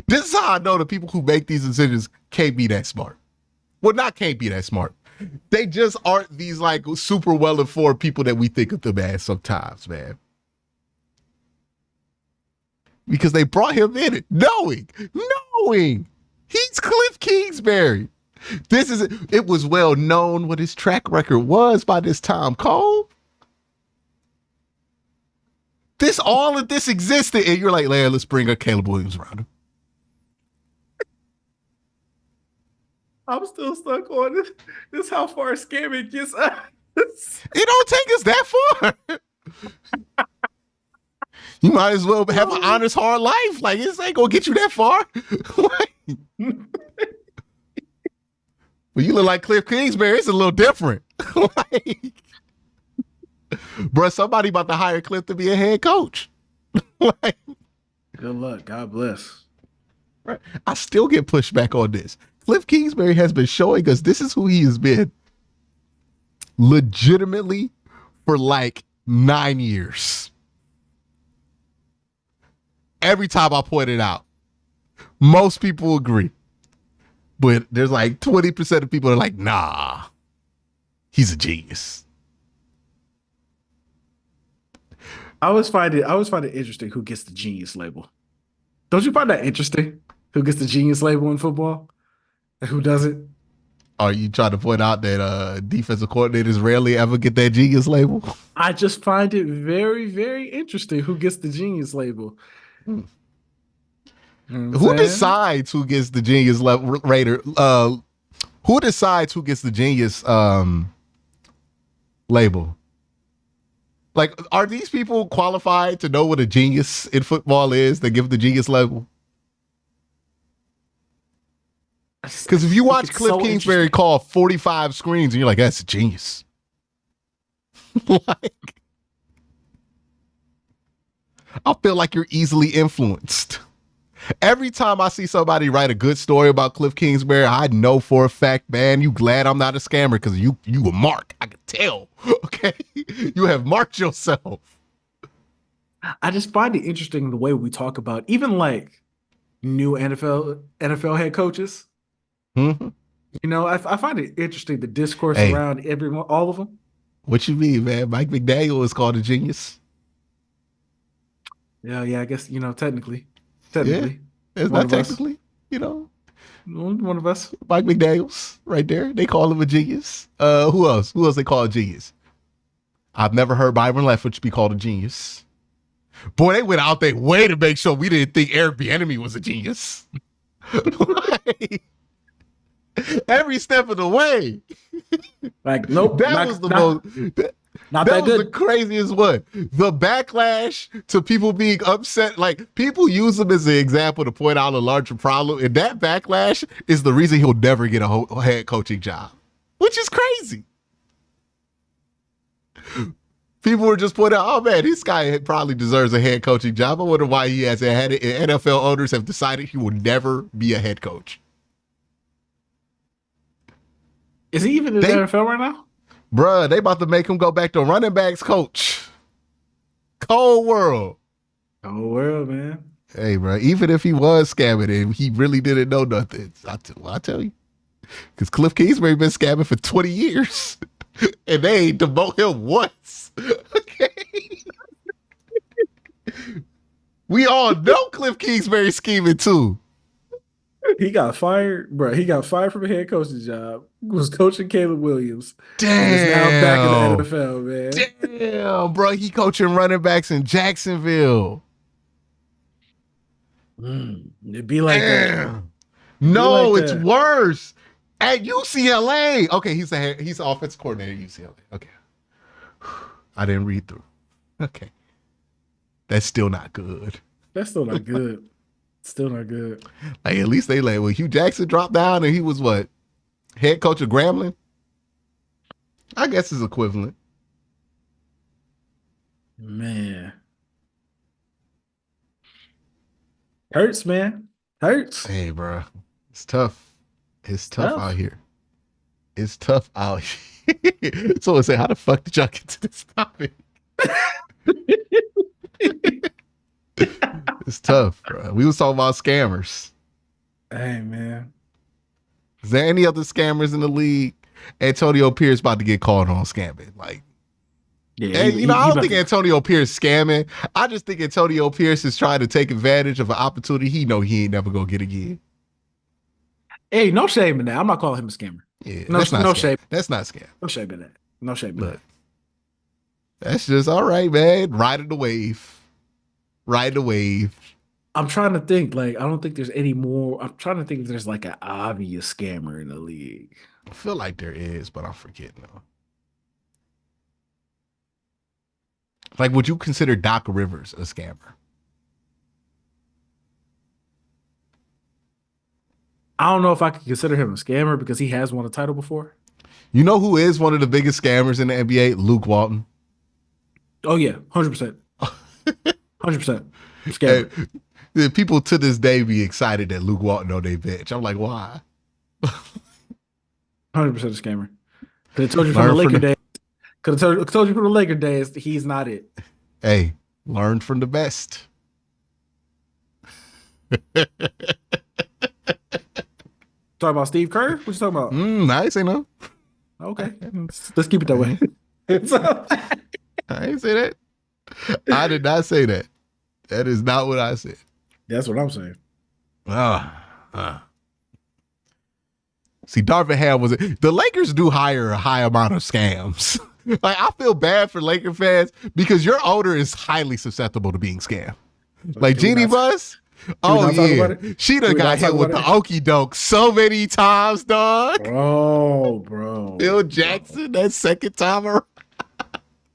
this is how I know the people who make these decisions can't be that smart. Well, not can't be that smart. They just aren't these like super well-informed people that we think of them as sometimes, man. Because they brought him in it, knowing he's Cliff Kingsbury. It was well known what his track record was by this time, Cole. All of this existed, and you're like, let's bring up Caleb Williams around him. I'm still stuck on this. This is how far scamming gets us. It don't take us that far. You might as well have an honest, hard life. Like, this ain't gonna get you that far. Well, you look like Cliff Kingsbury. It's a little different. Like, bro, somebody about to hire Cliff to be a head coach. Like, good luck. God bless. Right. I still get pushback on this. Cliff Kingsbury has been showing us this is who he has been legitimately for like 9 years. Every time I point it out, most people agree. But there's like 20% of people that are like, nah, he's a genius. I always find it interesting who gets the genius label. Don't you find that interesting? Who gets the genius label in football? And who doesn't? Are you trying to point out that defensive coordinators rarely ever get that genius label? I just find it very, very interesting who gets the genius label. You know who decides who gets the genius level rater? Who decides who gets the genius label? Like, are these people qualified to know what a genius in football is that give the genius level? Because if you watch Cliff Kingsbury call 45 screens and you're like, that's a genius. Like, I feel like you're easily influenced. Every time I see somebody write a good story about Cliff Kingsbury, I know for a fact, man, you glad I'm not a scammer because you a mark. I can tell. Okay? You have marked yourself. I just find it interesting the way we talk about even like new NFL head coaches. Mm-hmm. You know, I find it interesting the discourse around all of them. What you mean, man? Mike McDaniel is called a genius. Yeah, I guess, you know, technically. Yeah, it's not technically, you know. One of us. Mike McDaniels, right there. They call him a genius. Who else? Who else they call a genius? I've never heard Byron Leftwich be called a genius. Boy, they went out their way to make sure we didn't think Eric Bieniemy was a genius. Like, every step of the way. Like, nope. That was the most. Not that that was good. The craziest one. The backlash to people being upset. Like, people use them as an example to point out a larger problem. And that backlash is the reason he'll never get a head coaching job, which is crazy. People were just pointing out, oh man, this guy probably deserves a head coaching job. I wonder why he has a head. NFL owners have decided he will never be a head coach. Is he even in the NFL right now? Bruh, they about to make him go back to running backs coach. Cold world. Cold world, man. Hey, bro, even if he was scamming him, he really didn't know nothing. I tell you. Because Cliff Kingsbury been scamming for 20 years. And they ain't demote him once. Okay? We all know Cliff Kingsbury scheming too. He got fired, bro. He got fired from a head coaching job. Was coaching Caleb Williams. Damn. And is now back in the NFL, man. Damn, bro. He coaching running backs in Jacksonville. It'd be like that. No, like it's that. worse. At UCLA. Okay, he's the offensive coordinator at UCLA. Okay. I didn't read through. Okay. That's still not good. That's still not good. Still not good. Like, at least they Hugh Jackson dropped down and he was what? Head coach of Grambling, I guess is equivalent. Man, hurts, man. Hurts. Hey, bro, it's tough. It's tough out Tough. here. It's tough out here. So I say, how the fuck did y'all get to this topic? It's tough, bro. We was talking about scammers. Hey, man. Is there any other scammers in the league? Antonio Pierce about to get called on scamming. Like, Yeah, and you know, I don't think to, Antonio Pierce scamming. I just think Antonio Pierce is trying to take advantage of an opportunity he know he ain't never gonna get again. hey, no shame in that. I'm not calling him a scammer. Yeah, No, that's not no scam. shame. That's not scam. No shame in that. No shame in But that. that's just all right, man. Riding the wave. Riding the wave. I'm trying to think. Like, I don't think there's any more. I'm trying to think if there's like an obvious scammer in the league. I feel like there is, but I'm forgetting though. Like, would you consider Doc Rivers a scammer? I don't know if I could consider him a scammer because he has won a title before. You know who is one of the biggest scammers in the NBA? Luke Walton. Oh yeah, 100%. 100%. Scammer. Hey, people to this day be excited that Luke Walton on their bench. I'm like, why? 100% a scammer. Could have told you from the Laker days. Could have told you from the Laker days that he's not it. Hey, learn from the best. Talking about Steve Kerr? What you talking about? I ain't say no. Okay, let's keep it that way. I ain't say that. I did not say that. That is not what I said. That's what I'm saying. See, Darvin Ham was it. The Lakers do hire a high amount of scams. Like, I feel bad for Laker fans because your owner is highly susceptible to being scammed. Like Jeannie Buss. Oh yeah, she done got hit with the okie doke so many times, dog. Bro. Phil Jackson, that second time around.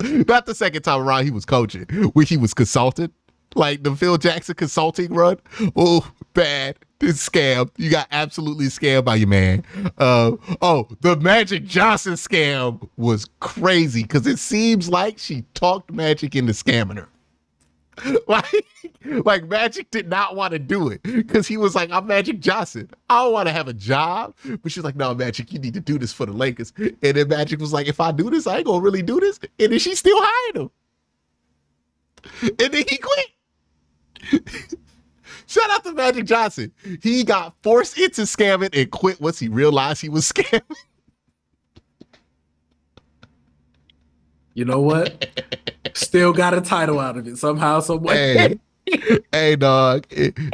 Not the second time around he was coaching, when he was consulted. Like the Phil Jackson consulting run. Oh, bad. This scam. You got absolutely scammed by your man. The Magic Johnson scam was crazy because it seems like she talked Magic into scamming her. Like Magic did not want to do it because he was like, I'm Magic Johnson. I don't want to have a job. But she's like, no, Magic, you need to do this for the Lakers. And then Magic was like, if I do this, I ain't going to really do this. And then she still hired him. And then he quit. Shout out to Magic Johnson. He got forced into scamming and quit once he realized he was scamming. You know what? Still got a title out of it somehow, some way. Hey, dog.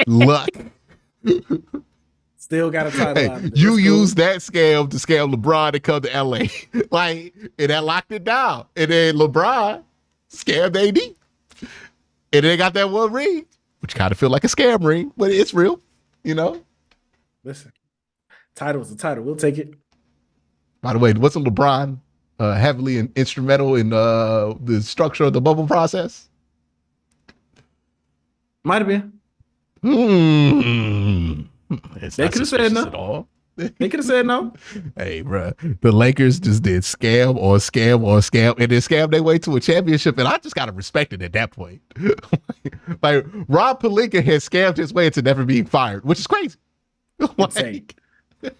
Luck. Still got a title out of it. You used that scam to scam LeBron to come to LA. Like, and that locked it down. And then LeBron scammed AD. And they got that one ring, which kind of feel like a scam ring, but it's real, you know? Listen, title is a title. We'll take it. By the way, wasn't LeBron heavily instrumental in the structure of the bubble process? Might have been. They could have said no. They could have said no. Hey, bro, the Lakers just did scam or scam or scam, and then scam their way to a championship, and I just gotta respect it at that point. Like Rob Pelinka has scammed his way into never being fired, which is crazy. Insane.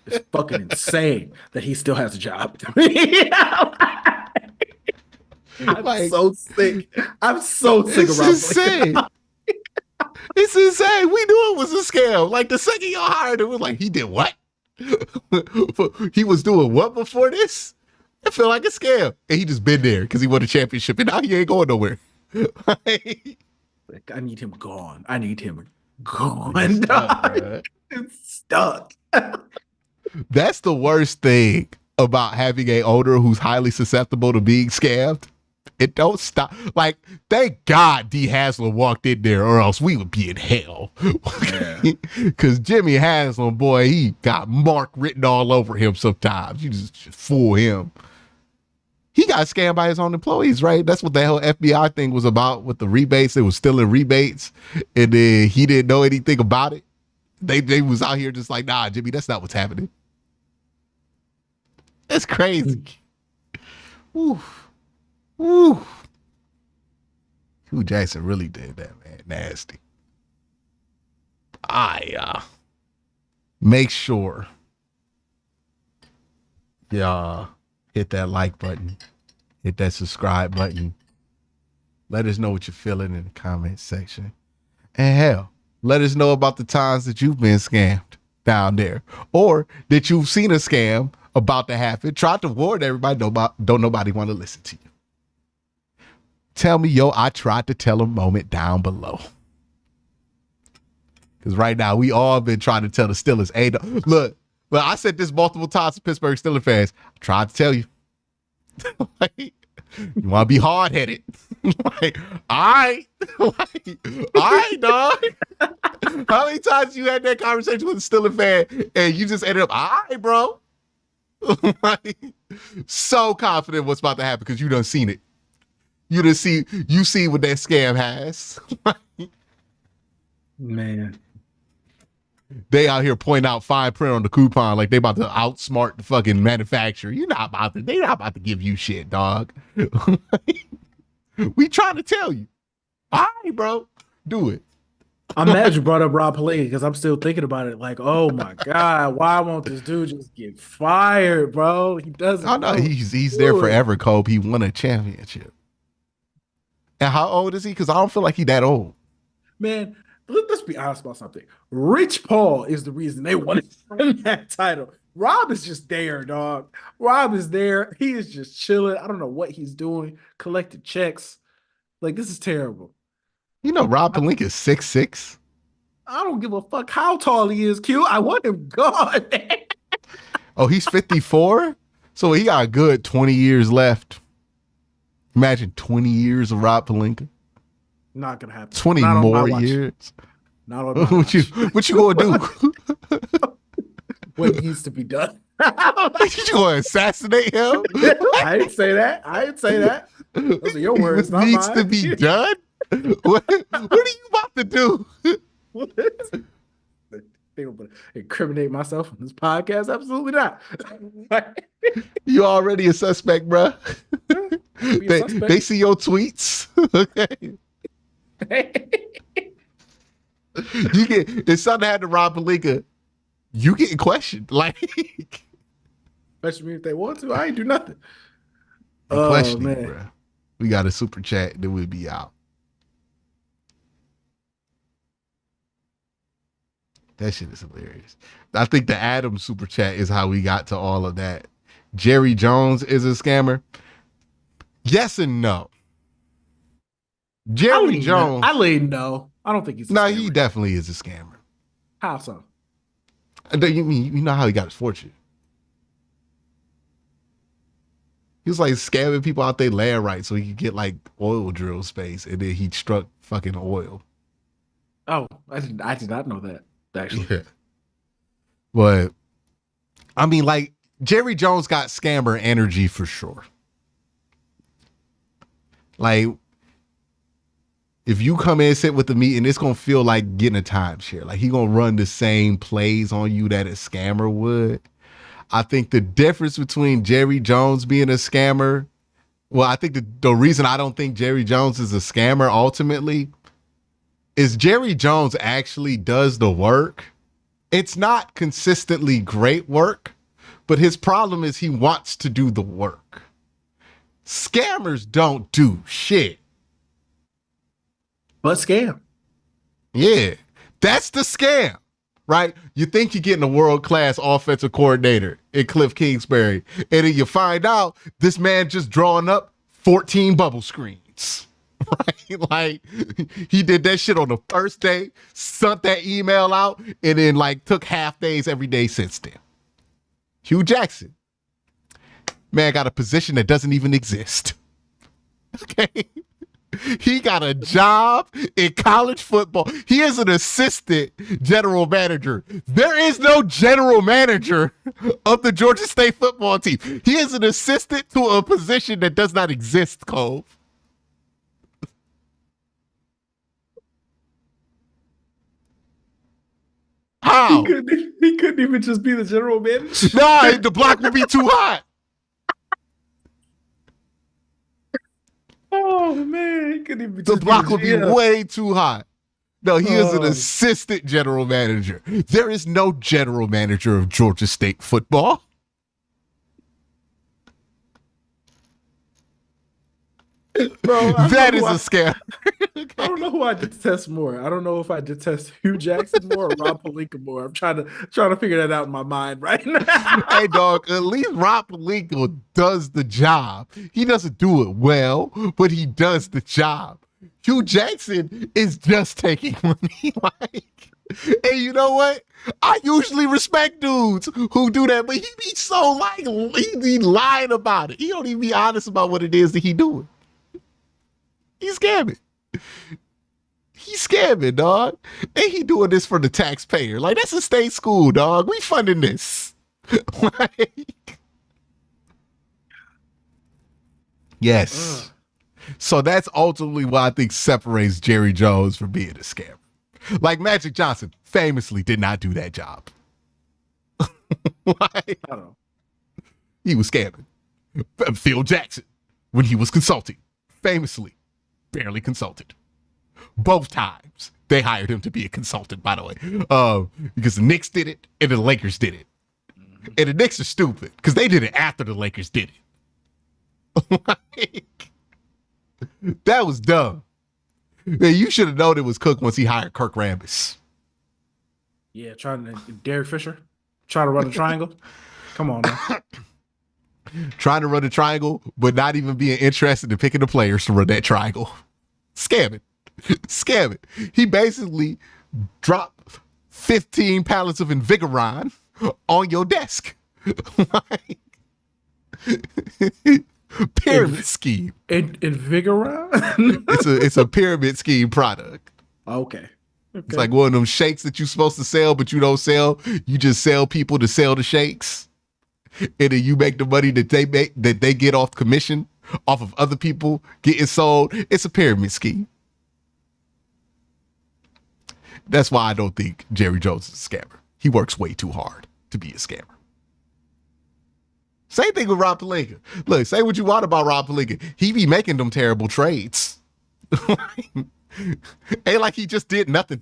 It's fucking insane that he still has a job. I'm so sick. I'm so sick of Rob Pelinka. It's insane. We knew it was a scam. Like the second y'all hired him, it was like, he did what? He was doing what before this? It felt like a scam. And he just been there because he won a championship and now he ain't going nowhere. Like, I need him gone. I need him gone. It's stuck. That's the worst thing about having a owner who's highly susceptible to being scammed. It don't stop. Like, thank God D. Haslam walked in there, or else we would be in hell. Because Jimmy Haslam, boy, he got Mark written all over him sometimes. You just fool him. He got scammed by his own employees, right? That's what the whole FBI thing was about with the rebates. They was stealing rebates, and then he didn't know anything about it. They was out here just like, nah, Jimmy, that's not what's happening. That's crazy. Woo. Woo. Hugh Jackson really did that, man. Nasty. Make sure y'all hit that like button, hit that subscribe button. Let us know what you're feeling in the comment section. And hell, let us know about the times that you've been scammed down there, or that you've seen a scam about to happen. Try to warn everybody. Don't nobody want to listen to you. Tell me, I tried to tell a moment down below. Because right now, we all been trying to tell the Steelers, hey, look, I said this multiple times to Pittsburgh Steelers fans. I tried to tell you. Like, you want to be hard-headed. Like, all right, dog. How many times you had that conversation with a Steelers fan and you just ended up, all right, bro. Like, so confident what's about to happen because you done seen it. You see what that scam has. Man. They out here pointing out fine print on the coupon like they about to outsmart the fucking manufacturer. They not about to give you shit, dog. We trying to tell you. All right, bro. Do it. I'm mad you brought up Rob Pelinka because I'm still thinking about it. Like, oh my God, why won't this dude just get fired, bro? He doesn't. Oh no, he's there forever, Kobe. He won a championship. And how old is he? Because I don't feel like he that old. Man, let's be honest about something. Rich Paul is the reason they wanted that title. Rob is just there, dog. Rob is there. He is just chilling. I don't know what he's doing. Collecting checks. Like, this is terrible. You know, Rob Pelinka is 6'6". I don't give a fuck how tall he is, Q. I want him gone. Oh, he's 54? So he got a good 20 years left. Imagine 20 years of Rob Pelinka. Not gonna happen. 20 more years. Not on my watch. What you gonna do? What needs to be done? You gonna assassinate him? I didn't say that. Those are your words, not needs mine. to be done? What are you about to do? They gonna incriminate myself on this podcast? Absolutely not. You already a suspect, bro. They see your tweets. Okay. If something happened to Rob Pelinka, you getting questioned. Like, especially if they want to. I ain't do nothing. Questioning, bro. We got a super chat that will be out. That shit is hilarious. I think the Adam super chat is how we got to all of that. Jerry Jones is a scammer. Yes and no. Jerry Jones. I lean no. I don't think he's a no, scammer. he definitely is a scammer. How so? You know how he got his fortune? He was like scamming people out their land rights so he could get like oil drill space, and then he struck fucking oil. Oh, I did not know that, actually. Yeah. But I mean, like, Jerry Jones got scammer energy for sure. Like, if you come in and sit with the meeting, it's gonna feel like getting a timeshare. Like, he gonna run the same plays on you that a scammer would. I think the difference between Jerry Jones being a scammer, well, I think the reason I don't think Jerry Jones is a scammer ultimately is Jerry Jones actually does the work. It's not consistently great work, but his problem is he wants to do the work. Scammers don't do shit. But scam. Yeah, that's the scam, right? You think you're getting a world-class offensive coordinator in Cliff Kingsbury, and then you find out this man just drawing up 14 bubble screens. Right? Like, he did that shit on the first day, sent that email out, and then like took half days every day since then. Hugh Jackson, man, got a position that doesn't even exist. Okay. He got a job in college football. He is an assistant general manager. There is no general manager of the Georgia State football team. He is an assistant to a position that does not exist, Cove. How? He couldn't even just be the general manager. Nah, the block would be too hot. Oh man, he couldn't even The just be the block would be GM. way too high. No, he is an Oh, assistant general manager. There is no general manager of Georgia State football. bro, I don't know That who is a I, scam. I don't know who I detest more. I don't know if I detest Hugh Jackson more or Rob Pelinka more. I'm trying to figure that out in my mind right Hey, now. dog, at least Rob Palinka does the job. He doesn't do it well, but he does the job. Hugh Jackson is just taking money. Like, and you know what? I usually respect dudes who do that, but he be so like he be lying about it. He don't even be honest about what it is that he doing. He's scamming. He's scamming, dog. And he doing this for the taxpayer. Like, that's a state school, dog. We funding this. Like, yes. Ugh. So that's ultimately what I think separates Jerry Jones from being a scammer. Like Magic Johnson famously did not do that job. Like, I don't know. he was scamming. Phil Jackson, when he was consulting, famously barely consulted. Both times they hired him to be a consultant, by the way, because the Knicks did it and the Lakers did it. And the Knicks are stupid because they did it after the Lakers did it. Like, that was dumb. Man, you should have known it was Cook once he hired Kirk Rambis. Yeah, trying to Derek Fisher, trying to run a triangle. Come on, man. Trying to run a triangle, but not even being interested in picking the players to run that triangle. Scamming. Scamming. He basically dropped 15 pallets of Invigoron on your desk. Like, pyramid scheme. Invigoron? It's a pyramid scheme product. Okay. It's like one of them shakes that you're supposed to sell, but you don't sell. You just sell people to sell the shakes. And then you make the money that they get off commission off of other people getting sold. It's a pyramid scheme. That's why I don't think Jerry Jones is a scammer. He works way too hard to be a scammer. Same thing with Rob Pelinka. Look, say what you want about Rob Pelinka. He be making them terrible trades. Ain't like he just did nothing.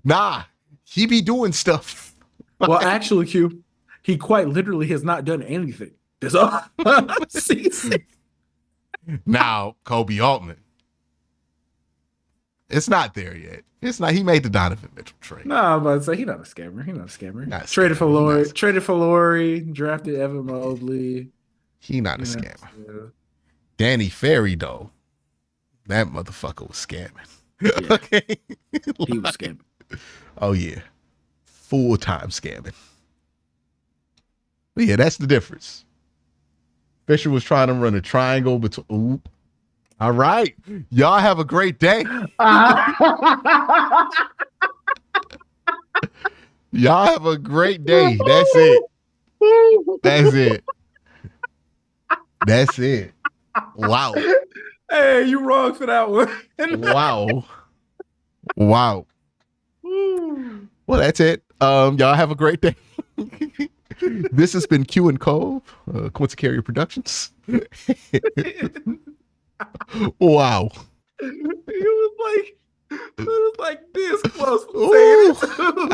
Nah, he be doing stuff. Well, actually, Q, he quite literally has not done anything this season. Now, Kobe Altman. It's not there yet. It's not. He made the Donovan Mitchell trade. No, I'm about to say he's not a scammer. He's not a scammer. Not a Traded scammer. for Lori. Not a- Traded for Lori. Drafted Evan Mobley. He not a You know, scammer. yeah. Danny Ferry, though, that motherfucker was scamming. Yeah. Okay. He was scamming. Oh, yeah. Full-time scamming. But yeah, that's the difference. Fisher was trying to run a triangle between. Ooh. All right. Y'all have a great day. Y'all have a great day. That's it. That's it. That's it. Wow. Hey, you wrong for that one. Wow. Wow. Well, that's it. Y'all have a great day. This has been Q and Cove, Quincy Carrier Productions. Wow. It was like this close to saying it.